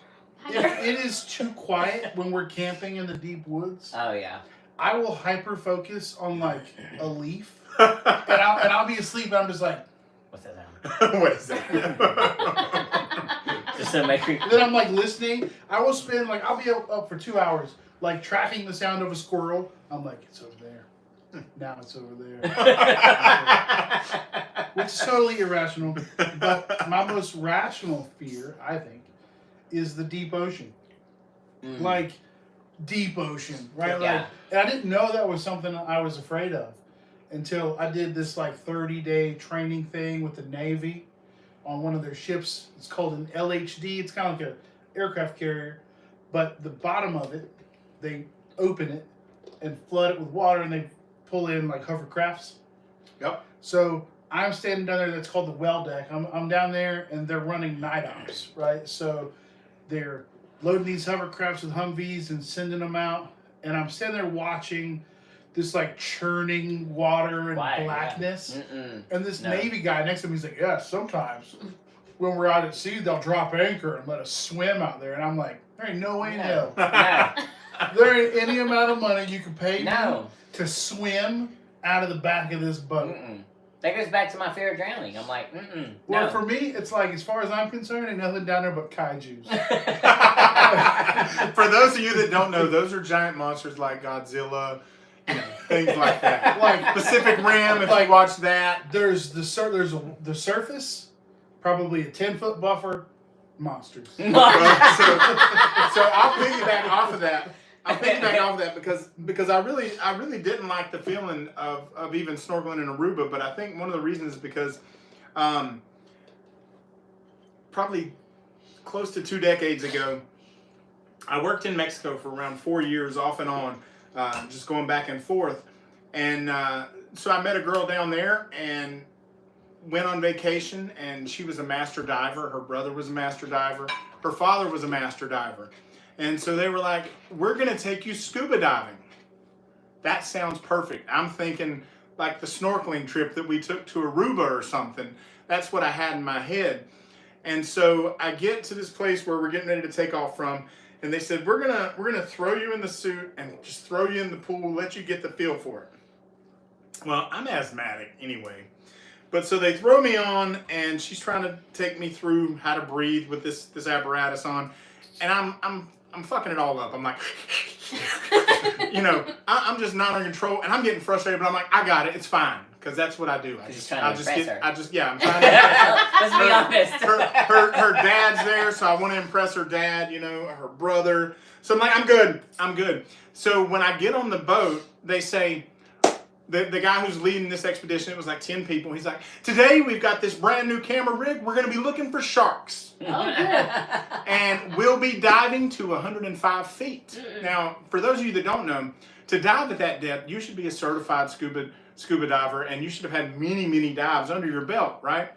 if it is too quiet when we're camping in the deep woods, Oh yeah. I will hyper focus on like a leaf, and I'll be asleep, and I'm just like, What's that sound? What is that? Just to make me. then I'm like listening. I will spend like I'll be up for 2 hours, like tracking the sound of a squirrel. I'm like, it's over there. Now it's over there. Which is totally irrational. But my most rational fear, I think, is the deep ocean. Mm. Like deep ocean, right? Yeah. Like, and I didn't know that was something I was afraid of. until I did this like 30-day training thing with the Navy on one of their ships. It's called an LHD. It's kind of like an aircraft carrier, but the bottom of it, they open it and flood it with water, and they pull in like hovercrafts. Yep. So I'm standing down there. That's called the well deck. I'm down there, and they're running night ops, right? So they're loading these hovercrafts with Humvees and sending them out, and I'm standing there watching this like churning water and blackness. Yeah. And this Navy guy next to me, he's like, yeah, sometimes when we're out at sea, they'll drop anchor and let us swim out there. And I'm like, there ain't no way in hell. No. There ain't any amount of money you can pay me No. to swim out of the back of this boat. Mm-mm. That goes back to my fear of drowning. I'm like, Well, no. for me, it's like, as far as I'm concerned, ain't nothing down there but kaijus. For those of you that don't know, those are giant monsters like Godzilla, things like that. Like Pacific Rim, if you watch that. There's the surface, probably a 10-foot buffer, monsters. So I'll piggyback off of that. Because I really didn't like the feeling of even snorkeling in Aruba, but I think one of the reasons is because probably close to 2 decades ago, I worked in Mexico for around 4 years off and on, just going back and forth. And so I met a girl down there and went on vacation, and she was a master diver. Her brother was a master diver. Her father was a master diver. And so they were like, we're going to take you scuba diving. That sounds perfect. I'm thinking like the snorkeling trip that we took to Aruba or something. That's what I had in my head. And so I get to this place where we're getting ready to take off from, and they said, we're gonna throw you in the suit and just throw you in the pool, let you get the feel for it. Well, I'm asthmatic anyway. But so they throw me on, and she's trying to take me through how to breathe with this apparatus on. And I'm fucking it all up. I'm like, I'm just not in control, and I'm getting frustrated. But I'm like, I got it. It's fine, because that's what I do. I'm trying to impress her. Let's be honest. Her dad's there, so I want to impress her dad. Her brother. So I'm like, I'm good. So when I get on the boat, they say, the guy who's leading this expedition, it was like 10 people. He's like, today we've got this brand new camera rig. We're going to be looking for sharks. Oh, good. And we'll be diving to 105 feet. Mm-mm. Now, for those of you that don't know, to dive at that depth, you should be a certified scuba diver, and you should have had many, many dives under your belt, right?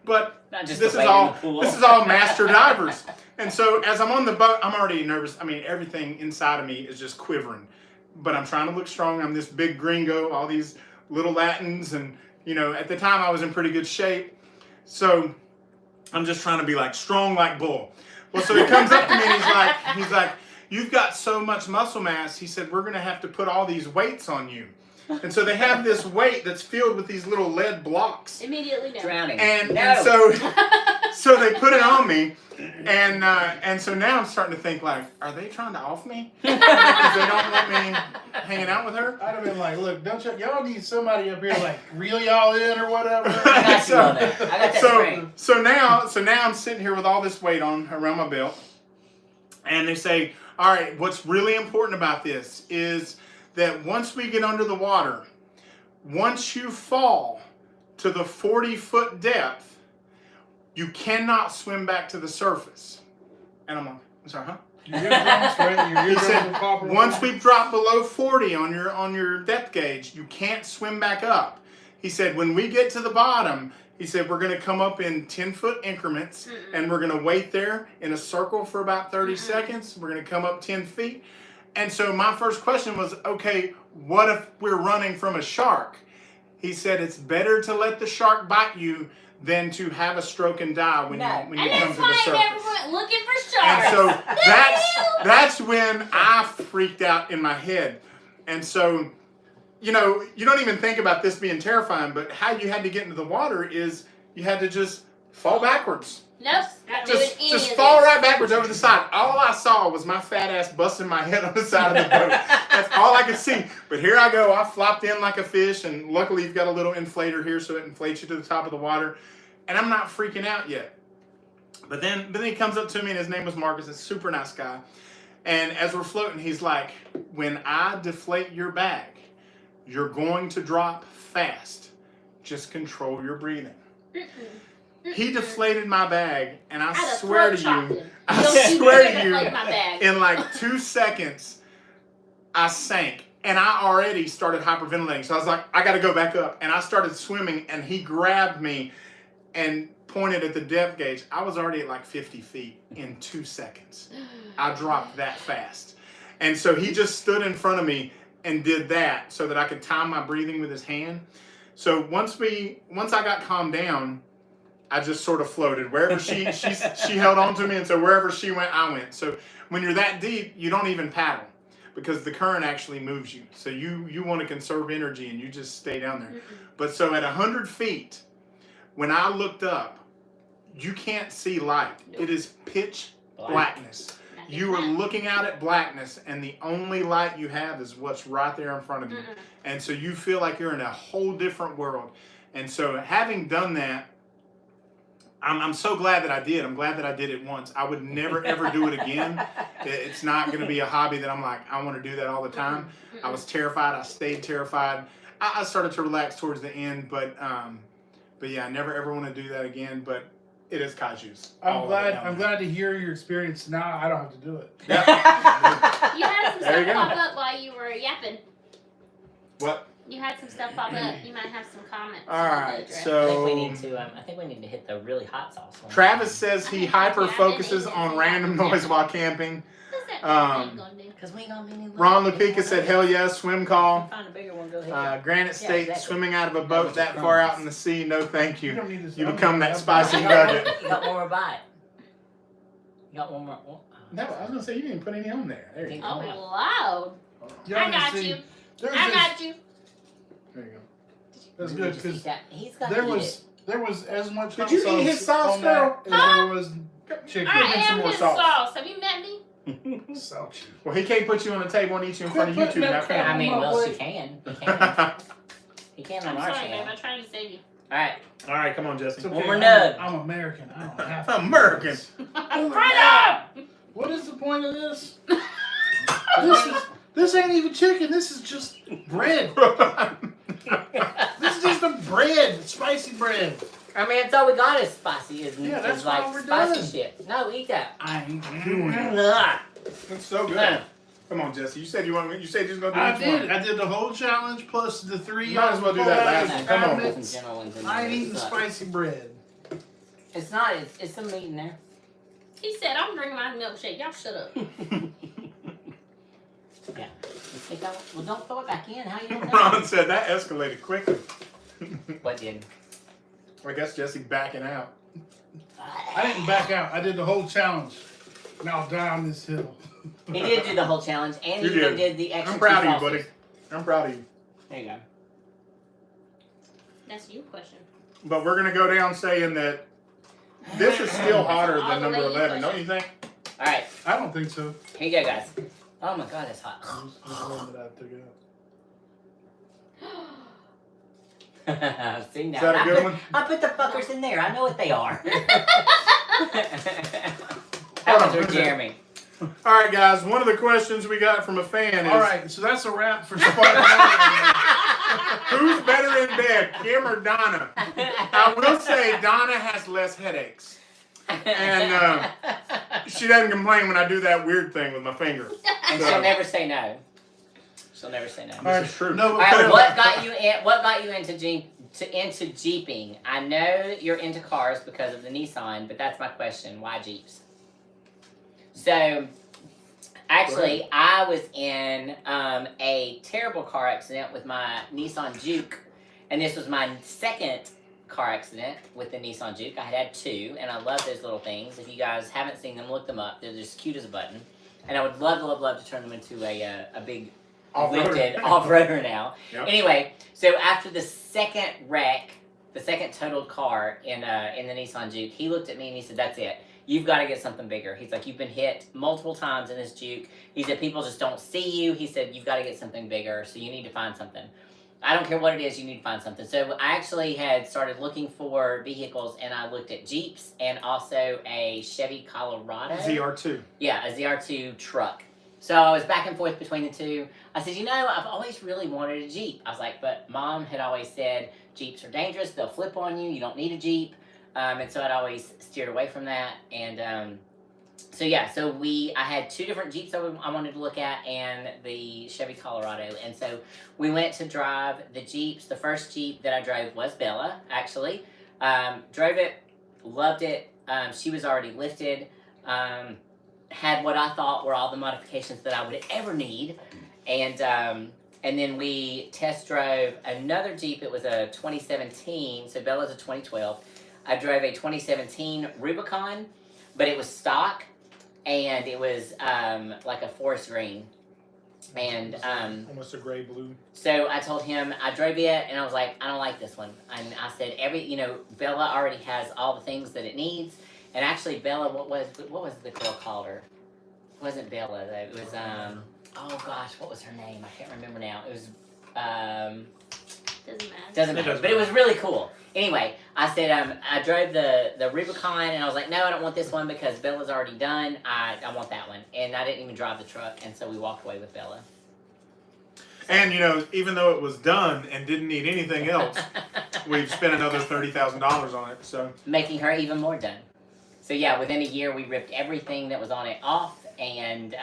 But this is all master divers. And so as I'm on the boat, I'm already nervous. I mean, everything inside of me is just quivering. But I'm trying to look strong. I'm this big gringo, all these little Latins, and at the time I was in pretty good shape. So I'm just trying to be like strong like bull. Well, so he comes up to me and he's like, you've got so much muscle mass. He said, we're gonna have to put all these weights on you. And so they have this weight that's filled with these little lead blocks. Immediately no. Drowning. And so they put it on me, and so now I'm starting to think like, are they trying to off me? Because they don't want me hanging out with her. I'd have been like, look, don't y'all need somebody up here like reel y'all in or whatever? I got you on that. I got that spring. So now I'm sitting here with all this weight on around my belt, and they say, all right, what's really important about this is that once we get under the water, once you fall to the 40-foot depth, you cannot swim back to the surface. And I'm like, I'm sorry, huh? He said, once we drop below 40 on your depth gauge, you can't swim back up. He said, when we get to the bottom, he said, we're going to come up in 10-foot increments, and we're going to wait there in a circle for about 30 seconds. We're going to come up 10 feet. And so my first question was, okay, what if we're running from a shark? He said, it's better to let the shark bite you than to have a stroke and die when you come to the surface. And that's why I never went looking for sharks. And so that's when I freaked out in my head. And so, you don't even think about this being terrifying, but how you had to get into the water is you had to just fall backwards. Nope, not doing any of Just fall this. right backwards over the side. All I saw was my fat ass busting my head on the side of the boat. That's all I could see. But here I go. I flopped in like a fish, and luckily you've got a little inflator here so it inflates you to the top of the water. And I'm not freaking out yet. But then he comes up to me, and his name was Marcus. A super nice guy. And as we're floating, he's like, when I deflate your bag, You're going to drop fast. Just control your breathing. He deflated my bag, and I swear to you, in like 2 seconds, I sank. And I already started hyperventilating. So I was like, I got to go back up. And I started swimming, and he grabbed me and pointed at the depth gauge. I was already at like 50 feet in 2 seconds. I dropped that fast. And so he just stood in front of me and did that so that I could time my breathing with his hand. So once I got calmed down, I just sort of floated. Wherever she held on to me, and so wherever she went, I went. So when you're that deep, you don't even paddle, because the current actually moves you. So you want to conserve energy, and you just stay down there. But so at 100 feet, when I looked up, you can't see light. It is pitch blackness. You are looking out at blackness, and the only light you have is what's right there in front of you. And so you feel like you're in a whole different world. And so having done that, I'm so glad that I did. I'm glad that I did it once. I would never, ever do it again. It's not going to be a hobby that I'm like, I want to do that all the time. I was terrified. I stayed terrified. I started to relax towards the end, but yeah, I never, ever want to do that again. But it is Caju's. I'm glad to hear your experience. Now I don't have to do it. Yep. You had some stuff pop up while you were yapping. What? You had some stuff pop up. You might have some comments. All right, I so think we need to hit the really hot sauce one. Travis says he hyper focuses on random noise while camping. Because we ain't gonna be any Ron Lupica said, "Hell yes, swim call." Find a bigger one, go ahead. Granite State, exactly. swimming out of a boat that far out in the sea, no thank you. You don't need this. You become that spicy You nugget. got one more bite. You got one more. Oh, No, I was gonna say you didn't put any on there. There you go. Oh, wow. Y'all I can got see, you. there's I this- got you. There you go. That's good because he's got there to eat was as much. Did hot you eat his sauce, on that girl? as there was chicken. I me some am more his sauce. sauce. Have you met me? Salty. Well, he can't put you on the table and eat you in front of Quit YouTube. putting that Now, crap I can mean, on my well, she plate. can. He can on I'm our sorry, channel. babe. I'm trying to save you. All right. All right, come on, Jesse. It's okay. One more nug. I'm American. I don't have to. American. Freedom! What is the point of this? This ain't even chicken. This is just bread. This is just a bread, spicy bread. I mean, that's all we got is spicy. Is that's like all we're spicy doing. shit. No, eat that. I ain't doing it. Ugh. That's so good. Come on, Jesse. You said you just gonna do I each did. one. I did the whole challenge plus the 3. Might as well do that last one. Come on. Put some general ones in there. I ain't eating It's not- spicy bread. It's not. It's some meat in there. He said, I'm drinking my milkshake. Y'all shut up. Yeah. Let's take that one. Well, don't throw it back in. How you doing Ron that? said that escalated quickly. What did? I guess Jesse backing out. I didn't back out. I did the whole challenge. Now down this hill. He did do the whole challenge, and You he even did. did the extra. I'm proud two of you, buddy. sauces. I'm proud of you. There you go. That's your question. But we're gonna go down saying that this is still hotter All than the number way you 11, push don't you think? All right. I don't think so. Here you go, guys. Oh my God, it's hot. There's one that I took out. See now, Is that a good one? I put the fuckers in there. I know what they are. Hold That on. was for Jeremy. All right, guys. One of the questions we got from a fan is, All right, so that's a wrap for Spartan. who's better in bed, Kim or Donna? I will say Donna has less headaches. And she doesn't complain when I do that weird thing with my finger. And she'll never say no. She'll never say no. This is true. No, All right, what got you into Jeeping? I know you're into cars because of the Nissan, but that's my question. Why Jeeps? So, actually, I was in a terrible car accident with my Nissan Juke, and this was my second car accident with the Nissan Juke. I had 2, and I love those little things. If you guys haven't seen them, look them up. They're just cute as a button. And I would love to turn them into a big lifted off-roader now. Yep. Anyway, so after the second wreck, the second totaled car in the Nissan Juke, he looked at me and he said, "That's it. You've got to get something bigger." He's like, "You've been hit multiple times in this Juke." He said, "People just don't see you." He said, "You've got to get something bigger, so you need to find something." I don't care what it is, you need to find something. So I actually had started looking for vehicles, and I looked at Jeeps and also a Chevy Colorado. ZR2. Yeah, a ZR2 truck. So I was back and forth between the two. I said, I've always really wanted a Jeep. I was like, but Mom had always said Jeeps are dangerous. They'll flip on you. You don't need a Jeep. And so I'd always steered away from that. And so I had 2 different Jeeps I wanted to look at, and the Chevy Colorado. And so we went to drive the Jeeps. The first Jeep that I drove was Bella, actually. Drove it, loved it. She was already lifted. Had what I thought were all the modifications that I would ever need. And then we test drove another Jeep. It was a 2017, so Bella's a 2012. I drove a 2017 Rubicon, but it was stock, and it was like a forest green. And almost a gray blue. so I told him, I drove it, and I was like, I don't like this one. And I said, Bella already has all the things that it needs. And actually, Bella, what was the girl called her? It wasn't Bella though. It was oh gosh, what was her name? I can't remember now. It was doesn't matter. But it was really cool. Anyway, I said I drove the Rubicon, and I was like, no, I don't want this one because Bella's already done. I want that one, and I didn't even drive the truck, and so we walked away with Bella. And even though it was done and didn't need anything else, we've spent another $30,000 on it. So making her even more done. So yeah, within a year we ripped everything that was on it off, and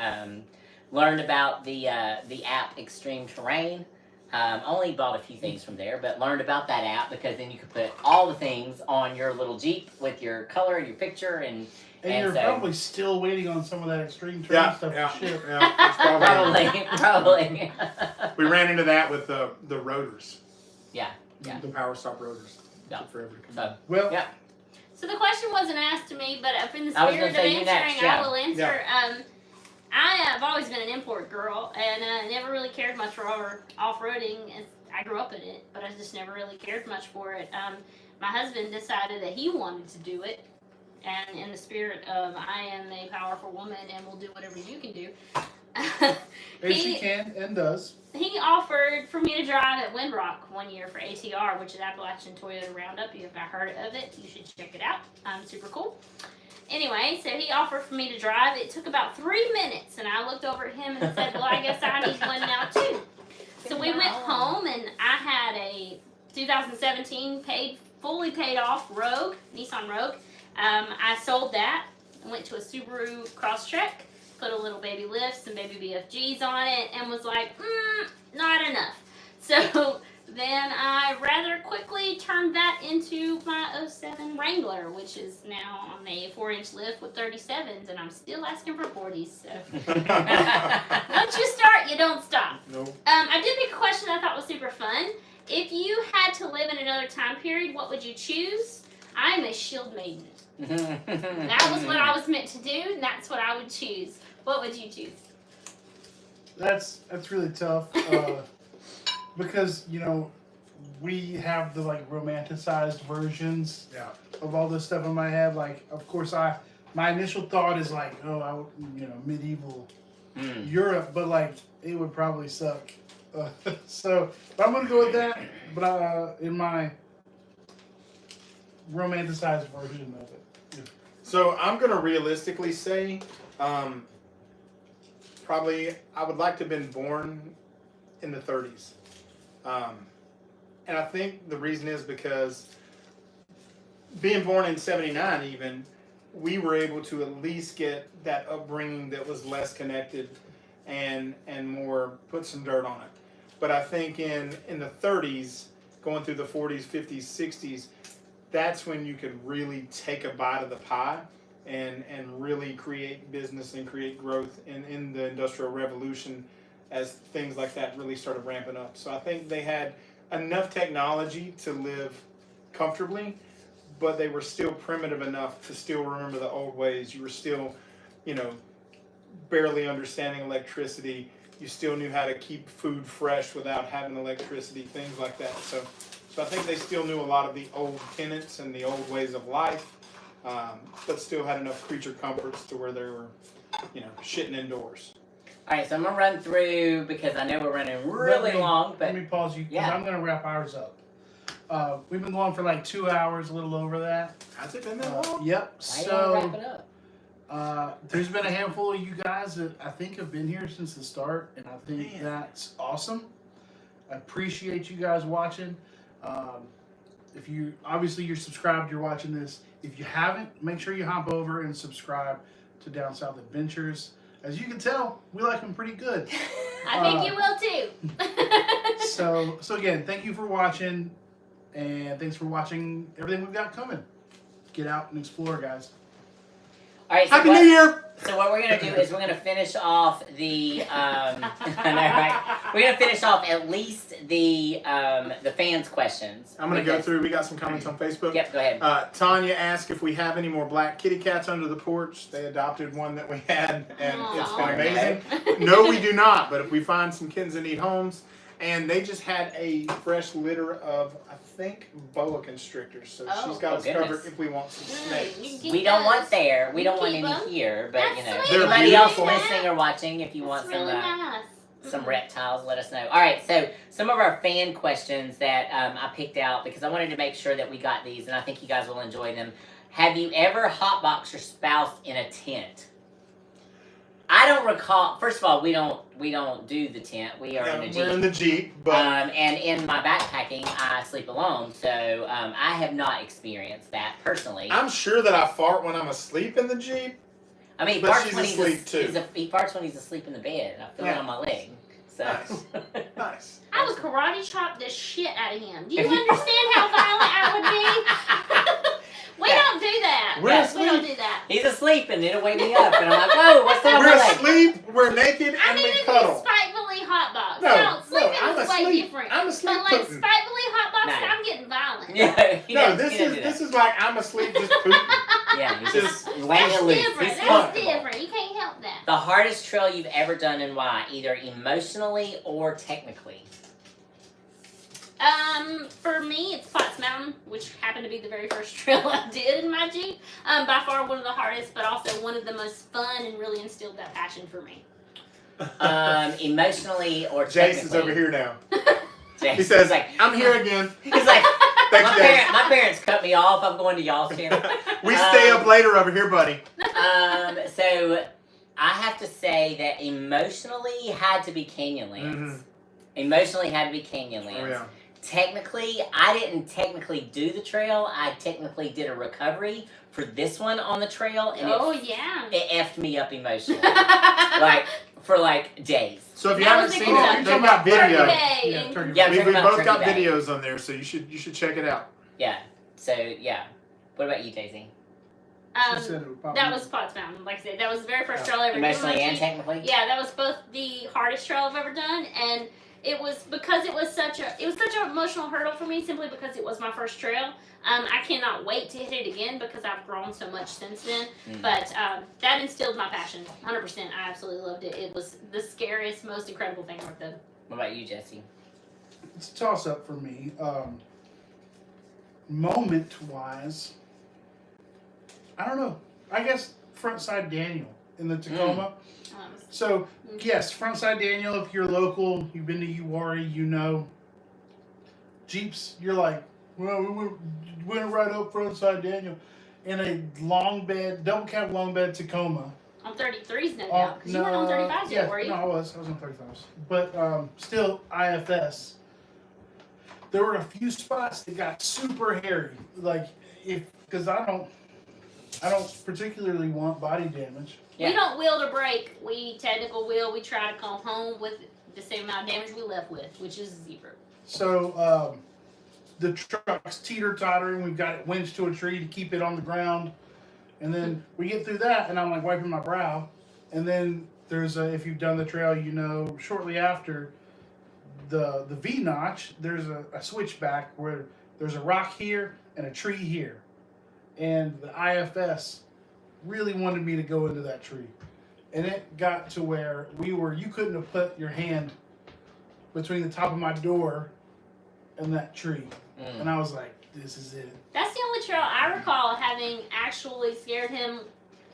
learned about the app Extreme Terrain. Only bought a few things from there, but learned about that app because then you could put all the things on your little Jeep with your color and your picture, and you're so, probably still waiting on some of that Extreme Terrain stuff to ship. Yeah, it's probably. We ran into that with the rotors. Yeah. The power stop rotors. Yeah. Well, yeah. So the question wasn't asked to me, but in the I was spirit gonna of say you answering, next, yeah. I will answer. Yeah. I have always been an import girl, and never really cared much for off-roading. I grew up in it, but I just never really cared much for it. My husband decided that he wanted to do it, and in the spirit of I am a powerful woman and will do whatever you can do. she can and does. He offered for me to drive at Windrock one year for ATR, which is Appalachian Toyota Roundup. If you've not heard of it, you should check it out. Super cool. Anyway, so he offered for me to drive. It took about 3 minutes, and I looked over at him and said, well, I guess I need one now, too. So we went home, and I had a 2017 fully paid off Nissan Rogue. I sold that. I went to a Subaru Crosstrek, put a little baby lift, some baby BFGs on it, and was like, not enough. So then I rather quickly turned that into my 07 Wrangler, which is now on a 4-inch lift with 37s, and I'm still asking for 40s. So once you start, you don't stop. Nope. I did pick a question I thought was super fun. If you had to live in another time period, what would you choose? I'm a shield maiden. That was what I was meant to do, and that's what I would choose. What would you choose? That's really tough because we have the romanticized versions of all this stuff in my head. Like, of course, my initial thought is medieval Europe, but it would probably suck. So I'm gonna go with that. But in my romanticized version of it. So I'm gonna realistically say, probably I would like to have been born in the 30s, and I think the reason is because being born in '79, even we were able to at least get that upbringing that was less connected and more put some dirt on it. But I think in the 30s, going through the 40s, 50s, 60s, that's when you could really take a bite of the pie and really create business and create growth in the Industrial Revolution as things like that really started ramping up. So I think they had enough technology to live comfortably, but they were still primitive enough to still remember the old ways. You were still, barely understanding electricity. You still knew how to keep food fresh without having electricity, things like that. So I think they still knew a lot of the old tenets and the old ways of life, but still had enough creature comforts to where they were, shitting indoors. All right, so I'm going to run through because I know we're running really long. But let me pause you because I'm going to wrap ours up. We've been going for 2 hours, a little over that. Has it been that long? Yep. Why do you want to wrap it There's been a handful of you guys that I think have been here since the start, and I think that's awesome. I appreciate you guys watching. If you obviously you're subscribed, you're watching this. If you haven't, make sure you hop over and subscribe to Down South Adventures. As you can tell, we like them pretty good. I think you will too. So again, thank you for watching, and thanks for watching everything we've got coming. Get out and explore, guys. All right. So Happy New Year! So what we're gonna do is we're gonna finish off the I know, right? We're gonna finish off at least the fans' questions. I'm going to go through. We got some comments on Facebook. Yep, go ahead. Tanya asked if we have any more black kitty cats under the porch. They adopted one that we had, and it's been Aw. amazing. No, we do not, but if we find some kittens that need homes, and they just had a fresh litter of, I think, boa constrictors. So she's got us goodness. covered if we want some snakes. We don't want there. We You don't want keep any them. here. But That's you know, sweet. anybody They're else beautiful. listening or watching, if you want It's some really nice. some reptiles, let us know. All right, so some of our fan questions that I picked out because I wanted to make sure that we got these, and I think you guys will enjoy them. Have you ever hotboxed your spouse in a tent? I don't recall. First of all, we don't do the tent. We are in the Jeep. We're in the Jeep, but And in my backpacking, I sleep alone, so I have not experienced that personally. I'm sure that I fart when I'm asleep in the Jeep. I mean, he but farts she's when he's asleep, too. he farts when he's asleep in the bed, and I feel it Yeah. on my leg. So. Nice. Nice. I would karate chop the shit out of him. Do you understand how violent I would be? We don't do that. We're We asleep. don't do that. He's asleep, and it'll wake me up, and I'm like, "Whoa, what's on We're my leg?" asleep, we're naked, I and mean, we if cuddle. you spitefully hotbox. No, No, sleeping I'm is way asleep. different. I'm asleep But like pooping. spitefully hotbox, No. I'm getting violent. Yeah, he No, doesn't- he doesn't do this that. is like I'm asleep just pooping. Yeah, he's just- just laying That's it loose. different. He's That's comfortable. different. You can't help that. The hardest trail you've ever done, and why? Either emotionally or technically. For me, it's Potts Mountain, which happened to be the very first trail I did in my Jeep. By far one of the hardest, but also one of the most fun and really instilled that passion for me. Emotionally or technically. Jace is over here now. Jace He says, is like, "I'm here again." he's like, Thanks, Jace. my parents cut me off. I'm going to y'all's channel. We stay up later over here, buddy. So I have to say that emotionally had to be Canyonlands. Mhm. Emotionally had to be Canyonlands. Oh yeah. Technically, I didn't technically do the trail. I technically did a recovery for this one on the trail, and Oh, yeah. it effed me up emotionally, like for like days. So if you That haven't was seen because it, of they've got Turkey video. Day Yeah, and- turkey. Yeah, We talking about both got Turkey Day. videos on there, so you should check it out. Yeah. So yeah. What about you, Daisy? She said it would probably- That was Potts Mountain. Like I said, that was the very first trail I ever did. Emotionally on my and Jeep. technically. Yeah, that was both the hardest trail I've ever done, and it was because it was such an emotional hurdle for me simply because it was my first trail. I cannot wait to hit it again because I've grown so much since then. Mm. But that instilled my passion, 100%. I absolutely loved it. It was the scariest, most incredible thing I've done. What about you, Jesse? It's a toss up for me. Moment wise, I don't know. I guess frontside Daniel in the Tacoma. So yes, frontside Daniel. If you're local, you've been to Uwharrie, you know. Jeeps, you're like, well, we went right up frontside Daniel in a long bed, double cab long bed Tacoma. On 33s, no doubt. Because you weren't on 35s yet, were you? No, I was on 35s. But still, IFS. There were a few spots that got super hairy. Like, because I don't particularly want body damage. Yeah. We don't wheel to break. We technical wheel. We try to come home with the same amount of damage we left with, which is 0. So the truck's teeter-tottering. We've got it winched to a tree to keep it on the ground. And then we get through that, and I'm like wiping my brow. And then there's if you've done the trail, you know, shortly after the V-notch, there's a switchback where there's a rock here and a tree here. And the IFS really wanted me to go into that tree. And it got to where you couldn't have put your hand between the top of my door and that tree. Mm. And I was like, this is it. That's the only trail I recall having actually scared him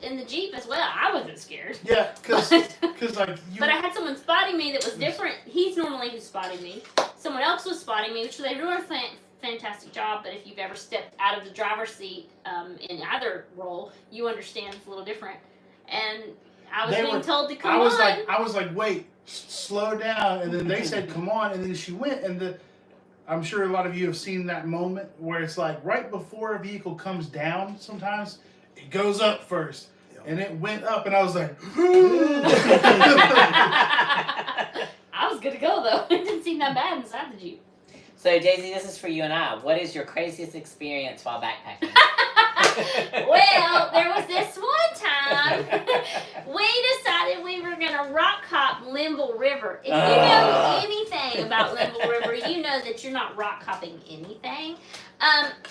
in the Jeep as well. I wasn't scared. Yeah, because like you. But I had someone spotting me that was different. He's normally who spotted me. Someone else was spotting me, which they do a fantastic job. But if you've ever stepped out of the driver's seat in either role, you understand it's a little different. and I was They being were- told to come I was on. like, wait, slow down, and then they said, come on, and then she went, and I'm sure a lot of you have seen that moment where it's like right before a vehicle comes down. Sometimes it goes up first, and it went up, and I was like, I was good to go though. It didn't seem that bad inside the Jeep. So Daisy, this is for you and I. What is your craziest experience while backpacking? Well, there was this one time we decided we were gonna rock hop Linville River. If you know anything about Linville River, you know that you're not rock hopping anything.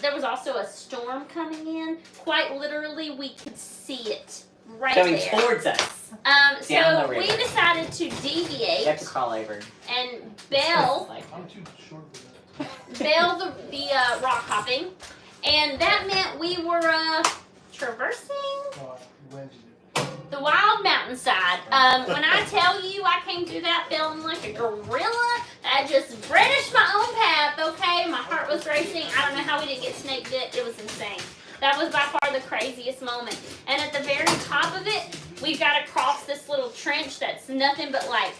There was also a storm coming in. Quite literally, we could see it right Coming there. towards us. Down So the we river. decided to You have to deviate crawl over. and bail I'm too short for that. bail the rock hopping, and that meant we were traversing Oh, I wedged it. the wild mountainside. When I tell you I came through that feeling like a gorilla, I just bridged my own path, okay? My heart was racing. I don't know how we didn't get snake bit. It was insane. That was by far the craziest moment. And at the very top of it, we've got to cross this little trench that's nothing but like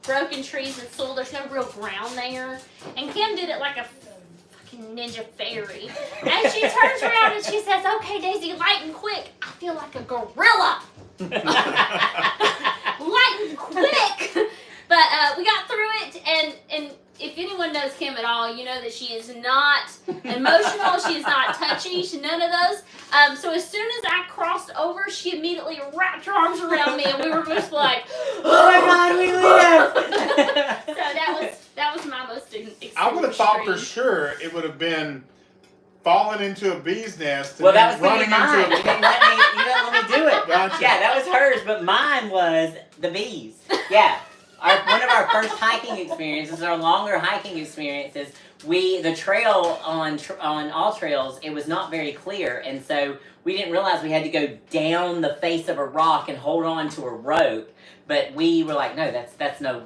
broken trees and soil. There's no real ground there. And Kim did it like a fucking ninja fairy. And she turns around and she says, okay, Daisy, light and quick. I feel like a gorilla. Light and quick. But we got through it, and if anyone knows Kim at all, you know that she is not emotional, she is not touchy, she's none of those. So as soon as I crossed over, she immediately wrapped her arms around me, and we were just like, Oh my God, we live! So that was my most extreme. I would have thought for sure it would have been falling into a bee's nest and Well, that then was gonna be running mine. into You didn't let me do it. Gotcha. Yeah, that was hers, but mine was the bees. Yeah. One of our first hiking experiences, our longer hiking experiences, the trail on all trails, it was not very clear, and so we didn't realize we had to go down the face of a rock and hold on to a rope. But we were like, no,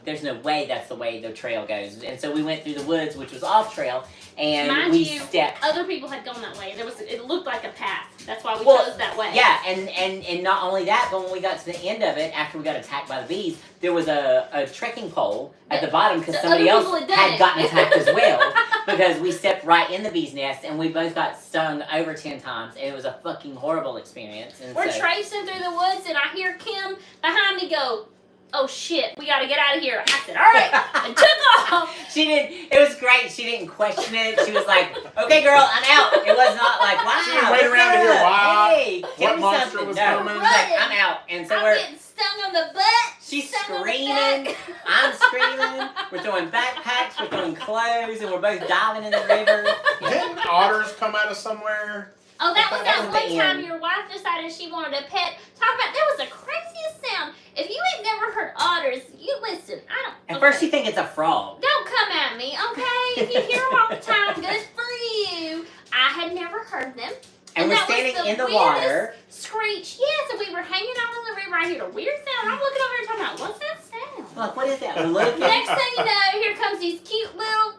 there's no way that's the way the trail goes. And so we went through the woods, which was off trail, and Mind we you, stepped. other people had gone that way. It looked like a path. That's why we chose that way. Yeah, and not only that, but when we got to the end of it, after we got attacked by the bees, there was a trekking pole at the bottom because So somebody other else people had done had it. gotten attacked as well. Because we stepped right in the bee's nest and we both got stung over 10 times, and it was a fucking horrible experience. And We're so, tracing through the woods, and I hear Kim behind me go, oh shit, we gotta get out of here. I said, all right, and took off. it was great. She didn't question it. She was like, okay, girl, I'm out. It was not like, wow. She didn't wait what's around to hear up? why, Hey, what tell me monster something. was No, coming. she was like, I'm out. And so I'm we're. getting stung on the butt. She's stung on the screaming. back. I'm screaming. We're throwing backpacks. We're throwing clothes, and we're both diving in the river. Didn't otters come out of somewhere? Oh, that was That that was one the time end. your wife decided she wanted a pet. Talk about, there was the craziest sound. If you ain't never heard otters, you listen. I don't. At okay. first, you think it's a frog. Don't come at me, okay? If you hear them all the time, good for you. I had never heard them. And we're that was standing in the weirdest water. Screech. Yes, and we were hanging out in the river. I hear a weird sound. I'm looking over and talking about, what's that sound? Like, what is that? We're looking. Next thing you know, here comes these cute little.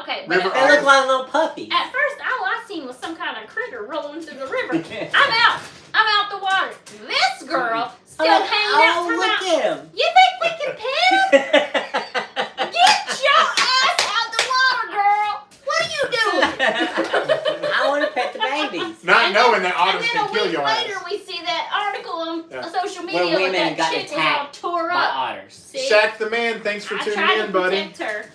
Okay, but River They look like little puppies. at first all I seen was some kind of critter rolling through the river. I'm out. I'm out the water. This girl still hanging out from look out. at him. You think we can pet him? Get your ass out the water, girl. What are you doing? I want to pet the babies. Not And knowing then- that otters and can then a kill week your later, ass. we see that article on Yeah. social Where media with women that got chick was all attacked tore by up. otters. See, Shaq the man, thanks for I tuning tried in, to buddy. protect her.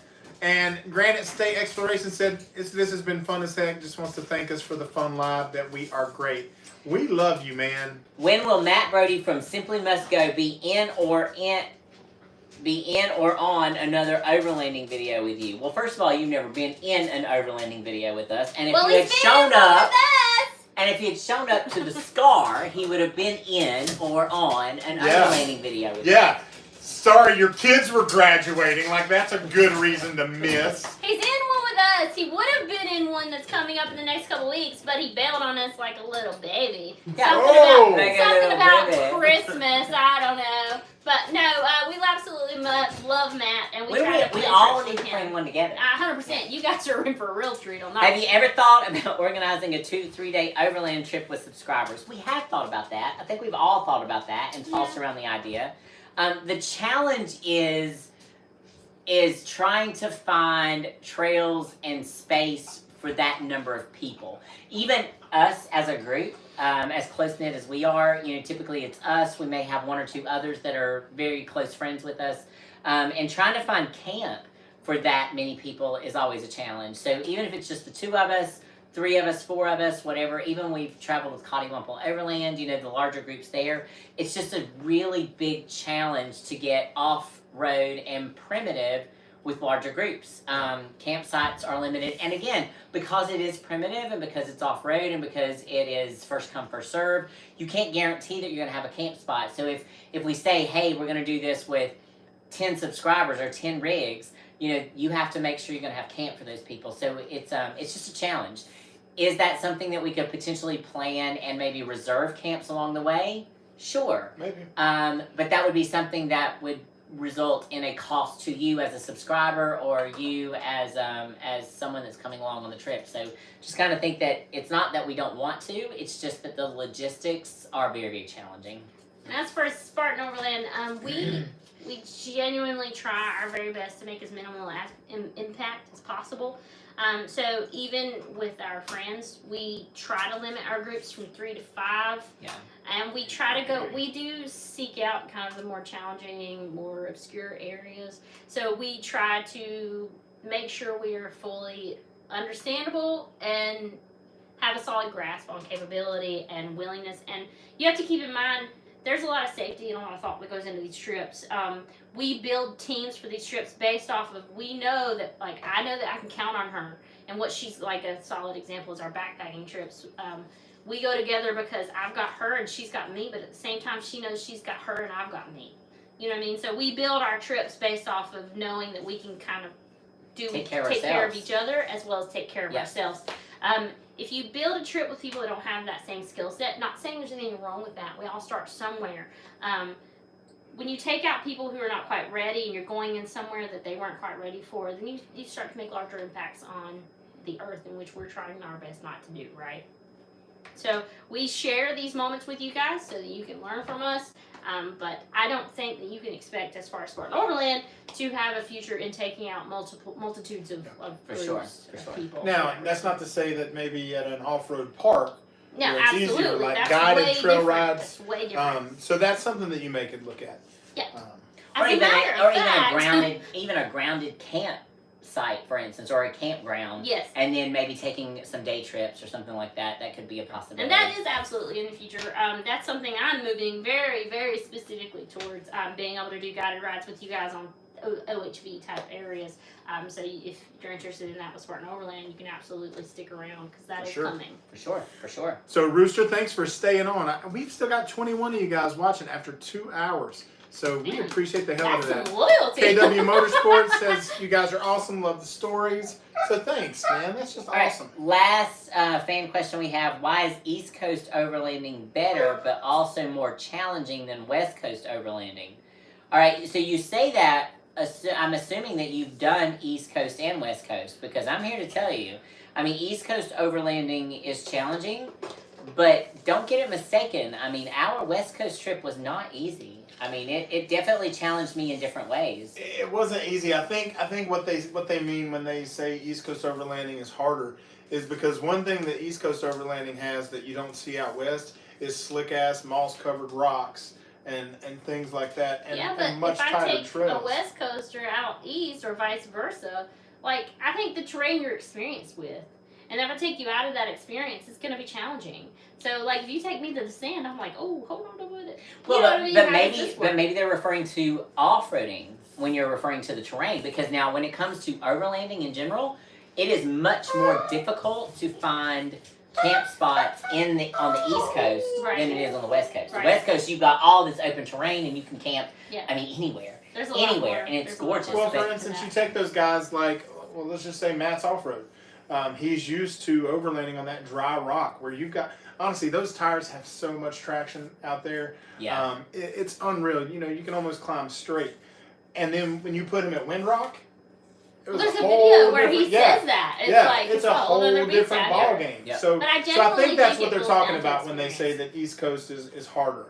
And Granite State Exploration said, this has been fun as heck. Just wants to thank us for the fun live, that we are great. We love you, man. When will Matt Brody from Simply Must Go be in or on another overlanding video with you? Well, first of all, you've never been in an overlanding video with us, and if Well, you had he's been shown in one up, with us. and if he had shown up to the Scar, he would have been in or on an Yeah. overlanding video with Yeah. Sorry, your kids were graduating. Like, that's a good reason to miss. He's in one with us. He would have been in one that's coming up in the next couple weeks, but he bailed on us like a little baby. Yeah. Oh. Like a Something little about baby. Christmas, I don't know. But no, we'll absolutely much. Love Matt, and we We, try to we plan all trips need to with plan him. one together. 100%. You guys are in for a real treat on that. Have you ever thought about organizing a 2 to 3 day overland trip with subscribers? We have thought about that. I think we've all thought about that and tossed around the idea. The challenge is trying to find trails and space for that number of people. Even us as a group, as close knit as we are, typically it's us. We may have one or two others that are very close friends with us, and trying to find camp for that many people is always a challenge. So even if it's just the two of us, 3 of us, 4 of us, whatever, even we've traveled with Cotty-Wumple Overland, the larger groups there, it's just a really big challenge to get off-road and primitive with larger groups. Campsites are limited, and again, because it is primitive and because it's off-road and because it is first come, first serve, you can't guarantee that you're gonna have a camp spot. So if we say, hey, we're gonna do this with 10 subscribers or 10 rigs, you have to make sure you're gonna have camp for those people. So it's just a challenge. Is that something that we could potentially plan and maybe reserve camps along the way? Sure. Maybe. But that would be something that would result in a cost to you as a subscriber or you as someone that's coming along on the trip. So just kind of think that it's not that we don't want to, it's just that the logistics are very, very challenging. And as for Spartan Overland, we genuinely try our very best to make as minimal impact as possible. So even with our friends, we try to limit our groups from 3 to 5. Yeah. And we do seek out kind of the more challenging, more obscure areas. So we try to make sure we are fully understandable and have a solid grasp on capability and willingness. And you have to keep in mind, there's a lot of safety and a lot of thought that goes into these trips. We build teams for these trips based off of, I know that I can count on her. And what she's like, a solid example is our backpacking trips. We go together because I've got her and she's got me, but at the same time, she knows she's got her and I've got me. You know what I mean? So we build our trips based off of knowing that we can kind of take care of each other as well as take care of ourselves. If you build a trip with people that don't have that same skill set, not saying there's anything wrong with that. We all start somewhere. When you take out people who are not quite ready and you're going in somewhere that they weren't quite ready for, then you start to make larger impacts on the earth, in which we're trying our best not to do, right? So we share these moments with you guys so that you can learn from us. But I don't think that you can expect, as far as Spartan Overland, to have a future in taking out multitudes of groups of people. Now, that's not to say that maybe at an off-road park, No, where it's absolutely. easier, like That's guided way trail different. rides. That's way different. So that's something that you may could look at. Yeah. Or As a matter of fact, even a grounded camp site, for instance, or a campground. Yes. And then maybe taking some day trips or something like that. That could be a possibility. And that is absolutely in the future. That's something I'm moving very, very specifically towards, being able to do guided rides with you guys on OHV type areas. So if you're interested in that with Spartan Overland, you can absolutely stick around because that is coming. For sure. So Rooster, thanks for staying on. We've still got 21 of you guys watching after 2 hours. So we appreciate the hell out of that. Some loyalty. KW Motorsports says you guys are awesome, love the stories. So thanks, man. That's just awesome. Last fan question we have: why is East Coast overlanding better, but also more challenging than West Coast overlanding? All right, so you say that. I'm assuming that you've done East Coast and West Coast, because I'm here to tell you. I mean, East Coast overlanding is challenging, but don't get it mistaken. I mean, our West Coast trip was not easy. I mean, it definitely challenged me in different ways. It wasn't easy. I think what they mean when they say East Coast overlanding is harder is because one thing that East Coast overlanding has that you don't see out west is slick ass moss covered rocks and things like that, and much if I tighter take trails. a West Coaster out east or vice versa, like I think the terrain you're experienced with. And if I take you out of that experience, it's going to be challenging. So, like, if you take me to the sand, I'm like, oh, hold on to it. Well, you know what I mean? but maybe they're referring to off-roading when you're referring to the terrain, because now when it comes to overlanding in general, it is much more difficult to find camp spots on the East Coast than it is on the West Coast. Right. The West Coast, you've got all this open terrain and you can camp. Yeah. I mean, anywhere. There's a lot more. And it's There's a lot gorgeous. more. Well, for instance, you take those guys like, well, let's just say Matt's off-road. He's used to overlanding on that dry rock where you've got, honestly, those tires have so much traction out there. Yeah. It's unreal. You know, you can almost climb straight. and then when you put them at Windrock, it was There's a whole video where he different- yeah. says that. It's Yeah, like it's a whole other beats different out ball here. game. Yep. So, But I so I genuinely think that's think what it they're boils talking down to about when they say experience. that East Coast is harder.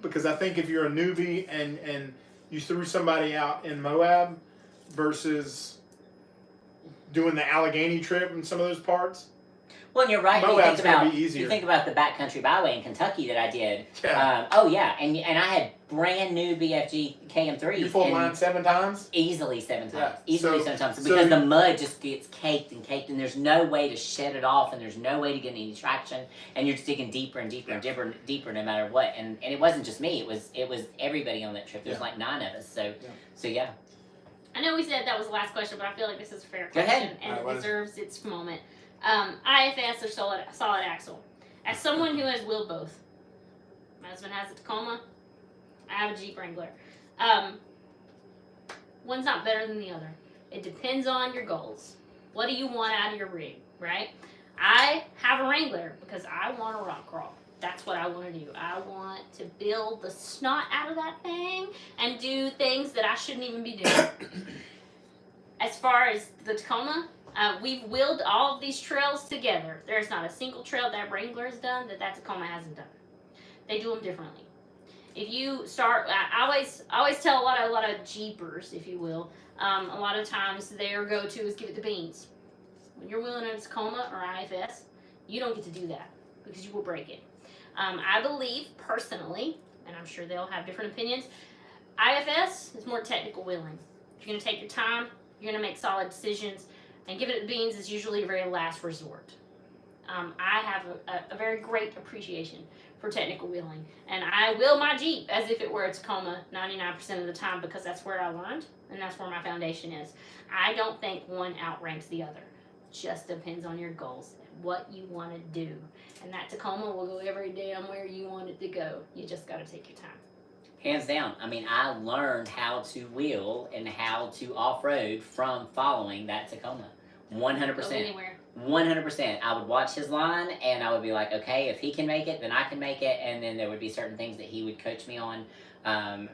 Because I think if you're a newbie and you threw somebody out in Moab versus doing the Allegheny trip in some of those parts, Well, and you're right. when Moab's gonna you be easier. think about the backcountry byway in Kentucky that I did. yeah, Oh yeah, and I had brand new BFG KM3. you pulled and mine 7 times. easily 7 times. Yeah. Easily So- 7 times. so Because you- the mud just gets caked, and there's no way to shed it off, and there's no way to get any traction, and you're just digging deeper and deeper and deeper no matter what. And it wasn't just me, it was everybody on that trip. There's Yeah. like 9 of us. So Yeah. so yeah. I know we said that was the last question, but I feel like this is a fair Go question ahead. and Alright, what it is deserves its moment. IFS or solid axle. As someone who has wheeled both, my husband has a Tacoma. I have a Jeep Wrangler. One's not better than the other. It depends on your goals. What do you want out of your rig, right? I have a Wrangler because I want to rock crawl. That's what I want to do. I want to build the snot out of that thing and do things that I shouldn't even be doing. As far as the Tacoma, we've wheeled all of these trails together. There's not a single trail that Wrangler has done that Tacoma hasn't done. They do them differently. If you start, I always tell a lot of Jeepers, if you will, a lot of times their go-to is give it the beans. When you're wheeling a Tacoma or IFS, you don't get to do that because you will break it. I believe personally, and I'm sure they'll have different opinions, IFS is more technical wheeling. You're going to take your time, you're going to make solid decisions, and giving it the beans is usually a very last resort. I have a very great appreciation for technical wheeling, and I wheel my Jeep as if it were a Tacoma 99% of the time because that's where I learned, and that's where my foundation is. I don't think one outranks the other. Just depends on your goals and what you want to do. And that Tacoma will go every damn where you want it to go. You just got to take your time. Hands down. I mean, I learned how to wheel and how to off-road from following that Tacoma. 100%. Go anywhere. 100%. I would watch his line and I would be like, okay, if he can make it, then I can make it. And then there would be certain things that he would coach me on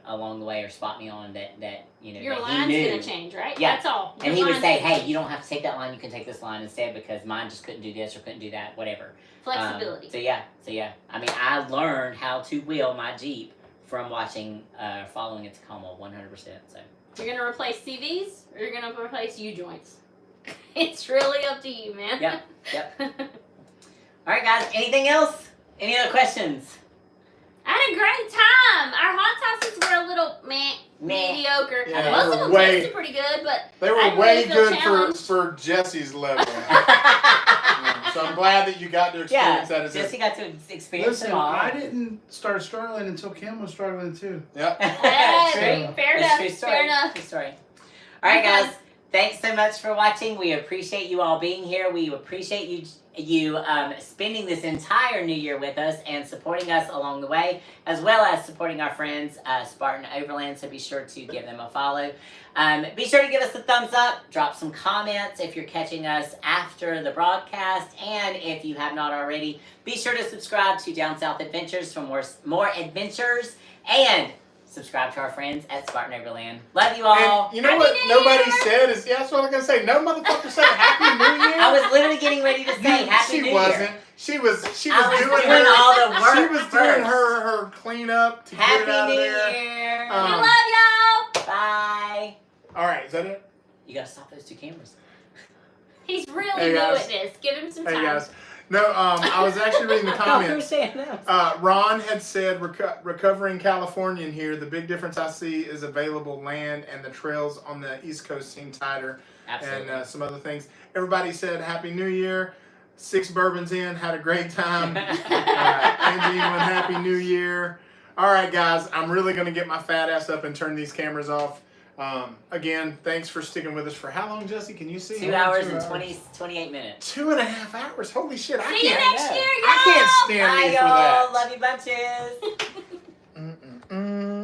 along the way or spot me on that you know, Your that line's he knew. going to change, right? Yeah. That's all. And Your he would line's say, gonna hey, change. you don't have to take that line, you can take this line instead because mine just couldn't do this or couldn't do that, whatever. Flexibility. So yeah. I mean, I learned how to wheel my Jeep from watching, following a Tacoma 100%. So You're going to replace CVs or you're going to replace U-joints. It's really up to you, man. Yep. All right, guys. Anything else? Any other questions? I had a great time. Our hot sauces were a little mediocre. Yeah, Most they of them were way- tasted pretty good, but They I were didn't way really feel good challenged. for Jesse's level. So I'm glad that you got to Yeah, experience that as Jesse got to experience Listen, it all. I didn't start struggling until Kim was struggling too. Yep. Hey, True. fair It's enough. true story. Fair enough. True story. All right, guys. Thanks so much for watching. We appreciate you all being here. We appreciate you spending this entire New Year with us and supporting us along the way, as well as supporting our friends, Spartan Overland. So be sure to give them a follow. Be sure to give us a thumbs up. Drop some comments if you're catching us after the broadcast. And if you have not already, be sure to subscribe to Down South Adventures for more adventures. And subscribe to our friends at Spartan Overland. Love you all. And you know Happy what New nobody Year! said is, yeah, that's what I'm going to say. No motherfucker said Happy New Year. I was literally getting ready to say Happy she New wasn't. Year. She was I was doing doing her, all the work she was doing first. her cleanup to get Happy it out New of there. Year. We Um, love y'all. Bye. All right, is that it? You gotta stop those two cameras. He's really Hey, new guys. at this. Give him some Hey time. guys. No, I was actually reading the comments. saying that. Ron had said, recovering Californian here, the big difference I see is available land and the trails on the East Coast seem tighter. Absolutely. And some other things. Everybody said Happy New Year. 6 bourbons in, had a great time. Angie, one Happy New Year. All right, guys, I'm really going to get my fat ass up and turn these cameras off. Again, thanks for sticking with us for how long, Jesse? Can you see? 2 hours and 28 minutes. 2.5 hours. Holy shit! I See you can't. next year, y'all. I can't stand Bye, me for y'all. that. Love you bunches.